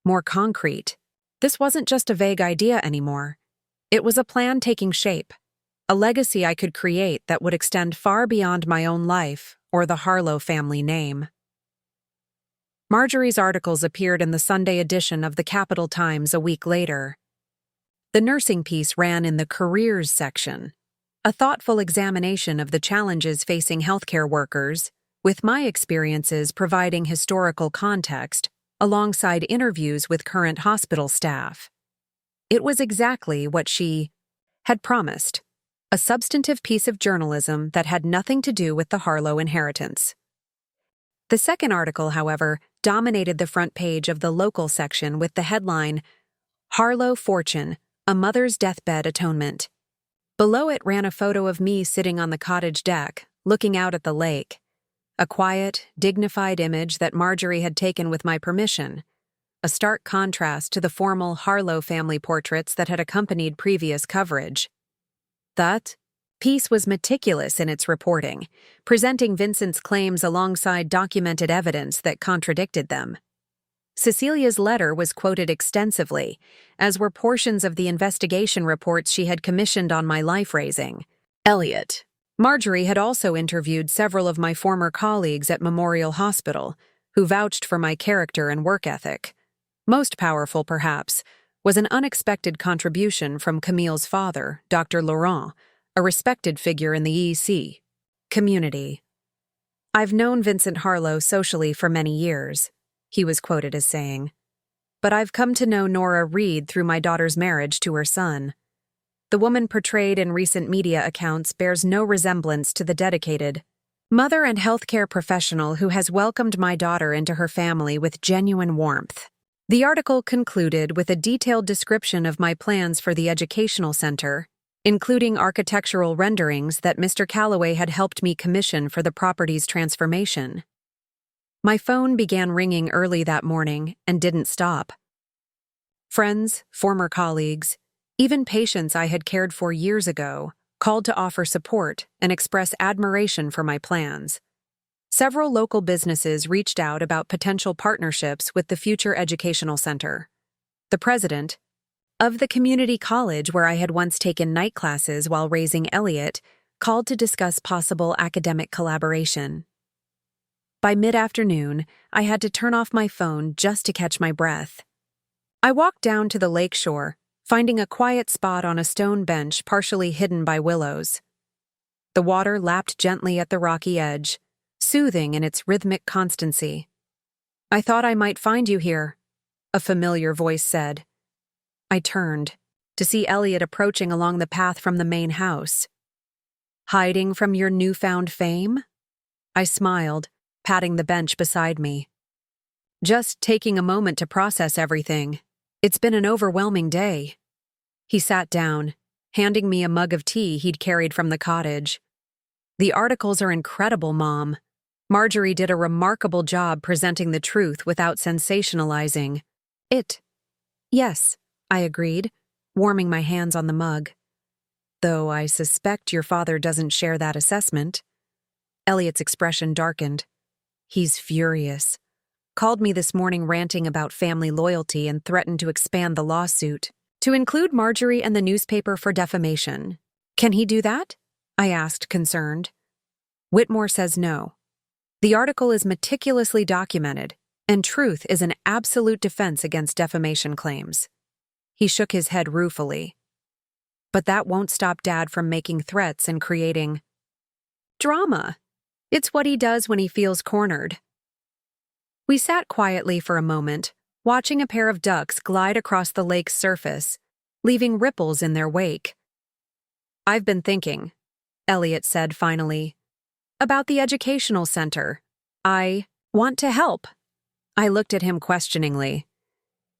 more concrete. This wasn't just a vague idea anymore. It was a plan taking shape, a legacy I could create that would extend far beyond my own life or the Harlow family name. Marjorie's articles appeared in the Sunday edition of the Capital Times a week later. The nursing piece ran in the careers section, a thoughtful examination of the challenges facing healthcare workers, with my experiences providing historical context alongside interviews with current hospital staff. It was exactly what she had promised, a substantive piece of journalism that had nothing to do with the Harlow inheritance. The second article, however, dominated the front page of the local section with the headline, "Harlow Fortune, a Mother's Deathbed Atonement." Below it ran a photo of me sitting on the cottage deck, looking out at the lake, a quiet, dignified image that Marjorie had taken with my permission, a stark contrast to the formal Harlow family portraits that had accompanied previous coverage. That piece was meticulous in its reporting, presenting Vincent's claims alongside documented evidence that contradicted them. Cecilia's letter was quoted extensively, as were portions of the investigation reports she had commissioned on my life-raising. Elliot. Marjorie had also interviewed several of my former colleagues at Memorial Hospital, who vouched for my character and work ethic. Most powerful, perhaps, was an unexpected contribution from Camille's father, Dr. Laurent, a respected figure in the EC community. "I've known Vincent Harlow socially for many years," he was quoted as saying, "but I've come to know Nora Reid through my daughter's marriage to her son. The woman portrayed in recent media accounts bears no resemblance to the dedicated mother and healthcare professional who has welcomed my daughter into her family with genuine warmth." The article concluded with a detailed description of my plans for the educational center, including architectural renderings that Mr. Calloway had helped me commission for the property's transformation. My phone began ringing early that morning and didn't stop. Friends, former colleagues, even patients I had cared for years ago, called to offer support and express admiration for my plans. Several local businesses reached out about potential partnerships with the future educational center. The president of the community college where I had once taken night classes while raising Elliot called to discuss possible academic collaboration. By mid-afternoon, I had to turn off my phone just to catch my breath. I walked down to the lake shore, finding a quiet spot on a stone bench partially hidden by willows. The water lapped gently at the rocky edge, soothing in its rhythmic constancy. "I thought I might find you here," a familiar voice said. I turned, to see Elliot approaching along the path from the main house. "Hiding from your newfound fame?" I smiled, patting the bench beside me. "Just taking a moment to process everything. It's been an overwhelming day." He sat down, handing me a mug of tea he'd carried from the cottage. "The articles are incredible, Mom. Marjorie did a remarkable job presenting the truth without sensationalizing it." "Yes," I agreed, warming my hands on the mug. "Though I suspect your father doesn't share that assessment." Elliot's expression darkened. "He's furious. Called me this morning ranting about family loyalty and threatened to expand the lawsuit to include Marjorie and the newspaper for defamation." "Can he do that?" I asked, concerned. "Whitmore says no. The article is meticulously documented, and truth is an absolute defense against defamation claims." He shook his head ruefully. "But that won't stop Dad from making threats and creating drama. It's what he does when he feels cornered." We sat quietly for a moment, watching a pair of ducks glide across the lake's surface, leaving ripples in their wake. "I've been thinking," Elliot said finally. About the educational center. I want to help. I looked at him questioningly.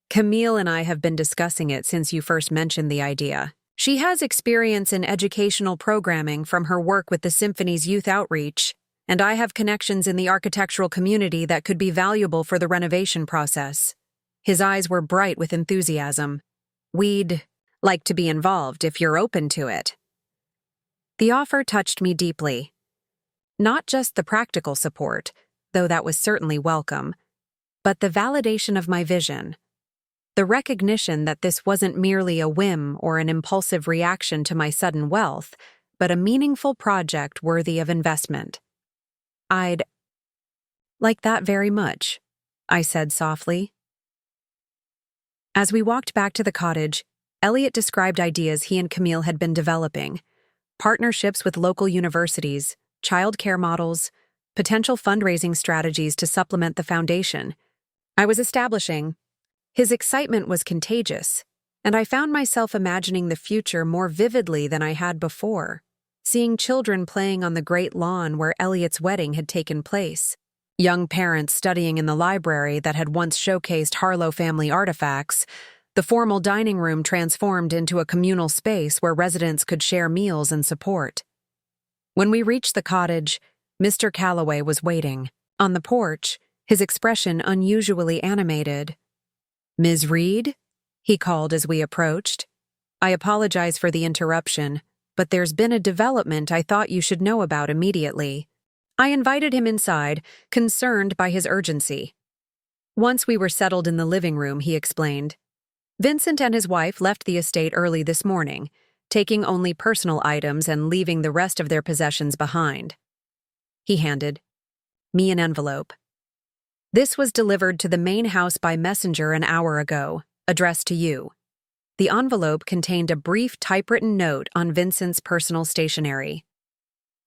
Camille and I have been discussing it since you first mentioned the idea. She has experience in educational programming from her work with the Symphony's youth outreach, and I have connections in the architectural community that could be valuable for the renovation process. His eyes were bright with enthusiasm. We'd like to be involved if you're open to it. The offer touched me deeply. Not just the practical support, though that was certainly welcome, but the validation of my vision. The recognition that this wasn't merely a whim or an impulsive reaction to my sudden wealth, but a meaningful project worthy of investment. I'd like that very much, I said softly. As we walked back to the cottage, Elliot described ideas he and Camille had been developing: partnerships with local universities, childcare models, potential fundraising strategies to supplement the foundation I was establishing. His excitement was contagious, and I found myself imagining the future more vividly than I had before, seeing children playing on the great lawn where Elliot's wedding had taken place, young parents studying in the library that had once showcased Harlow family artifacts, the formal dining room transformed into a communal space where residents could share meals and support. When we reached the cottage, Mr. Calloway was waiting. On the porch, his expression unusually animated. "Ms. Reid?" he called as we approached. "I apologize for the interruption, but there's been a development I thought you should know about immediately." I invited him inside, concerned by his urgency. Once we were settled in the living room, he explained. Vincent and his wife left the estate early this morning, taking only personal items and leaving the rest of their possessions behind. He handed me an envelope. This was delivered to the main house by messenger an hour ago, addressed to you. The envelope contained a brief typewritten note on Vincent's personal stationery.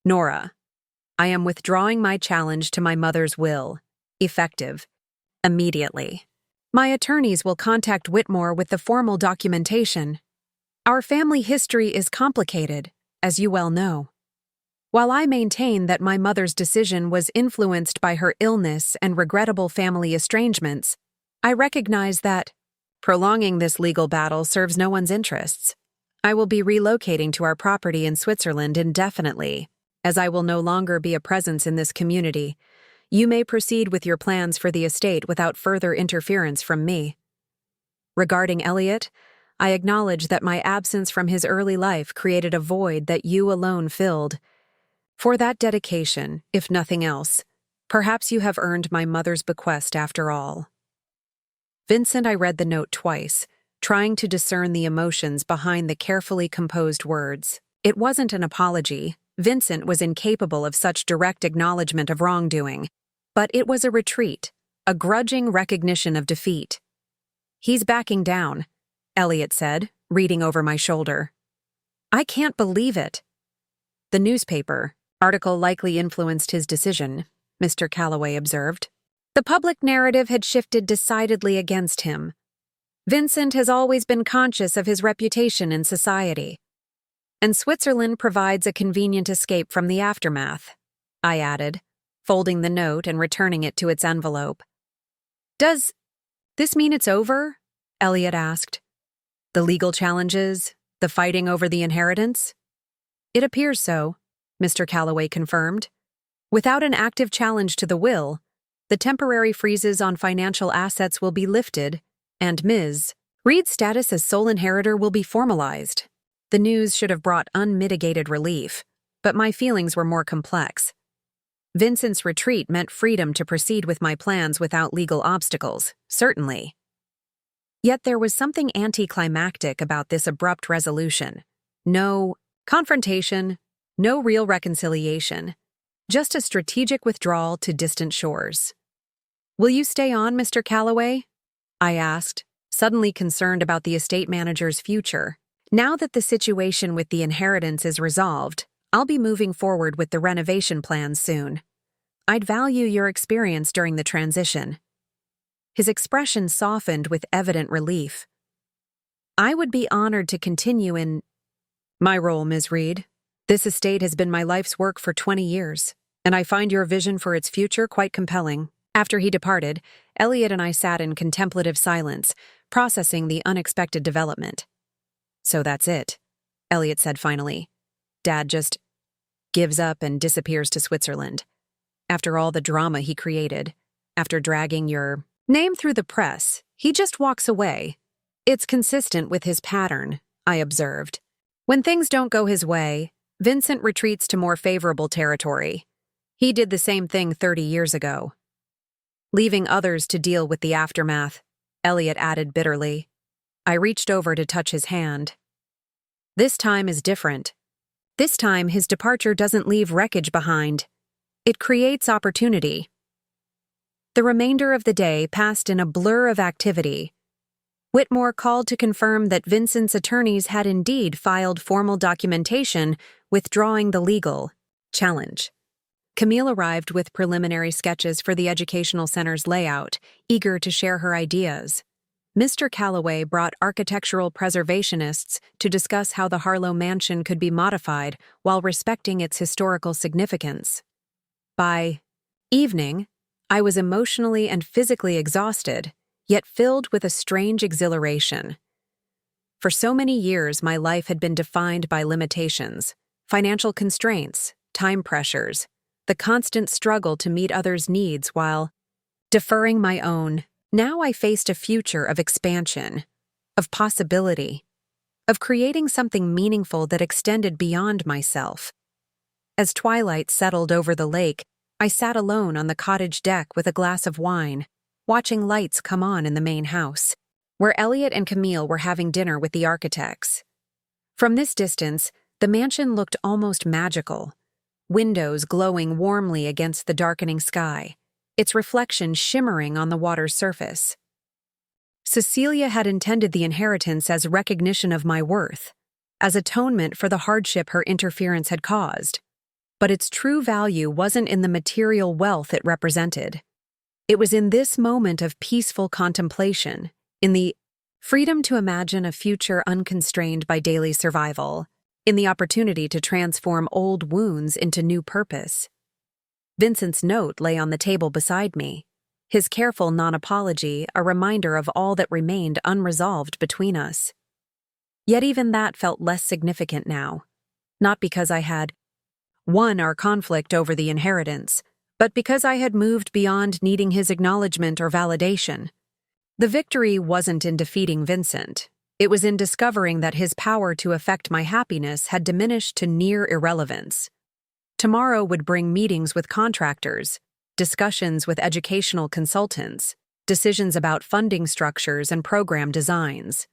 Nora, I am withdrawing my challenge to my mother's will, effective immediately. My attorneys will contact Whitmore with the formal documentation. Our family history is complicated, as you well know. While I maintain that my mother's decision was influenced by her illness and regrettable family estrangements, I recognize that prolonging this legal battle serves no one's interests. I will be relocating to our property in Switzerland indefinitely, as I will no longer be a presence in this community. You may proceed with your plans for the estate without further interference from me. Regarding Elliot, I acknowledge that my absence from his early life created a void that you alone filled. For that dedication, if nothing else, perhaps you have earned my mother's bequest after all. Vincent, I read the note twice, trying to discern the emotions behind the carefully composed words. It wasn't an apology. Vincent was incapable of such direct acknowledgement of wrongdoing, but it was a retreat, a grudging recognition of defeat. He's backing down, Elliot said, reading over my shoulder. I can't believe it. The newspaper article likely influenced his decision, Mr. Calloway observed. The public narrative had shifted decidedly against him. Vincent has always been conscious of his reputation in society. And Switzerland provides a convenient escape from the aftermath, I added, folding the note and returning it to its envelope. Does this mean it's over? Elliot asked. The legal challenges, the fighting over the inheritance? It appears so, Mr. Calloway confirmed. Without an active challenge to the will, the temporary freezes on financial assets will be lifted, and Ms. Reid's status as sole inheritor will be formalized. The news should have brought unmitigated relief, but my feelings were more complex. Vincent's retreat meant freedom to proceed with my plans without legal obstacles, certainly. Yet there was something anticlimactic about this abrupt resolution. No confrontation, no real reconciliation, just a strategic withdrawal to distant shores. Will you stay on, Mr. Calloway? I asked, suddenly concerned about the estate manager's future. Now that the situation with the inheritance is resolved, I'll be moving forward with the renovation plans soon. I'd value your experience during the transition. His expression softened with evident relief. I would be honored to continue in my role, Ms. Reid, This estate has been my life's work for 20 years, and I find your vision for its future quite compelling." After he departed, Elliot and I sat in contemplative silence, processing the unexpected development. "So that's it," Elliot said finally. "Dad just gives up and disappears to Switzerland. After all the drama he created, after dragging your name through the press, he just walks away." "It's consistent with his pattern," I observed. "When things don't go his way, Vincent retreats to more favorable territory. He did the same thing 30 years ago." "Leaving others to deal with the aftermath," Elliot added bitterly. I reached over to touch his hand. "This time is different. This time his departure doesn't leave wreckage behind. It creates opportunity." The remainder of the day passed in a blur of activity. Whitmore called to confirm that Vincent's attorneys had indeed filed formal documentation withdrawing the legal challenge. Camille arrived with preliminary sketches for the educational center's layout, eager to share her ideas. Mr. Calloway brought architectural preservationists to discuss how the Harlow mansion could be modified while respecting its historical significance. By evening, I was emotionally and physically exhausted, yet filled with a strange exhilaration. For so many years, my life had been defined by limitations, financial constraints, time pressures, the constant struggle to meet others' needs while deferring my own. Now I faced a future of expansion, of possibility, of creating something meaningful that extended beyond myself. As twilight settled over the lake, I sat alone on the cottage deck with a glass of wine, watching lights come on in the main house, where Elliot and Camille were having dinner with the architects. From this distance, the mansion looked almost magical, windows glowing warmly against the darkening sky, its reflection shimmering on the water's surface. Cecilia had intended the inheritance as recognition of my worth, as atonement for the hardship her interference had caused. But its true value wasn't in the material wealth it represented. It was in this moment of peaceful contemplation, in the freedom to imagine a future unconstrained by daily survival, in the opportunity to transform old wounds into new purpose. Vincent's note lay on the table beside me, his careful non-apology a reminder of all that remained unresolved between us. Yet even that felt less significant now, not because I had won our conflict over the inheritance, but because I had moved beyond needing his acknowledgement or validation. The victory wasn't in defeating Vincent. It was in discovering that his power to affect my happiness had diminished to near irrelevance. Tomorrow would bring meetings with contractors, discussions with educational consultants, decisions about funding structures and program designs.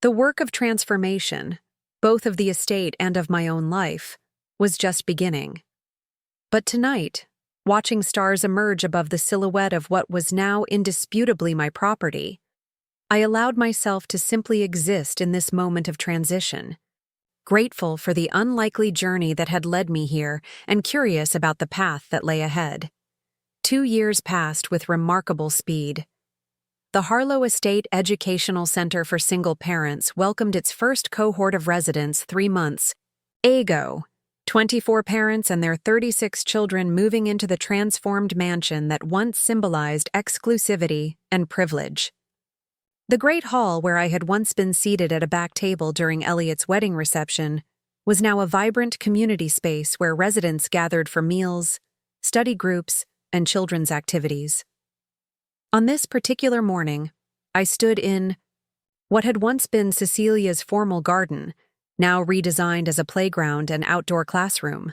The work of transformation, both of the estate and of my own life, was just beginning. But tonight, watching stars emerge above the silhouette of what was now indisputably my property, I allowed myself to simply exist in this moment of transition, grateful for the unlikely journey that had led me here and curious about the path that lay ahead. 2 years passed with remarkable speed. The Harlow Estate Educational Center for Single Parents welcomed its first cohort of residents 3 months ago. 24 parents and their 36 children moving into the transformed mansion that once symbolized exclusivity and privilege. The great hall where I had once been seated at a back table during Elliot's wedding reception was now a vibrant community space where residents gathered for meals, study groups, and children's activities. On this particular morning, I stood in what had once been Cecilia's formal garden, now redesigned as a playground and outdoor classroom.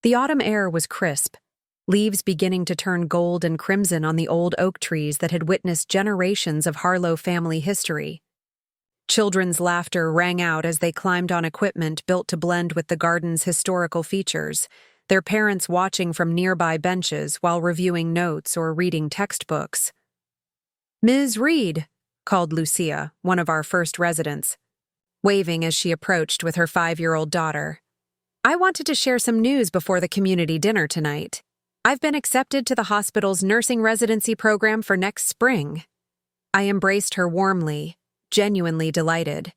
The autumn air was crisp, leaves beginning to turn gold and crimson on the old oak trees that had witnessed generations of Harlow family history. Children's laughter rang out as they climbed on equipment built to blend with the garden's historical features, their parents watching from nearby benches while reviewing notes or reading textbooks. "Ms. Reid," called Lucia, one of our first residents, waving as she approached with her 5-year-old daughter. "I wanted to share some news before the community dinner tonight. I've been accepted to the hospital's nursing residency program for next spring." I embraced her warmly, genuinely delighted.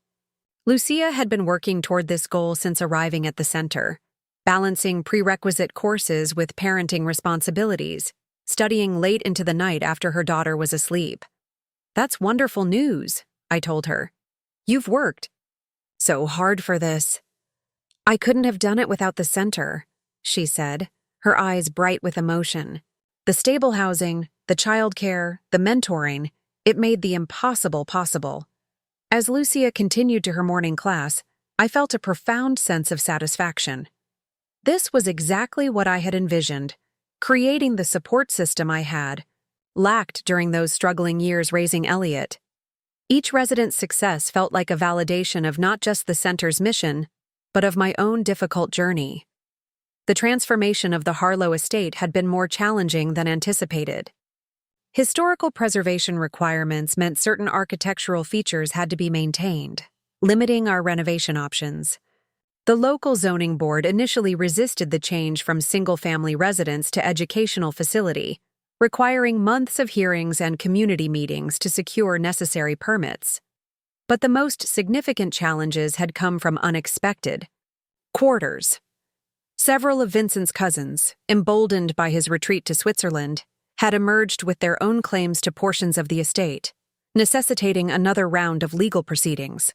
Lucia had been working toward this goal since arriving at the center, balancing prerequisite courses with parenting responsibilities, studying late into the night after her daughter was asleep. "That's wonderful news," I told her. "You've worked so hard for this." "I couldn't have done it without the center," she said, her eyes bright with emotion. "The stable housing, the childcare, the mentoring, it made the impossible possible." As Lucia continued to her morning class, I felt a profound sense of satisfaction. This was exactly what I had envisioned, creating the support system I had lacked during those struggling years raising Elliot. Each resident's success felt like a validation of not just the center's mission, but of my own difficult journey. The transformation of the Harlow estate had been more challenging than anticipated. Historical preservation requirements meant certain architectural features had to be maintained, limiting our renovation options. The local zoning board initially resisted the change from single-family residence to educational facility, requiring months of hearings and community meetings to secure necessary permits. But the most significant challenges had come from unexpected quarters. Several of Vincent's cousins, emboldened by his retreat to Switzerland, had emerged with their own claims to portions of the estate, necessitating another round of legal proceedings.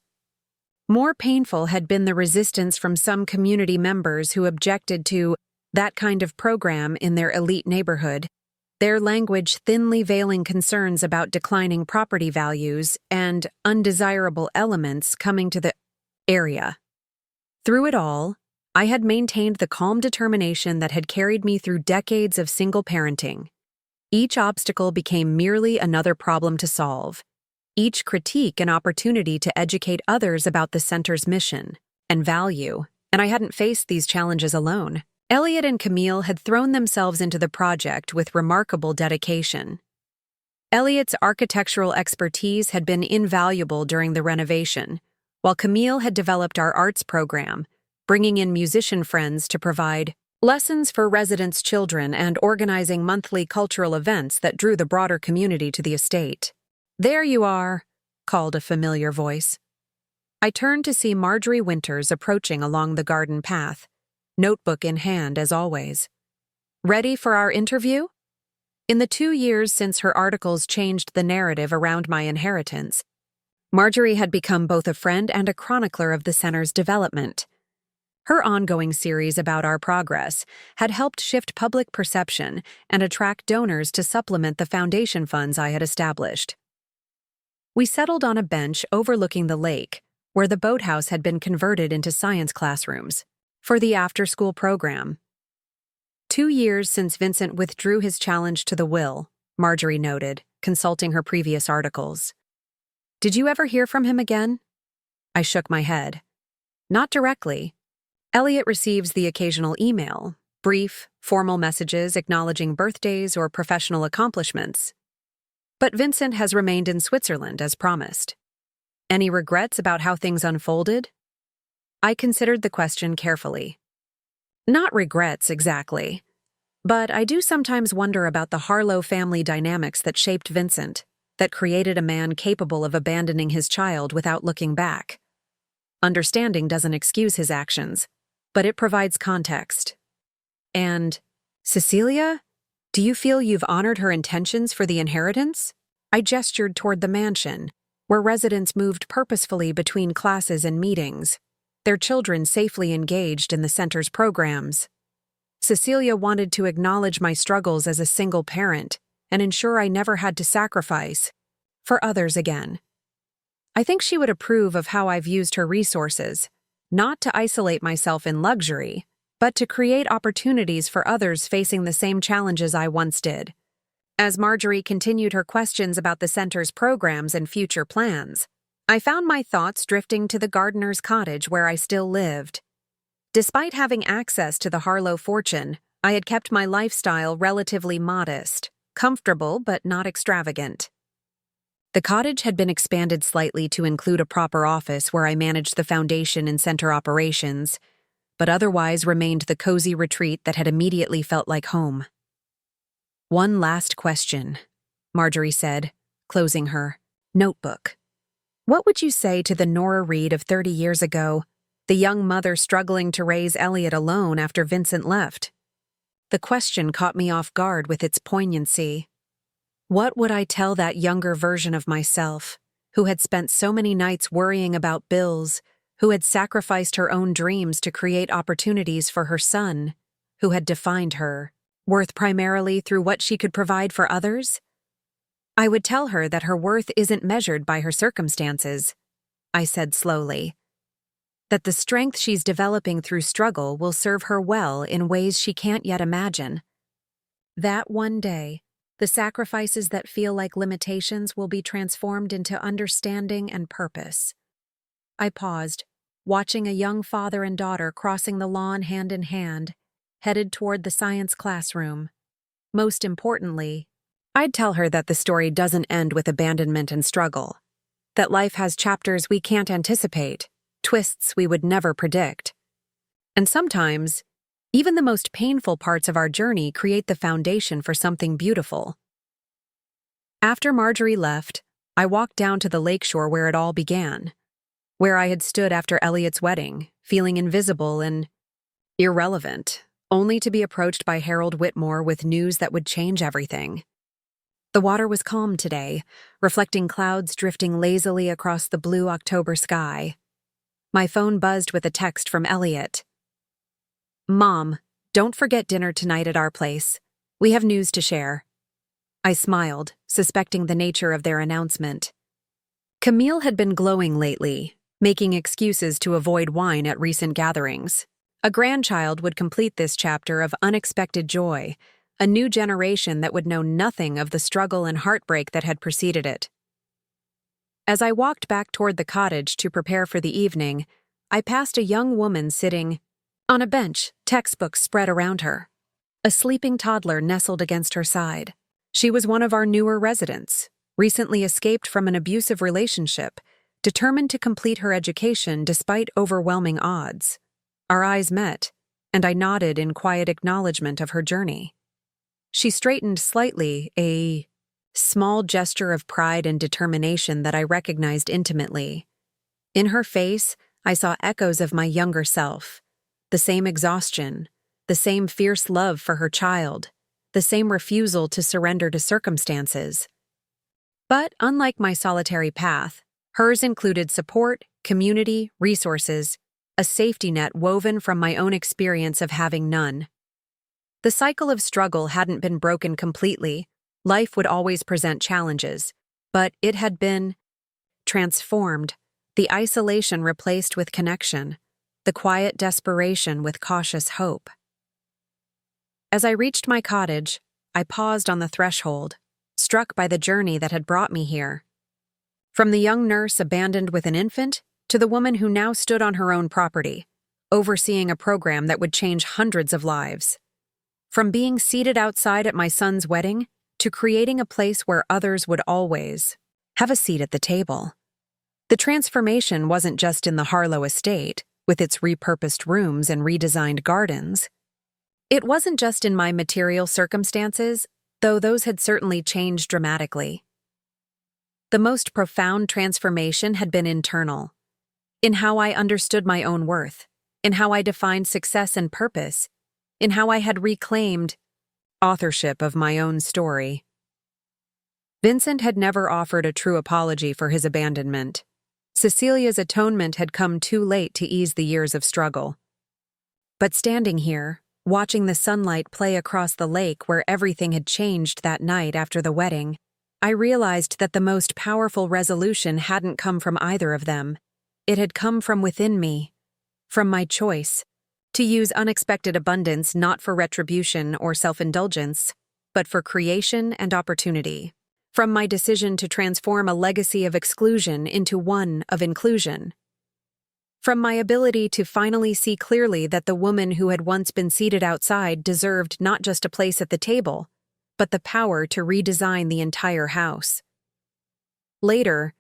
More painful had been the resistance from some community members who objected to that kind of program in their elite neighborhood, their language thinly veiling concerns about declining property values and undesirable elements coming to the area. Through it all, I had maintained the calm determination that had carried me through decades of single parenting. Each obstacle became merely another problem to solve, each critique an opportunity to educate others about the center's mission and value, and I hadn't faced these challenges alone. Elliot and Camille had thrown themselves into the project with remarkable dedication. Elliot's architectural expertise had been invaluable during the renovation, while Camille had developed our arts program, bringing in musician friends to provide lessons for residents' children and organizing monthly cultural events that drew the broader community to the estate. "There you are," called a familiar voice. I turned to see Marjorie Winters approaching along the garden path, notebook in hand as always. "Ready for our interview?" In the 2 years since her articles changed the narrative around my inheritance, Marjorie had become both a friend and a chronicler of the center's development. Her ongoing series about our progress had helped shift public perception and attract donors to supplement the foundation funds I had established. We settled on a bench overlooking the lake, where the boathouse had been converted into science classrooms for the after-school program. 2 years since Vincent withdrew his challenge to the will, Marjorie noted, consulting her previous articles. "Did you ever hear from him again?" I shook my head. "Not directly. Elliot receives the occasional email, brief, formal messages acknowledging birthdays or professional accomplishments. But Vincent has remained in Switzerland as promised. Any regrets about how things unfolded?" I considered the question carefully. "Not regrets, exactly. But I do sometimes wonder about the Harlow family dynamics that shaped Vincent, that created a man capable of abandoning his child without looking back. Understanding doesn't excuse his actions, but it provides context. And, Cecilia, do you feel you've honored her intentions for the inheritance?" I gestured toward the mansion, where residents moved purposefully between classes and meetings, their children safely engaged in the center's programs. Cecilia wanted to acknowledge my struggles as a single parent and ensure I never had to sacrifice for others again. I think she would approve of how I've used her resources, not to isolate myself in luxury, but to create opportunities for others facing the same challenges I once did. As Marjorie continued her questions about the center's programs and future plans, I found my thoughts drifting to the gardener's cottage where I still lived. Despite having access to the Harlow fortune, I had kept my lifestyle relatively modest, comfortable but not extravagant. The cottage had been expanded slightly to include a proper office where I managed the foundation and center operations, but otherwise remained the cozy retreat that had immediately felt like home. "One last question," Marjorie said, closing her notebook. What would you say to the Nora Reid of 30 years ago, the young mother struggling to raise Elliot alone after Vincent left? The question caught me off guard with its poignancy. What would I tell that younger version of myself, who had spent so many nights worrying about bills, who had sacrificed her own dreams to create opportunities for her son, who had defined her worth primarily through what she could provide for others? I would tell her that her worth isn't measured by her circumstances, I said slowly. That the strength she's developing through struggle will serve her well in ways she can't yet imagine. That one day, the sacrifices that feel like limitations will be transformed into understanding and purpose. I paused, watching a young father and daughter crossing the lawn hand in hand, headed toward the science classroom. Most importantly, I'd tell her that the story doesn't end with abandonment and struggle, that life has chapters we can't anticipate, twists we would never predict. And sometimes, even the most painful parts of our journey create the foundation for something beautiful. After Marjorie left, I walked down to the lakeshore where it all began, where I had stood after Elliot's wedding, feeling invisible and irrelevant, only to be approached by Harold Whitmore with news that would change everything. The water was calm today, reflecting clouds drifting lazily across the blue October sky. My phone buzzed with a text from Elliot. "Mom, don't forget dinner tonight at our place. We have news to share." I smiled, suspecting the nature of their announcement. Camille had been glowing lately, making excuses to avoid wine at recent gatherings. A grandchild would complete this chapter of unexpected joy, a new generation that would know nothing of the struggle and heartbreak that had preceded it. As I walked back toward the cottage to prepare for the evening, I passed a young woman sitting on a bench, textbooks spread around her. A sleeping toddler nestled against her side. She was one of our newer residents, recently escaped from an abusive relationship, determined to complete her education despite overwhelming odds. Our eyes met, and I nodded in quiet acknowledgement of her journey. She straightened slightly, a small gesture of pride and determination that I recognized intimately. In her face, I saw echoes of my younger self, the same exhaustion, the same fierce love for her child, the same refusal to surrender to circumstances. But unlike my solitary path, hers included support, community, resources, a safety net woven from my own experience of having none. The cycle of struggle hadn't been broken completely. Life would always present challenges, but it had been transformed, the isolation replaced with connection, the quiet desperation with cautious hope. As I reached my cottage, I paused on the threshold, struck by the journey that had brought me here. From the young nurse abandoned with an infant to the woman who now stood on her own property, overseeing a program that would change hundreds of lives. From being seated outside at my son's wedding to creating a place where others would always have a seat at the table. The transformation wasn't just in the Harlow estate, with its repurposed rooms and redesigned gardens. It wasn't just in my material circumstances, though those had certainly changed dramatically. The most profound transformation had been internal, in how I understood my own worth, in how I defined success and purpose, in how I had reclaimed authorship of my own story. Vincent had never offered a true apology for his abandonment. Cecilia's atonement had come too late to ease the years of struggle. But standing here, watching the sunlight play across the lake where everything had changed that night after the wedding, I realized that the most powerful resolution hadn't come from either of them. It had come from within me, from my choice, to use unexpected abundance not for retribution or self-indulgence, but for creation and opportunity. From my decision to transform a legacy of exclusion into one of inclusion. From my ability to finally see clearly that the woman who had once been seated outside deserved not just a place at the table, but the power to redesign the entire house. Later,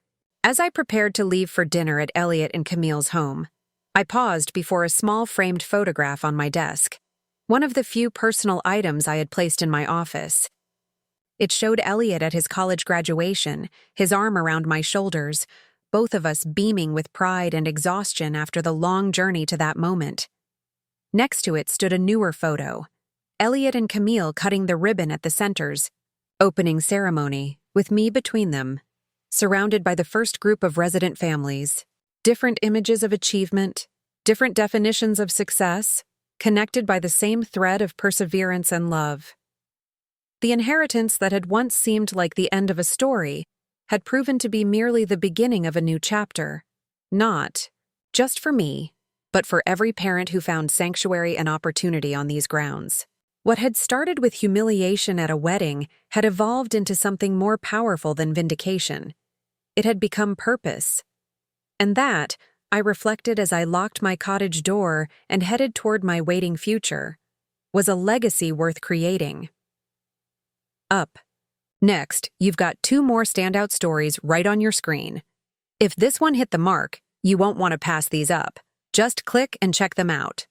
as I prepared to leave for dinner at Elliot and Camille's home, I paused before a small framed photograph on my desk, one of the few personal items I had placed in my office. It showed Elliot at his college graduation, his arm around my shoulders, both of us beaming with pride and exhaustion after the long journey to that moment. Next to it stood a newer photo, Elliot and Camille cutting the ribbon at the centers, opening ceremony, with me between them, surrounded by the first group of resident families, different images of achievement, different definitions of success, connected by the same thread of perseverance and love. The inheritance that had once seemed like the end of a story had proven to be merely the beginning of a new chapter, not just for me, but for every parent who found sanctuary and opportunity on these grounds. What had started with humiliation at a wedding had evolved into something more powerful than vindication. It had become purpose. And that, I reflected as I locked my cottage door and headed toward my waiting future, was a legacy worth creating. Up. Next, you've got 2 more standout stories right on your screen. If this one hit the mark, you won't want to pass these up. Just click and check them out.